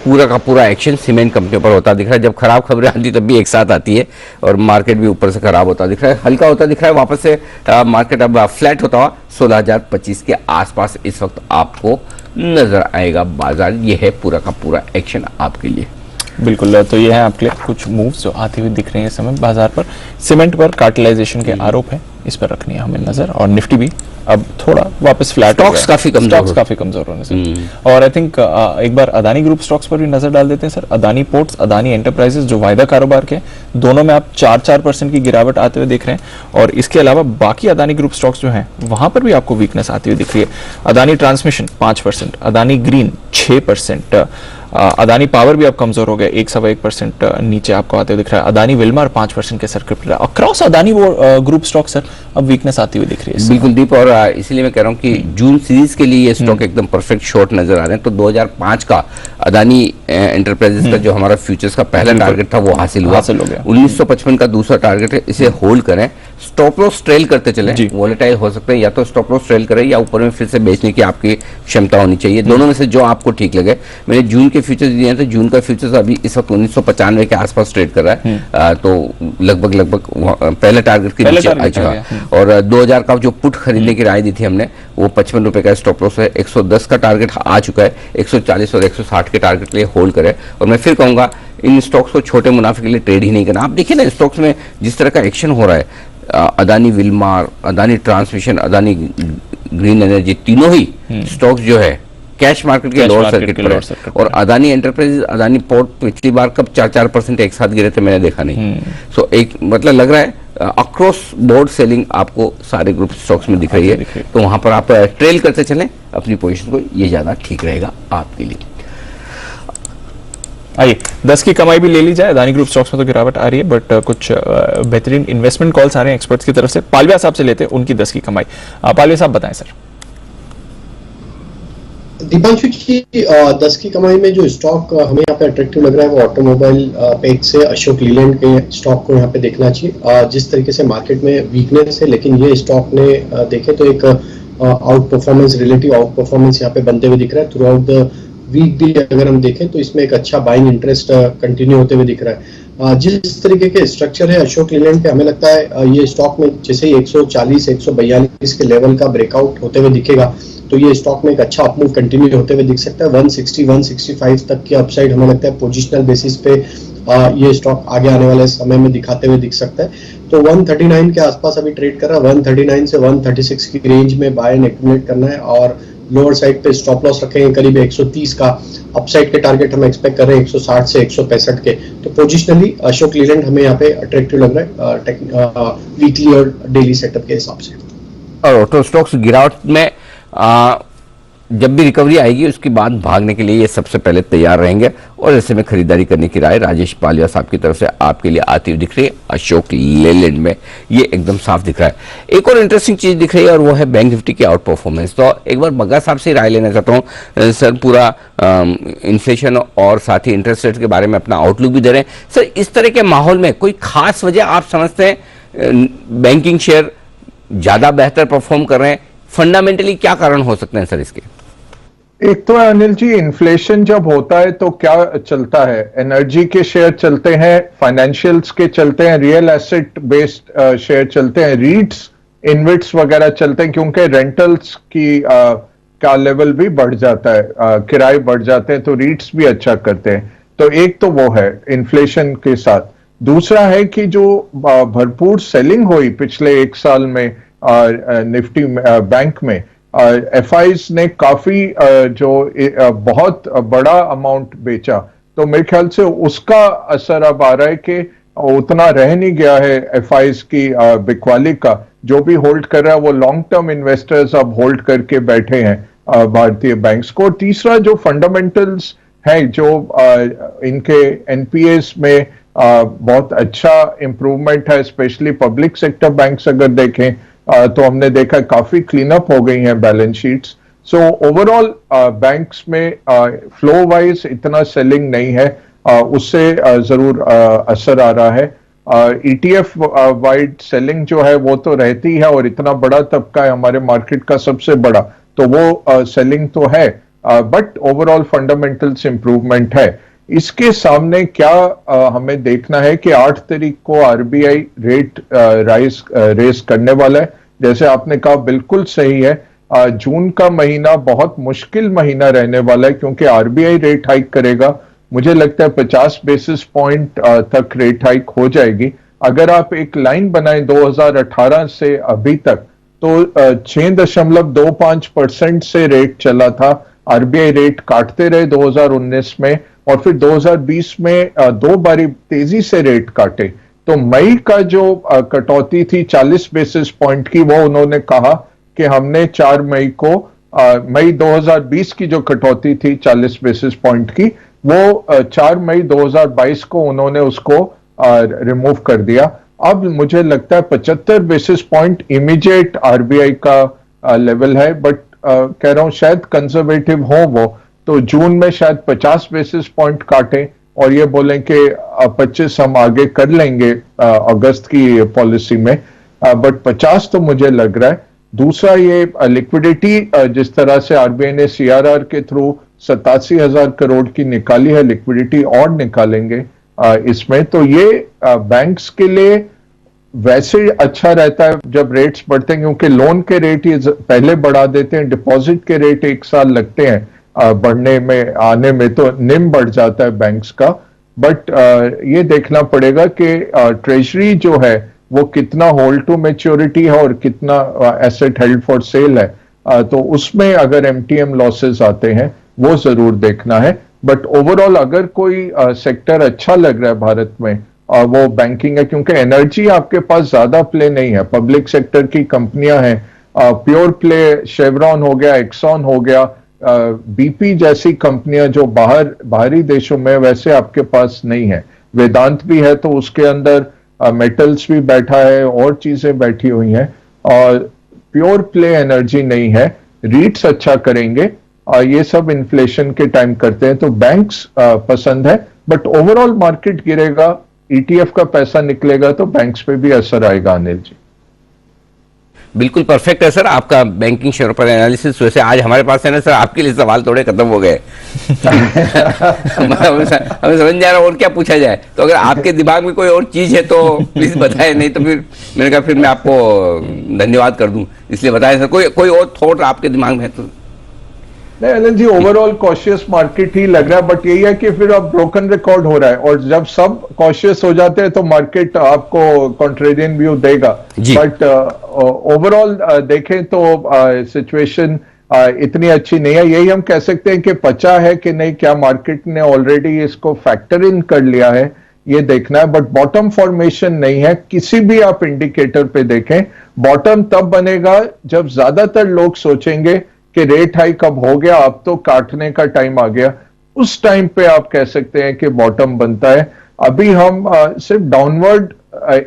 पूरा का पूरा एक्शन सीमेंट कंपनियों पर होता दिख रहा है। जब खराब खबरें आती तब भी एक साथ आती है और मार्केट भी ऊपर से खराब होता दिख रहा है, हल्का होता दिख रहा है। वापस से मार्केट अब फ्लैट होता हुआ 16,025 के आसपास इस वक्त आपको नजर आएगा बाजार। ये है पूरा का पूरा एक्शन आपके लिए। बिल्कुल, तो ये है आपके लिए कुछ मूव्स जो आते हुए दिख रहे हैं इस समय बाजार पर। सीमेंट पर कार्टेलाइजेशन के आरोप है, इस पर रखनी है हमें नजर। और निफ्टी भी अब थोड़ा वापस फ्लैट, स्टॉक्स काफी कमजोर होने से। और आई थिंक एक बार अदानी ग्रुप स्टॉक्स पर भी नजर डाल देते हैं sir. Adani ports, Adani enterprises जो वायदा कारोबार के, दोनों में आप 4% की गिरावट आते हुए देख रहे हैं। और इसके अलावा बाकी अदानी ग्रुप स्टॉक्स जो हैं वहां पर भी आपको वीकनेस आती हुई दिख रही है। Adani transmission 5%, Adani green 6%, Adani power भी अब कमजोर हो गया, 1.1% नीचे आपको आते हुए दिख रहा है। अदानी विल्मर 5% के सर्किट पर अक्रॉस अदानी वो ग्रुप स्टॉक सर अब वीकनेस आती हुई दिख रही है। बिल्कुल दीप, और इसीलिए मैं कह रहा हूं कि जून सीरीज के लिए ये स्टॉक एकदम परफेक्ट शॉर्ट नजर आ रहे हैं। तो 2005 का अदानी एंटरप्राइजेस का जो हमारा फ्यूचर्स का पहला टारगेट था वो हासिल हो गया। 1955 का दूसरा टारगेट है, इसे होल्ड करें। स्टॉप लॉस ट्रेल करते चले, वोलेटाइल हो सकते हैं, या तो स्टॉप लॉस ट्रेल करें या ऊपर में फिर से बेचने की आपकी क्षमता होनी चाहिए। दोनों में से जो आपको ठीक लगे। मैंने जून के फ्यूचर्स दिए थे, जून का फ्यूचर्स अभी इस वक्त 1995 के आसपास ट्रेड कर रहा है। तो लगभग पहले टारगेट के नीचे आ चुका। और 2000 का जो पुट खरीदने की राय दी थी हमने, वो 55 रुपए का स्टॉप लॉस है। 110 का टारगेट आ चुका है, 140 और 160 के टारगेट के लिए होल्ड करें। और मैं फिर कहूंगा इन स्टॉक्स को छोटे मुनाफे के लिए ट्रेड ही नहीं करना। आप देखिए ना स्टॉक्स में जिस तरह का एक्शन हो रहा है, Adani Wilmar, Adani transmission, Adani green energy, तीनों ही स्टॉक्स जो है कैश मार्केट के लोअर सर्किट पर है। और अदानी एंटरप्राइज, अदानी पोर्ट पिछली बार कब 4% एक साथ गिरे थे मैंने देखा नहीं। सो एक मतलब लग रहा है अक्रॉस बोर्ड सेलिंग आपको सारे ग्रुप स्टॉक्स में दिख रही है। तो वहां पर आप ट्रेल करते चलें अपनी पोजीशन को, ये ज्यादा ठीक रहेगा आपके लिए। आइए 10 की कमाई भी ले ली जाए। अदानी ग्रुप स्टॉक्स में तो गिरावट आ रही है, बट कुछ बेहतरीन इन्वेस्टमेंट कॉल्स आ रहे हैं एक्सपर्ट्स की तरफ से। पालविया साहब से लेते हैं उनकी 10 की कमाई। पालविया साहब बताएं सर। दीपांशु जी, 10 की कमाई में जो स्टॉक हमें यहाँ पे अट्रैक्टिव लग रहा है वो ऑटोमोबाइल पे एक से अशोक लीलैंड के स्टॉक को यहाँ पे देखना चाहिए। जिस तरीके से मार्केट में वीकनेस है, लेकिन ये स्टॉक ने देखे तो एक out performance, relative out performance यहाँ पे बनते हुए दिख रहा है। थ्रू आउट द वीक भी अगर हम देखें तो इसमें एक अच्छा बाइंग इंटरेस्ट कंटिन्यू होते हुए दिख रहा है। जिस तरीके के स्ट्रक्चर है अशोक लीलैंड पे, हमें लगता है ये स्टॉक में जैसे ही 140 142 के लेवल का ब्रेकआउट होते हुए दिखेगा तो ये स्टॉक में एक अच्छा अपमूव कंटिन्यू होते हुए दिख सकता है। 160 165 तक की अपसाइड हमें लगता है पोजिशनल बेसिस पे ये स्टॉक आगे आने वाले समय में दिखाते हुए दिख सकता है। तो 139 के आसपास अभी ट्रेड कर रहा है। 139 से 136 की रेंज में बाय एंड एक्यूमुलेट करना है। और लोअर साइड पे स्टॉप लॉस रखेंगे करीब 130 का। अपसाइड के टारगेट हम एक्सपेक्ट कर रहे हैं 160 से 165 के। तो पोजिशनली अशोक लीलैंड हमें यहाँ पे अट्रैक्टिव लग रहा है वीकली और डेली सेटअप के हिसाब से। और ऑटो स्टॉक्स गिरावट में जब भी रिकवरी आएगी उसके बाद भागने के लिए ये सबसे पहले तैयार रहेंगे। और ऐसे में खरीदारी करने की राय राजेश पालिया साहब की तरफ से आपके लिए आती हुई दिख रही है अशोक लेलैंड में, ये एकदम साफ दिख रहा है। एक और इंटरेस्टिंग चीज दिख रही है और वो है बैंक निफ्टी की आउट परफॉर्मेंस। तो एक बार बग्गा साहब से राय लेना चाहता हूँ सर। पूरा इन्फ्लेशन और साथ ही इंटरेस्ट रेट के बारे में अपना आउटलुक भी दे रहे हैं सर। इस तरह के माहौल में कोई खास वजह आप समझते हैं बैंकिंग शेयर ज्यादा बेहतर परफॉर्म कर रहे हैं? फंडामेंटली क्या कारण हो सकते हैं सर इसके? एक तो अनिल जी, इन्फ्लेशन जब होता है तो क्या चलता है? एनर्जी के शेयर चलते हैं, फाइनेंशियल्स के चलते हैं, रियल एसेट बेस्ड शेयर चलते हैं, रीट्स, इनविट्स वगैरह चलते हैं, क्योंकि रेंटल्स की का लेवल भी बढ़ जाता है, किराए बढ़ जाते हैं, तो रीट्स भी अच्छा करते हैं। तो एक तो वो है इन्फ्लेशन के साथ। दूसरा है कि जो भरपूर सेलिंग हुई पिछले एक साल में निफ्टी बैंक में, एफआईज ने काफी जो बहुत बड़ा अमाउंट बेचा, तो मेरे ख्याल से उसका असर अब आ रहा है कि उतना रह नहीं गया है एफआईज की बिकवाली का। जो भी होल्ड कर रहा है वो लॉन्ग टर्म इन्वेस्टर्स अब होल्ड करके बैठे हैं भारतीय बैंक्स को। तीसरा जो फंडामेंटल्स है, जो इनके एनपीएस में बहुत अच्छा इंप्रूवमेंट है, स्पेशली पब्लिक सेक्टर बैंक्स अगर देखें तो हमने देखा काफी क्लीन अप हो गई हैं balance sheets. So overall banks में फ्लो वाइज इतना सेलिंग नहीं है, उससे जरूर असर आ रहा है। ETF वाइड सेलिंग जो है वो तो रहती है, और इतना बड़ा तबका है हमारे मार्केट का सबसे बड़ा, तो वो सेलिंग तो है, बट ओवरऑल फंडामेंटल्स इंप्रूवमेंट है। इसके सामने क्या हमें देखना है कि 8 तारीख को RBI रेट रेस करने वाला है। जैसे आपने कहा बिल्कुल सही है, जून का महीना बहुत मुश्किल महीना रहने वाला है, क्योंकि RBI रेट हाइक करेगा। मुझे लगता है 50 बेसिस पॉइंट तक रेट हाइक हो जाएगी। अगर आप एक लाइन बनाएं 2018 से अभी तक, तो 6.25% से रेट चला था। RBI रेट काटते रहे 2019 में, और फिर 2020 में 2 बारी तेजी से रेट काटे। तो मई का जो कटौती थी 40 बेसिस पॉइंट की, वो उन्होंने कहा कि हमने 4 मई को मई 2020 की जो कटौती थी 40 बेसिस पॉइंट की, वो 4 मई 2022 को उन्होंने उसको रिमूव कर दिया। अब मुझे लगता है 75 बेसिस पॉइंट इमीडिएट RBI का लेवल है, बट कह रहा हूं शायद कंजर्वेटिव हो वो, तो जून में शायद 50 बेसिस पॉइंट काटे और ये बोलें कि 25 हम आगे कर लेंगे अगस्त की पॉलिसी में, बट 50 तो मुझे लग रहा है। दूसरा, ये लिक्विडिटी जिस तरह से RBI ने CRR के थ्रू 87,000 करोड़ की निकाली है, लिक्विडिटी और निकालेंगे इसमें, तो ये बैंक्स के लिए वैसे अच्छा रहता है जब रेट्स बढ़ते हैं, क्योंकि लोन के रेट ये पहले बढ़ा देते हैं, डिपॉजिट के रेट 1 साल लगते हैं बढ़ने में, आने में, तो निम बढ़ जाता है बैंक्स का। बट ये देखना पड़ेगा कि ट्रेजरी जो है वो कितना होल्ड टू मैच्योरिटी है और कितना एसेट हेल्ड फॉर सेल है, तो उसमें अगर MTM लॉसेस आते हैं वो जरूर देखना है। बट ओवरऑल अगर कोई सेक्टर अच्छा लग रहा है भारत में, वो बैंकिंग है, क्योंकि एनर्जी आपके पास ज्यादा प्ले नहीं है, पब्लिक सेक्टर की कंपनियां हैं, प्योर प्ले शेवरॉन हो गया, एक्सॉन हो गया, BP जैसी कंपनियां जो बाहरी देशों में, वैसे आपके पास नहीं है। वेदांत भी है तो उसके अंदर मेटल्स भी बैठा है और चीजें बैठी हुई हैं, और प्योर प्ले एनर्जी नहीं है। रीट्स अच्छा करेंगे, ये सब इन्फ्लेशन के टाइम करते हैं, तो बैंक्स पसंद है, बट ओवरऑल मार्केट गिरेगा, ETF का पैसा निकलेगा तो बैंक्स पे भी असर आएगा। अनिल जी बिल्कुल परफेक्ट है सर आपका बैंकिंग शेयर पर एनालिसिस। वैसे आज हमारे पास है ना सर, आपके लिए सवाल थोड़े खत्म हो गए। हमें समझ नहीं आ रहा और क्या पूछा जाए, तो अगर आपके दिमाग में कोई और चीज है तो प्लीज बताएं, नहीं तो फिर मैंने कहा फिर मैं आपको धन्यवाद कर दूं, इसलिए बताएं सर। कोई और थॉट आपके दिमाग में है तो? नहीं Anil ji, overall cautious market ही लग रहा है, बट यही है कि फिर अब ब्रोकन रिकॉर्ड हो रहा है, और जब सब कॉशियस हो जाते हैं तो मार्केट आपको कॉन्ट्रेरियन व्यू देगा। बट ओवरऑल देखें तो सिचुएशन इतनी अच्छी नहीं है। यही हम कह सकते हैं कि पचा है कि नहीं, क्या मार्केट ने ऑलरेडी इसको फैक्टर इन कर लिया है, ये देखना है। बट बॉटम फॉर्मेशन नहीं है, किसी भी आप इंडिकेटर पे देखें। बॉटम तब बनेगा जब ज्यादातर लोग सोचेंगे कि रेट हाइक अब हो गया, अब तो काटने का टाइम आ गया, उस टाइम पे आप कह सकते हैं कि बॉटम बनता है। अभी हम सिर्फ डाउनवर्ड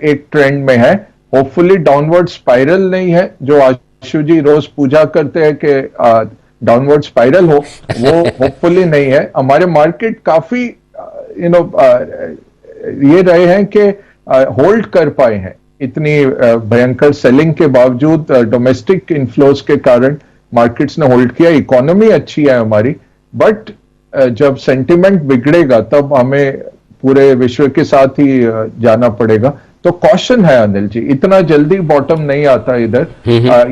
एक ट्रेंड में है, होपफुली डाउनवर्ड स्पाइरल नहीं है, जो आशु जी रोज पूजा करते हैं कि डाउनवर्ड स्पाइरल हो, वो होपफुली नहीं है। हमारे मार्केट काफी ये रहे हैं कि होल्ड कर पाए हैं इतनी भयंकर सेलिंग के बावजूद, डोमेस्टिक इनफ्लोज के कारण मार्केट्स ने होल्ड किया। इकोनॉमी अच्छी है हमारी, बट जब सेंटिमेंट बिगड़ेगा तब हमें पूरे विश्व के साथ ही जाना पड़ेगा। तो कॉशन है अनिल जी, इतना जल्दी बॉटम नहीं आता इधर।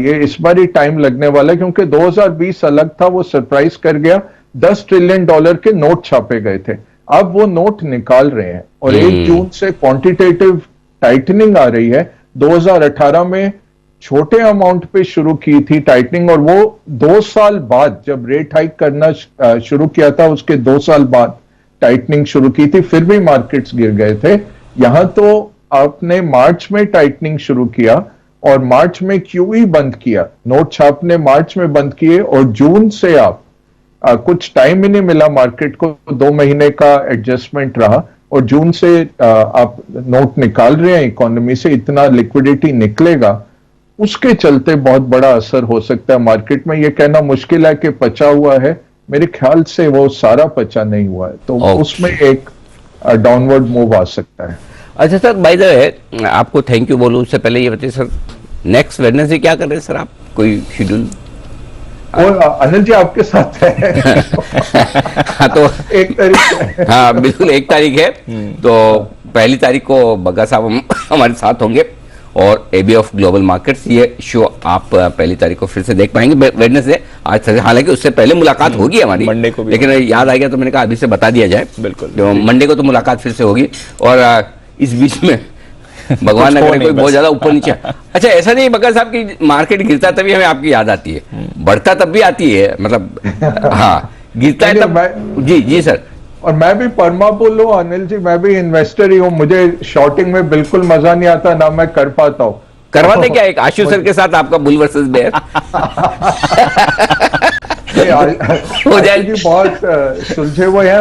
ये इस बार ही टाइम लगने वाला है, क्योंकि 2020 अलग था, वो सरप्राइज कर गया, $10 ट्रिलियन के नोट छापे गए थे। अब वो नोट निकाल रहे हैं और 1 जून से क्वांटिटेटिव टाइटनिंग आ रही है। 2018 में छोटे अमाउंट पे शुरू की थी टाइटनिंग, और वो 2 साल बाद जब रेट हाइक करना शुरू किया था, उसके 2 साल बाद टाइटनिंग शुरू की थी, फिर भी मार्केट्स गिर गए थे। यहां तो आपने मार्च में टाइटनिंग शुरू किया और मार्च में QE बंद किया, नोट छापने मार्च में बंद किए, और जून से आप कुछ टाइम ही नहीं मिला मार्केट को, 2 महीने का एडजस्टमेंट रहा, और जून से आप नोट निकाल रहे हैं इकोनॉमी से, इतना लिक्विडिटी निकलेगा उसके चलते बहुत बड़ा असर हो सकता है मार्केट में। ये कहना मुश्किल है कि पचा हुआ है, मेरे ख्याल से वो सारा पचा नहीं हुआ है, तो उसमें एक डाउनवर्ड मूव आ सकता है। अच्छा सर, बाय द वे आपको थैंक यू बोलूं उससे पहले ये बताइए सर, नेक्स्ट वेडनेसडे क्या कर रहे हैं सर आप, कोई शेड्यूल? और अनिल जी आपके साथ है। हाँ तो 1 तारीख हाँ बिल्कुल 1 तारीख है, तो 1 तारीख को बग्गा साहब हमारे साथ होंगे और एबी ऑफ ग्लोबल मार्केट्स, ये शो आप 1 तारीख को फिर से देख पाएंगे वेडनेसडे। आज हालांकि उससे पहले मुलाकात होगी हमारी मंडे को भी, लेकिन याद आ गया तो मैंने कहा अभी से बता दिया जाए। बिल्कुल, तो मंडे को तो मुलाकात फिर से होगी। और इस बीच में भगवान न करे कोई बहुत ज्यादा ऊपर नीचे। अच्छा ऐसा नहीं बग्गा साहब की मार्केट गिरता तभी हमें आपकी याद आती है, बढ़ता तब भी आती है, मतलब हाँ गिरता है तब। जी जी सर। और मैं भी परमा बोलूं अनिल जी, मैं भी इन्वेस्टर ही हूं, मुझे शॉर्टिंग में बिल्कुल मजा नहीं आता, ना मैं कर पाता हूं। करवाते क्या एक आशु सर के साथ आपका बुल वर्सेस बेयर हो जाए। बहुत सुलझे हुए हैं।